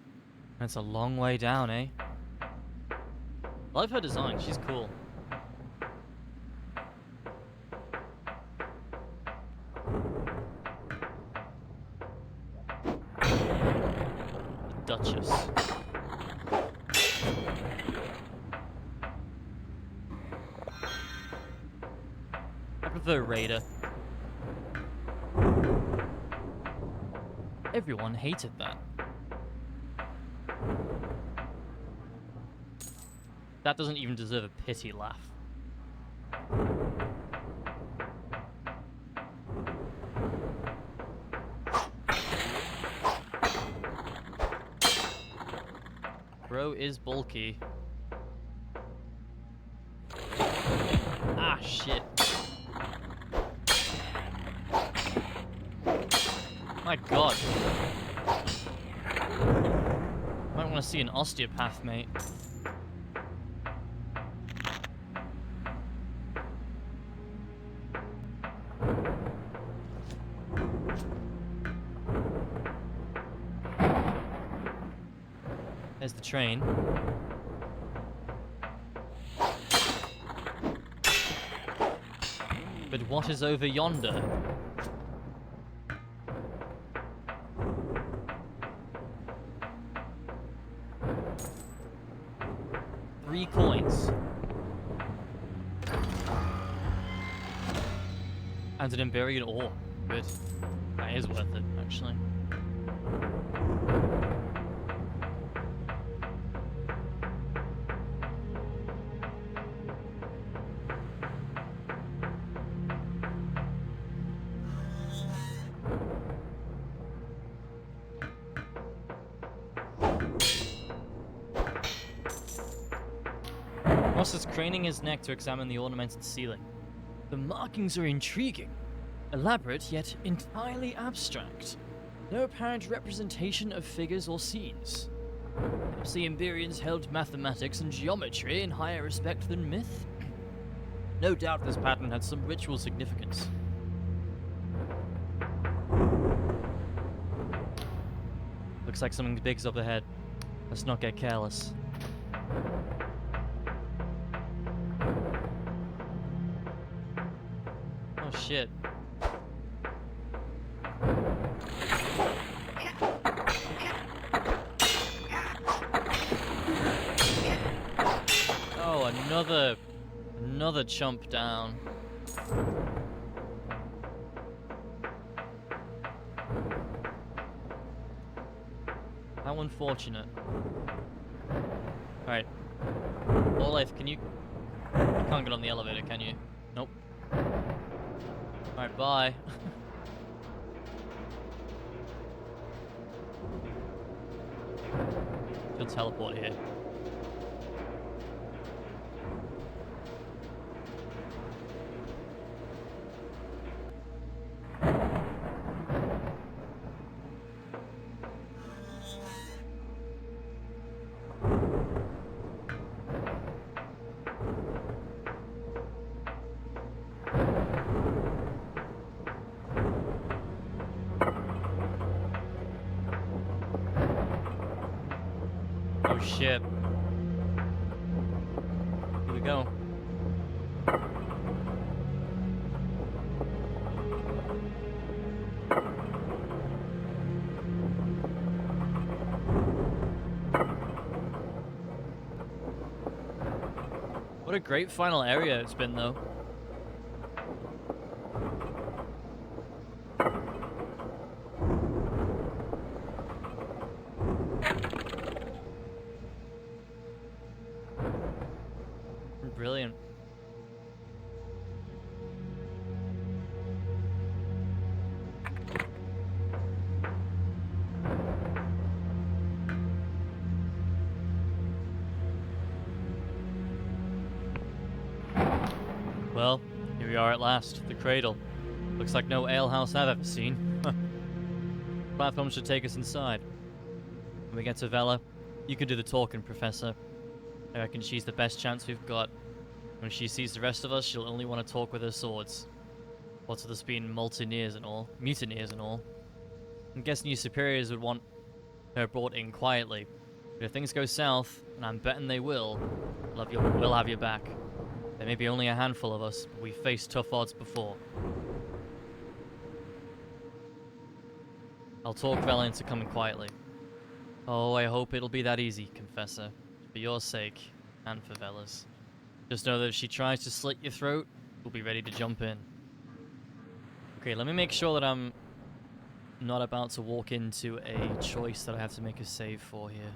And it's a long way down, eh? Love her design, she's cool. The Duchess. I prefer Raider. Everyone hated that. That doesn't even deserve a pity laugh. Bro is bulky. Ah, shit. My god. Might want to see an osteopath, mate. There's the train. But what is over yonder? Three coins. And an Emberian ore. Good. That is worth it, actually. Ross is craning his neck to examine the ornamented ceiling. The markings are intriguing. Elaborate, yet entirely abstract. No apparent representation of figures or scenes. Perhaps the Emberians held mathematics and geometry in higher respect than myth? No doubt this pattern had some ritual significance. Looks like something big's up ahead. Let's not get careless. Oh shit. Oh, another chomp down. How unfortunate. Alright. Olaf, can you... You can't get on the elevator, can you? Nope. Alright, bye. She'll teleport here. Oh shit. Here we go. What a great final area it's been, though. Brilliant. Well, here we are at last, the cradle. Looks like no alehouse I've ever seen. Platform should take us inside. When we get to Vela, you can do the talking, Professor. I reckon she's the best chance we've got. When she sees the rest of us, she'll only want to talk with her swords. What's with us being mutineers and all? I'm guessing you superiors would want her brought in quietly. But if things go south, and I'm betting they will, we'll have your back. There may be only a handful of us, but we've faced tough odds before. I'll talk Vela into coming quietly. Oh, I hope it'll be that easy, Confessor. For your sake, and for Vela's. Just know that if she tries to slit your throat, we'll be ready to jump in. Okay, let me make sure that I'm not about to walk into a choice that I have to make a save for here.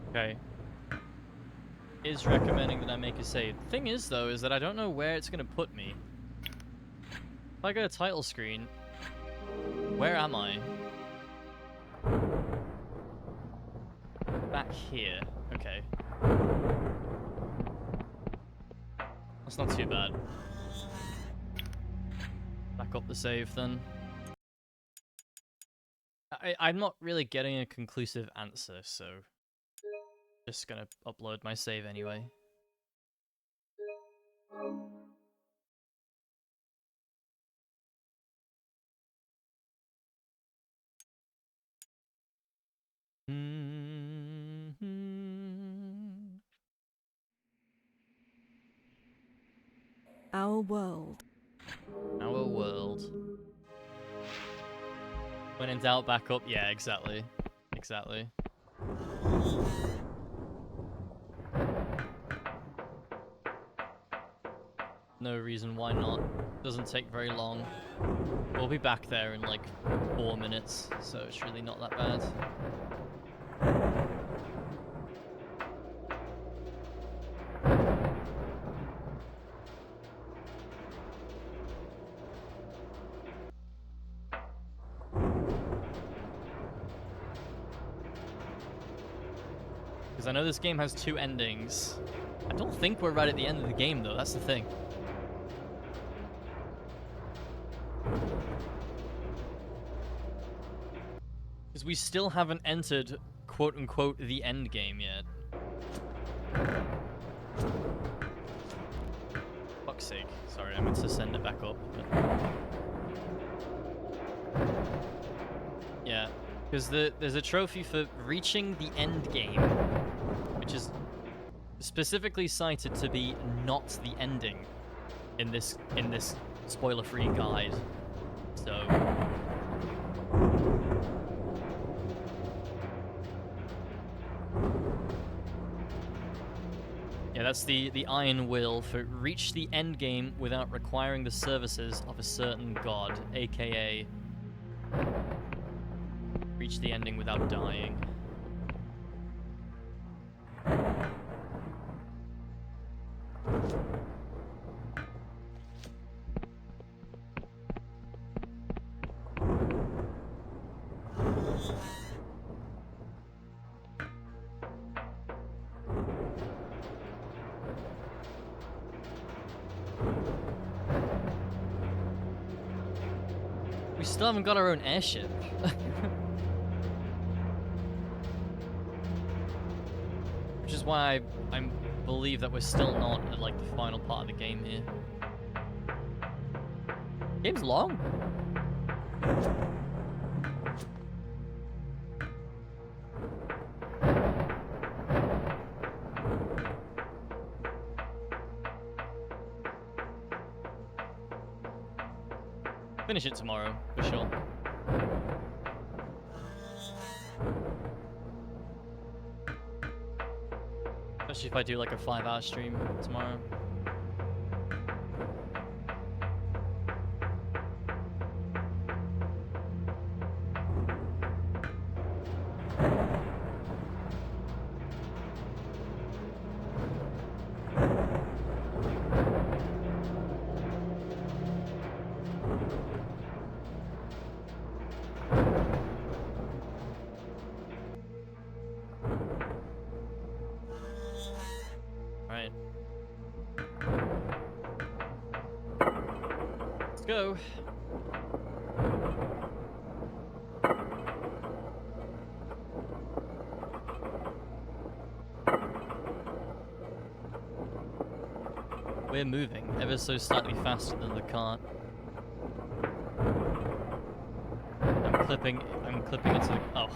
Okay. Is recommending that I make a save. The thing is, though, is that I don't know where it's going to put me. If I go to title screen, where am I? Back here. Okay. That's not too bad. Back up the save, then. I'm not really getting a conclusive answer, so... just gonna upload my save anyway. Our world. Our world. When in doubt, back up. Yeah, exactly. Exactly. No reason why not. Doesn't take very long. We'll be back there in like 4 minutes, so it's really not that bad. Because I know this game has 2 endings. I don't think we're right at the end of the game, though. That's the thing. Because we still haven't entered, quote-unquote, the end game yet. Fuck's sake. Sorry, I meant to send it back up. But... yeah. Because there's a trophy for reaching the end game, which is specifically cited to be not the ending in this spoiler-free guide. So yeah, that's the Iron Will for reach the end game without requiring the services of a certain god, aka reach the ending without dying. We still haven't got our own airship. Which is why I believe that we're still not at like the final part of the game here. Game's long. Finish it tomorrow, for sure. Especially if I do like a 5-hour stream tomorrow. Alright. Let's go. We're moving ever so slightly faster than the cart. I'm clipping into the... Oh.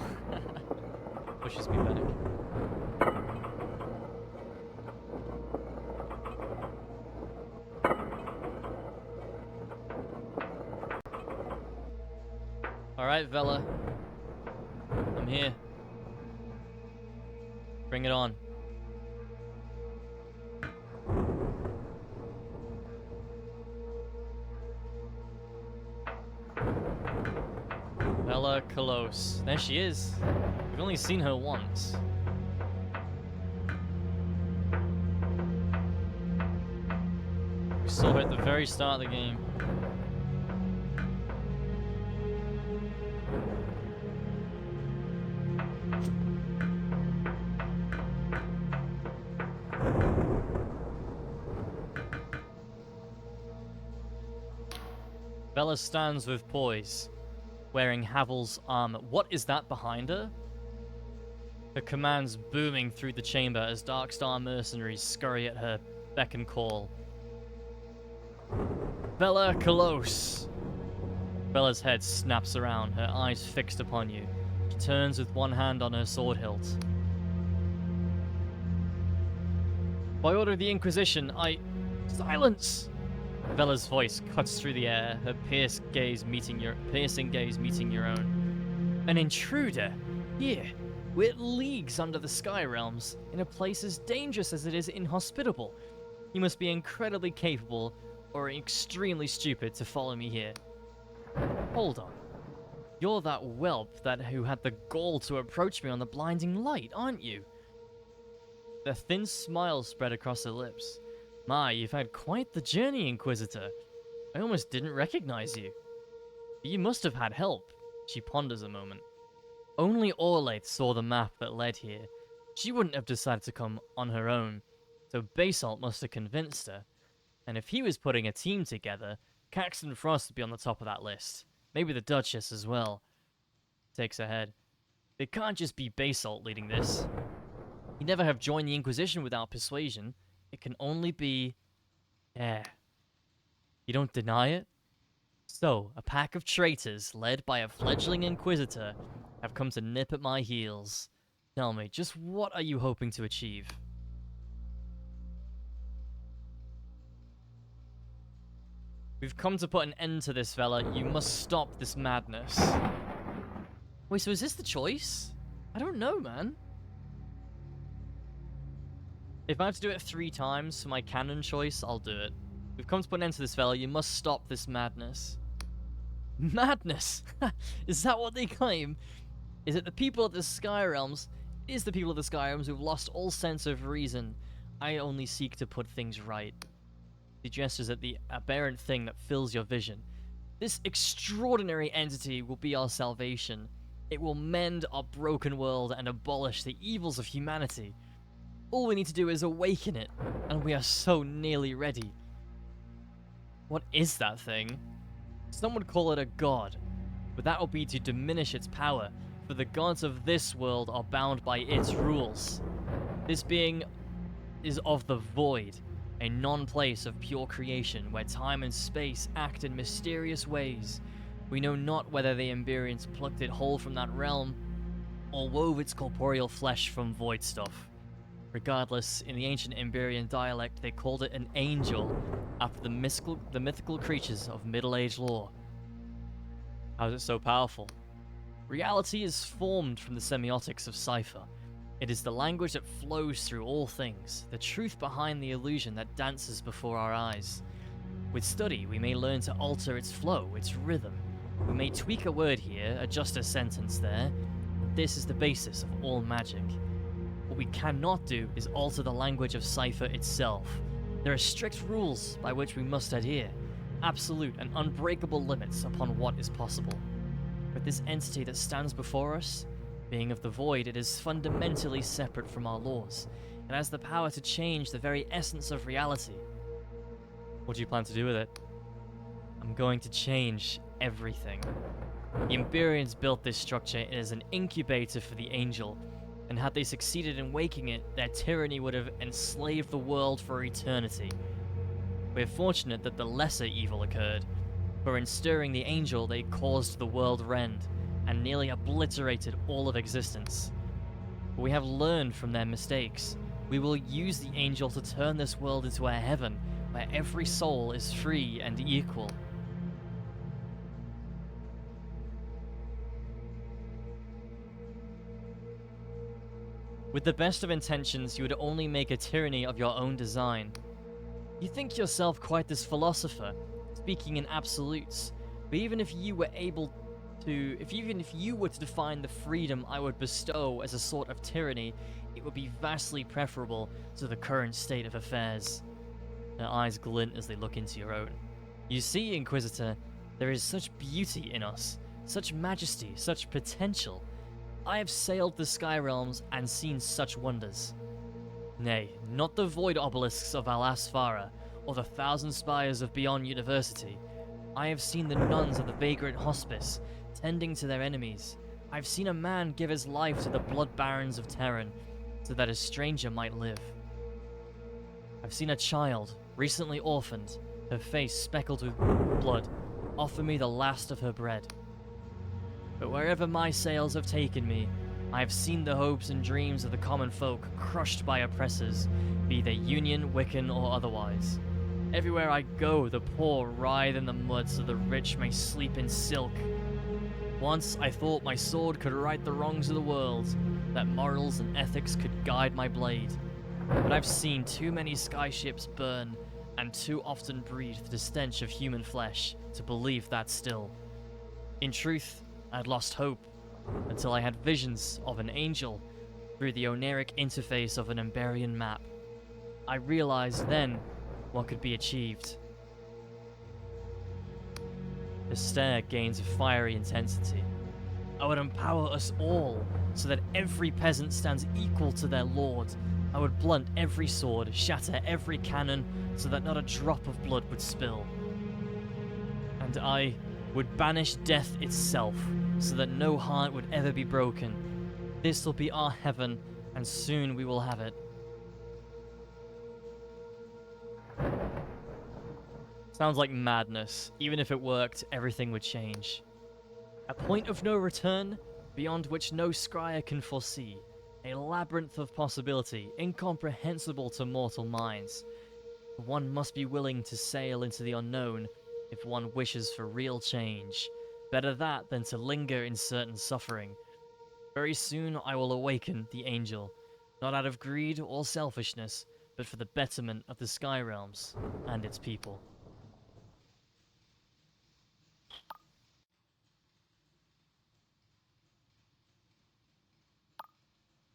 Pushes me back. Alright, Vela. I'm here. Bring it on. Vela Kolos. There she is. We've only seen her once. We saw her at the very start of the game. Vela stands with poise, wearing Havel's armor. What is that behind her? Her commands booming through the chamber as Darkstar mercenaries scurry at her beck and call. Vela Kolos! Vela's head snaps around, her eyes fixed upon you. She turns with one hand on her sword hilt. By order of the Inquisition, Silence! Vela's voice cuts through the air, her piercing gaze meeting your own. An intruder? Here, we're leagues under the Sky Realms, in a place as dangerous as it is inhospitable. You must be incredibly capable or extremely stupid to follow me here. Hold on. You're that whelp who had the gall to approach me on the blinding light, aren't you? A thin smile spread across her lips. My, you've had quite the journey, Inquisitor. I almost didn't recognize you. But you must have had help. She ponders a moment. Only Orlaith saw the map that led here. She wouldn't have decided to come on her own, so Basalt must have convinced her. And if he was putting a team together, Caxton Frost would be on the top of that list. Maybe the Duchess as well. Takes her head. It can't just be Basalt leading this. He'd never have joined the Inquisition without persuasion. It can only be... Yeah. You don't deny it? So, a pack of traitors, led by a fledgling Inquisitor, have come to nip at my heels. Tell me, just what are you hoping to achieve? We've come to put an end to this, Vela. You must stop this madness. Wait, so is this the choice? I don't know, man. If I have to do it 3 times for my canon choice, I'll do it. We've come to put an end to this, Vela. You must stop this madness. Madness? Is that what they claim? Is it the people of the Sky Realms? It is the people of the Sky Realms who've lost all sense of reason. I only seek to put things right. He gestures at the aberrant thing that fills your vision. This extraordinary entity will be our salvation. It will mend our broken world and abolish the evils of humanity. All we need to do is awaken it, and we are so nearly ready. What is that thing? Some would call it a god, but that will be to diminish its power, for the gods of this world are bound by its rules. This being is of the void, a non-place of pure creation, where time and space act in mysterious ways. We know not whether the Emberians plucked it whole from that realm, or wove its corporeal flesh from void stuff. Regardless, in the ancient Emberian dialect, they called it an angel, after the mythical creatures of Middle Age lore. How is it so powerful? Reality is formed from the semiotics of cipher. It is the language that flows through all things, the truth behind the illusion that dances before our eyes. With study, we may learn to alter its flow, its rhythm. We may tweak a word here, adjust a sentence there. This is the basis of all magic. What we cannot do is alter the language of cipher itself. There are strict rules by which we must adhere, absolute and unbreakable limits upon what is possible. With this entity that stands before us, being of the void, it is fundamentally separate from our laws. It has the power to change the very essence of reality. What do you plan to do with it? I'm going to change everything. The Emberians built this structure as an incubator for the angel, and had they succeeded in waking it, their tyranny would have enslaved the world for eternity. We're fortunate that the lesser evil occurred, for in stirring the angel they caused the world rend, and nearly obliterated all of existence. But we have learned from their mistakes. We will use the angel to turn this world into a heaven, where every soul is free and equal. With the best of intentions, you would only make a tyranny of your own design. You think yourself quite this philosopher, speaking in absolutes, but even if you were to define the freedom I would bestow as a sort of tyranny, it would be vastly preferable to the current state of affairs. Their eyes glint as they look into your own. You see, Inquisitor, there is such beauty in us, such majesty, such potential. I have sailed the sky realms and seen such wonders. Nay, not the void obelisks of Al-Asfara, or the thousand spires of Beyond University. I have seen the nuns of the Vagrant Hospice, tending to their enemies. I've seen a man give his life to the blood barons of Terran, so that a stranger might live. I've seen a child, recently orphaned, her face speckled with blood, offer me the last of her bread. But wherever my sails have taken me, I have seen the hopes and dreams of the common folk crushed by oppressors, be they Union, Wiccan, or otherwise. Everywhere I go, the poor writhe in the mud so the rich may sleep in silk. Once I thought my sword could right the wrongs of the world, that morals and ethics could guide my blade. But I've seen too many skyships burn, and too often breathed the stench of human flesh to believe that still. In truth, I'd lost hope, until I had visions of an angel through the oneric interface of an Emberian map. I realized then what could be achieved. The stare gains a fiery intensity. I would empower us all, so that every peasant stands equal to their lord. I would blunt every sword, shatter every cannon, so that not a drop of blood would spill. And I would banish death itself, so that no heart would ever be broken. This will be our heaven, and soon we will have it. Sounds like madness. Even if it worked, everything would change. A point of no return, beyond which no scryer can foresee. A labyrinth of possibility, incomprehensible to mortal minds. One must be willing to sail into the unknown if one wishes for real change. Better that than to linger in certain suffering. Very soon I will awaken the angel, not out of greed or selfishness, but for the betterment of the Sky Realms and its people.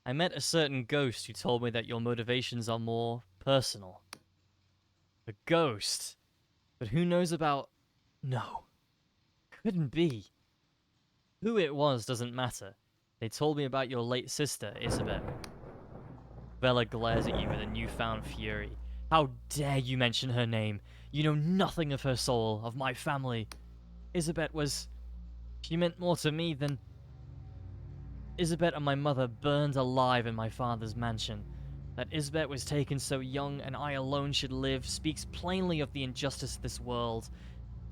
I met a certain ghost who told me that your motivations are more personal. A ghost? But who knows about... No. Couldn't be. Who it was doesn't matter. They told me about your late sister, Isabel. Vela glares at you with a newfound fury. How dare you mention her name? You know nothing of her soul, of my family. Isabel was... She meant more to me than Isabet and my mother burned alive in my father's mansion. That Isabet was taken so young and I alone should live speaks plainly of the injustice of this world.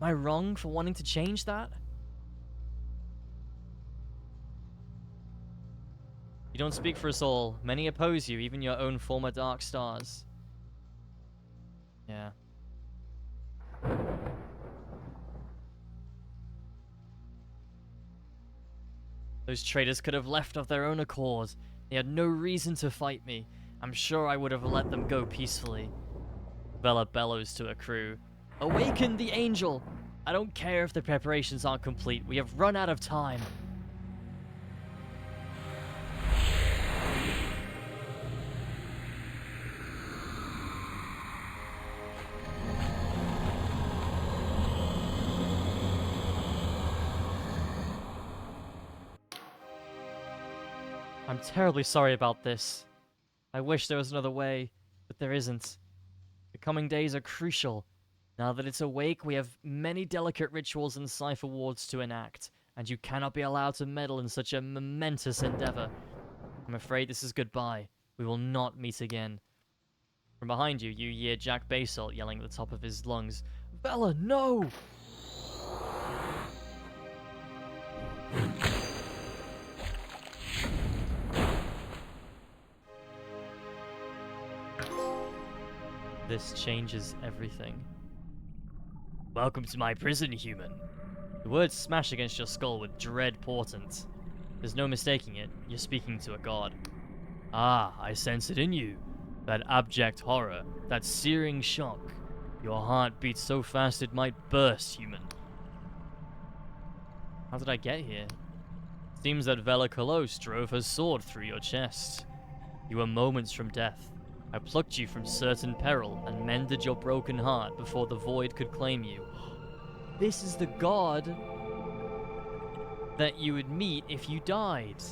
Am I wrong for wanting to change that? You don't speak for us all. Many oppose you, even your own former Dark Stars. Yeah. Those traitors could have left of their own accord. They had no reason to fight me. I'm sure I would have let them go peacefully. Bella bellows to her crew. Awaken the angel! I don't care if the preparations aren't complete. We have run out of time. I'm terribly sorry about this. I wish there was another way, but there isn't. The coming days are crucial. Now that it's awake, we have many delicate rituals and cipher wards to enact, and you cannot be allowed to meddle in such a momentous endeavor. I'm afraid this is goodbye. We will not meet again. From behind you, you hear Jack Basalt yelling at the top of his lungs, Bella, no! This changes everything. Welcome to my prison, human. The words smash against your skull with dread portent. There's no mistaking it. You're speaking to a god. Ah, I sense it in you. That abject horror, that searing shock. Your heart beats so fast it might burst, human. How did I get here? Seems that Vela Kolos drove her sword through your chest. You were moments from death. I plucked you from certain peril and mended your broken heart before the void could claim you. This is the god that you would meet if you died.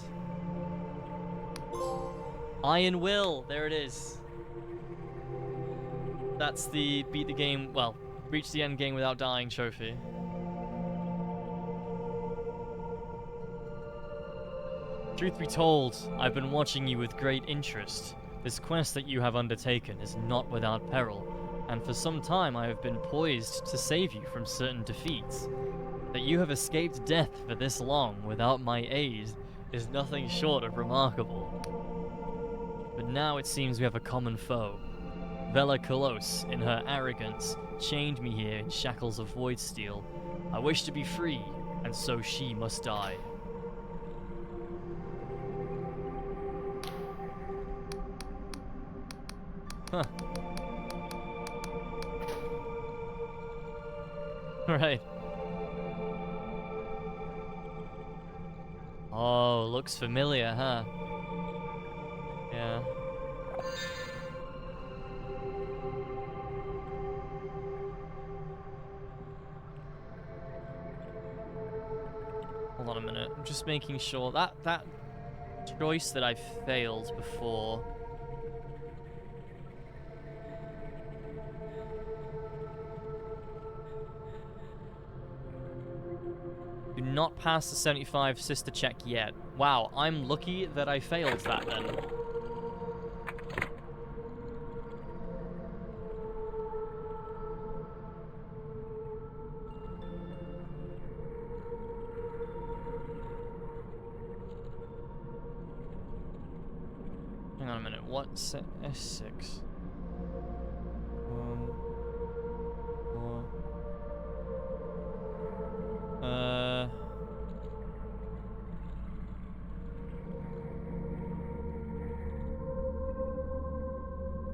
Iron Will, there it is. That's the beat the game, well, reach the end game without dying trophy. Truth be told, I've been watching you with great interest. This quest that you have undertaken is not without peril, and for some time I have been poised to save you from certain defeats. That you have escaped death for this long without my aid is nothing short of remarkable. But now it seems we have a common foe. Vela Kolos, in her arrogance, chained me here in shackles of void steel. I wish to be free, and so she must die. Huh. Right. Oh, looks familiar, huh? Yeah. Hold on a minute. I'm just making sure that choice that I failed before. Do not pass the 75 sister check yet. Wow, I'm lucky that I failed that then. Hang on a minute, what's S6? 1, 4.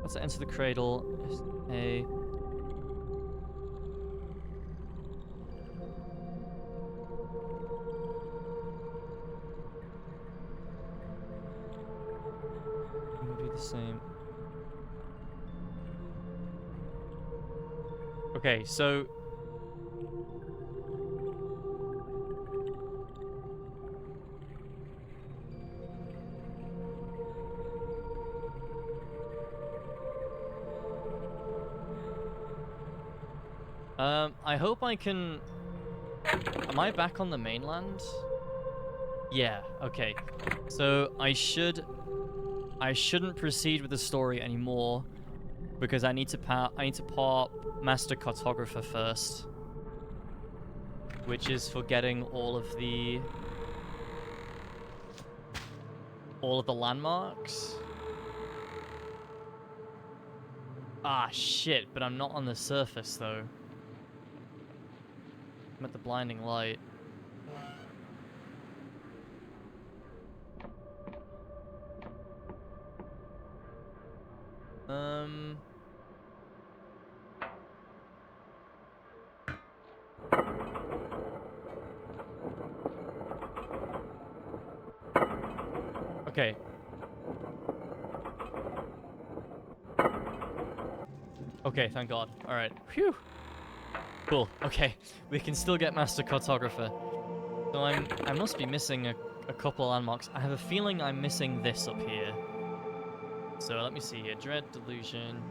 Let's enter the cradle. A. Do the same. Okay, so I hope I can Am I back on the mainland? Yeah, okay. So I shouldn't proceed with the story anymore because I need to pop Master Cartographer first, which is for getting all of the landmarks. Ah, shit, but I'm not on the surface though. I'm at the blinding light. Okay. Okay, thank God. Alright. Phew. Cool. Okay. We can still get Master Cartographer. So I must be missing a couple of landmarks. I have a feeling I'm missing this up here. So let me see here. Dread, Delusion.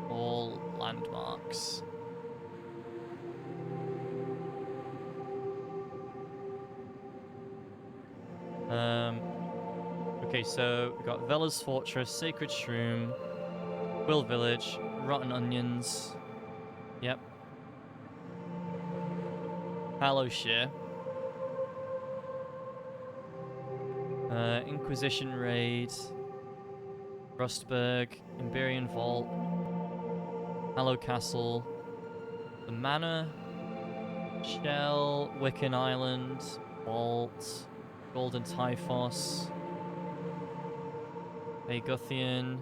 All landmarks. Okay, so we got Vela's Fortress, Sacred Shroom, Quill Village, Rotten Onions. Yep. Hallowshire. Inquisition Raid. Rustburg, Emberian Vault, Hallow Castle, the Manor, Shell, Wiccan Island, Vault, Golden Typhos, Aguthian,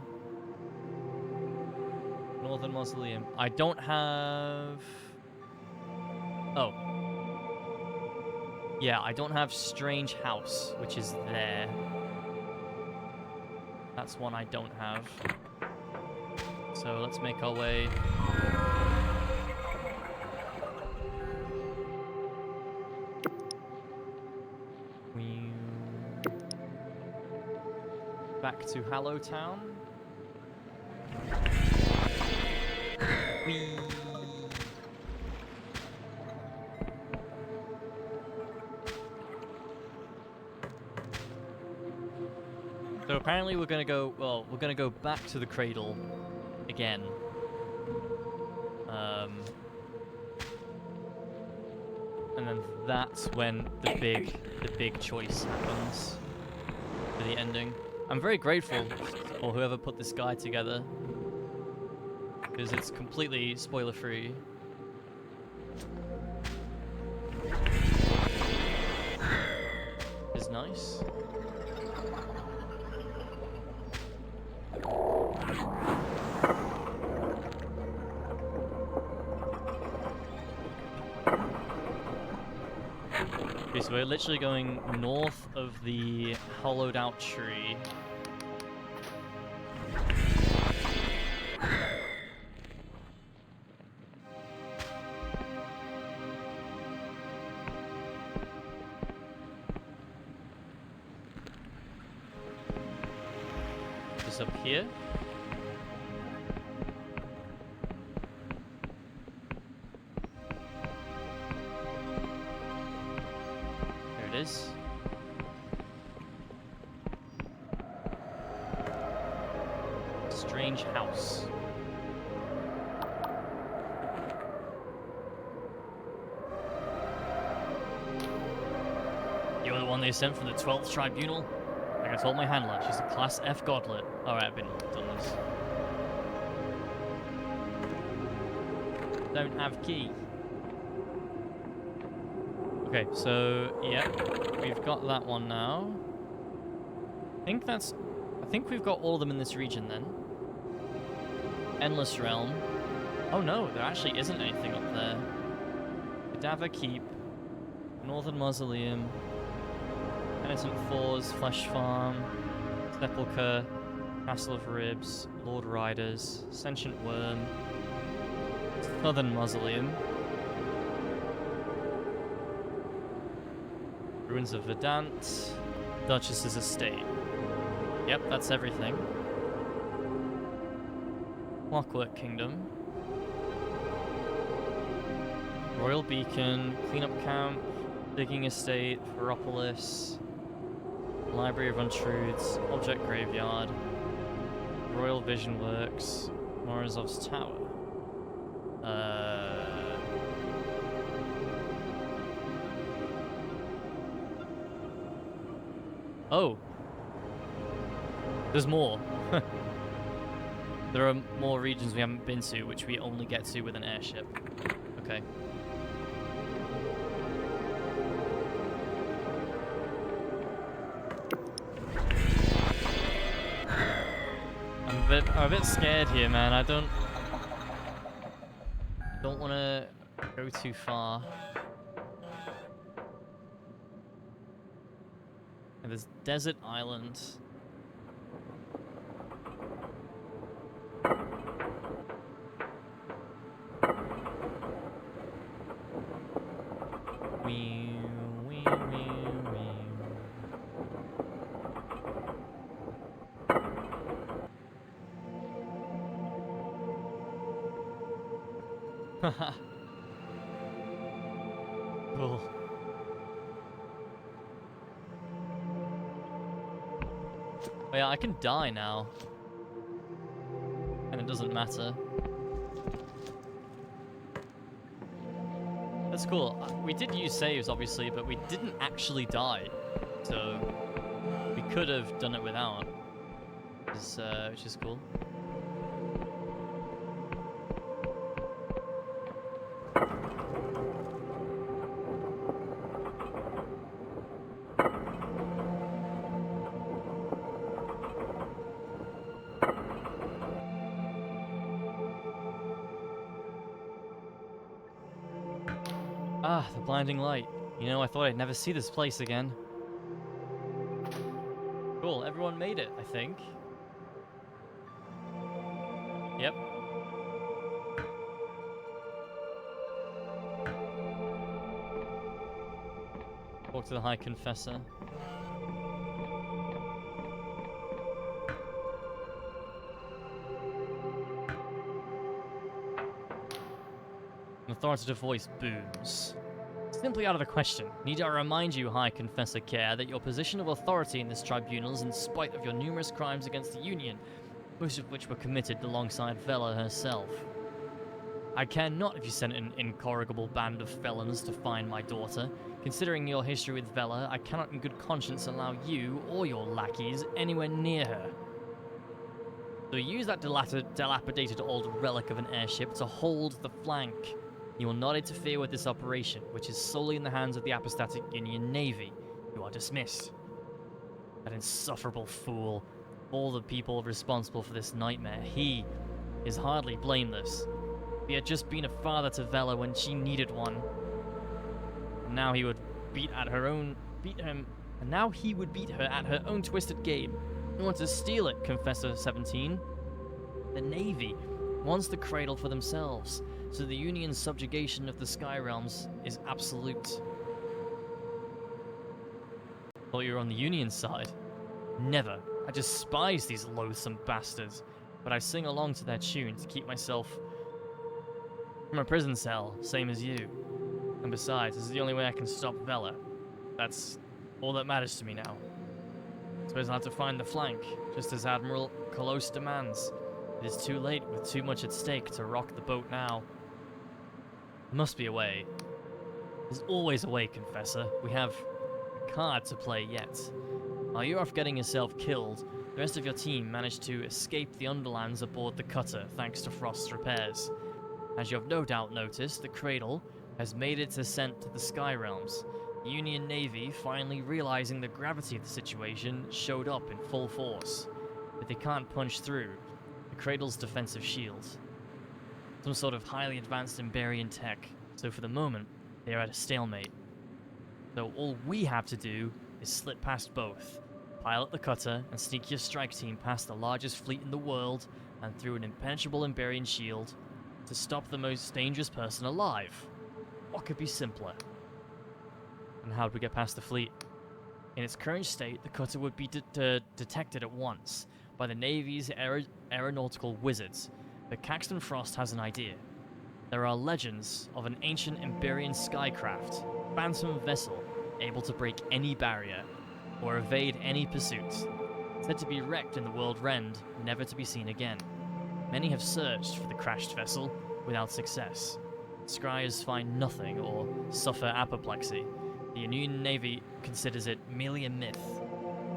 Northern Mausoleum. I don't have... Oh. Yeah, I don't have Strange House, which is there. That's one I don't have. So let's make our way. Back to Hallowtown. Whee. So apparently we're gonna go back to the cradle again. And then that's when the big choice happens for the ending. I'm very grateful for whoever put this guide together, because it's completely spoiler free. Is nice. Okay, so we're literally going north of the hollowed out tree. Just up here. Is. Strange house. You're the one they sent from the 12th Tribunal? Like I told my handler, she's a Class F godlet. Alright, I've been done this. Don't have key. Okay, so, yeah, we've got that one now. I think we've got all of them in this region then. Endless Realm. Oh no, there actually isn't anything up there. Cadaver Keep, Northern Mausoleum, Penitent Falls, Flesh Farm, Sepulchre, Castle of Ribs, Lord Riders, Sentient Worm, Southern Mausoleum, Ruins of Verdant, Duchess's Estate. Yep, that's everything. Clockwork Kingdom. Royal Beacon, Cleanup Camp, Digging Estate, Ferropolis, Library of Untruths, Object Graveyard, Royal Vision Works, Morozov's Tower. Oh. There's more. There are more regions we haven't been to, which we only get to with an airship. Okay. I'm a bit scared here, man. I don't want to go too far. And there's Desert Island. Haha. Cool. Oh yeah, I can die now. And it doesn't matter. That's cool. We did use saves, obviously, but we didn't actually die. So, we could have done it without. Which is cool. Ah, the blinding light. You know, I thought I'd never see this place again. Cool, everyone made it, I think. Yep. Talk to the High Confessor. An authoritative voice booms. Simply out of the question. Need I remind you, High Confessor Care, that your position of authority in this tribunal is in spite of your numerous crimes against the Union, most of which were committed alongside Vela herself. I care not if you sent an incorrigible band of felons to find my daughter. Considering your history with Vela, I cannot in good conscience allow you or your lackeys anywhere near her. So use that dilapidated old relic of an airship to hold the flank. You will not interfere with this operation, which is solely in the hands of the Apostatic Union Navy. You are dismissed. That insufferable fool. All the people responsible for this nightmare, he is hardly blameless. He had just been a father to Vela when she needed one. And now he would beat her at her own twisted game. You want to steal it, Confessor 17. The Navy wants the cradle for themselves, so the Union's subjugation of the Sky Realms is absolute. Thought you were on the Union side. Never. I despise these loathsome bastards, but I sing along to their tune to keep myself from a prison cell, same as you. And besides, this is the only way I can stop Vela. That's all that matters to me now. I suppose I'll have to find the flank, just as Admiral Kolos demands. It is too late with too much at stake to rock the boat now. There must be a way. There's always a way, Confessor. We have a card to play yet. While you're off getting yourself killed, the rest of your team managed to escape the Underlands aboard the cutter thanks to Frost's repairs. As you have no doubt noticed, the Cradle has made its ascent to the Sky Realms. The Union Navy, finally realizing the gravity of the situation, showed up in full force. But they can't punch through the Cradle's defensive shield. Some sort of highly advanced Emberian tech, so for the moment, they are at a stalemate. So all we have to do is slip past both, pilot the cutter, and sneak your strike team past the largest fleet in the world and through an impenetrable Emberian shield to stop the most dangerous person alive. What could be simpler? And how do we get past the fleet? In its current state, the cutter would be detected at once by the Navy's aeronautical wizards, but Caxton Frost has an idea. There are legends of an ancient Iberian skycraft, phantom vessel, able to break any barrier or evade any pursuit, said to be wrecked in the world rend, never to be seen again. Many have searched for the crashed vessel without success. Scryers find nothing or suffer apoplexy. The Union Navy considers it merely a myth.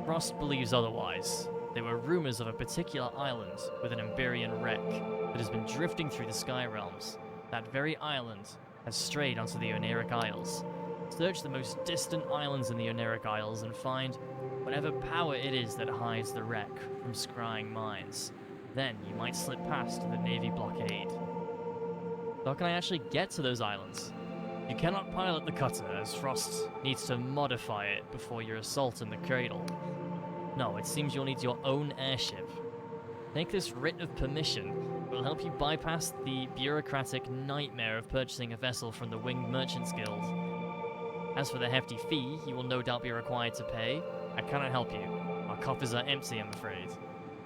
Frost believes otherwise. There were rumors of a particular island with an Iberian wreck that has been drifting through the sky realms. That very island has strayed onto the Oneric Isles. Search the most distant islands in the Oneric Isles and find whatever power it is that hides the wreck from scrying minds. Then you might slip past the Navy blockade. So how can I actually get to those islands? You cannot pilot the cutter, as Frost needs to modify it before your assault in the cradle. No, it seems you'll need your own airship. Take this writ of permission. It will help you bypass the bureaucratic nightmare of purchasing a vessel from the Winged Merchants Guild. As for the hefty fee you will no doubt be required to pay, I cannot help you. Our coffers are empty, I'm afraid.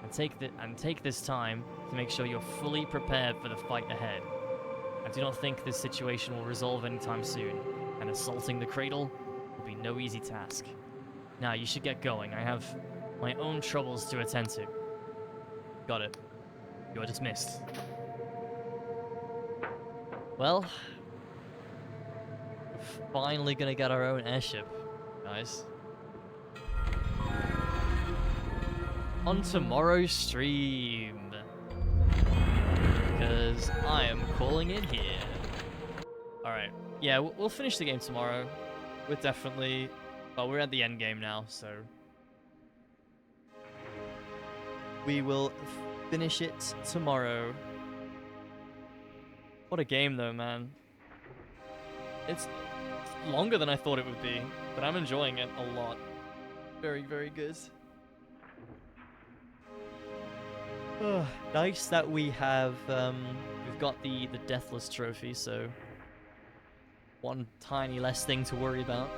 And take this time to make sure you're fully prepared for the fight ahead. I do not think this situation will resolve anytime soon, and assaulting the cradle will be no easy task. Now, you should get going. I have my own troubles to attend to. Got it. You are dismissed. Well, we're finally gonna get our own airship, guys. On tomorrow's stream. Because I am calling it here. Alright. Yeah, we'll finish the game tomorrow. We're definitely... Well, we're at the end game now, so... We will finish it tomorrow. What a game, though, man. It's longer than I thought it would be, but I'm enjoying it a lot. Very, very good. Nice that we have, we've got the Deathless trophy, so one tiny less thing to worry about.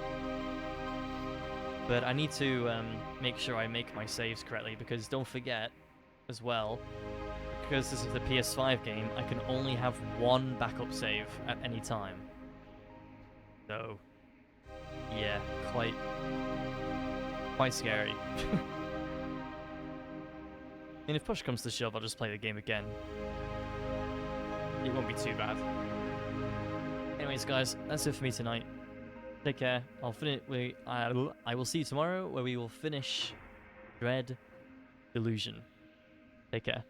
But I need to make sure I make my saves correctly, because don't forget, as well, because this is the PS5 game, I can only have one backup save at any time. So, yeah, quite scary. And if push comes to shove, I'll just play the game again. It won't be too bad. Anyways, guys, that's it for me tonight. Take care. I will see you tomorrow, where we will finish Dread Delusion. Take care.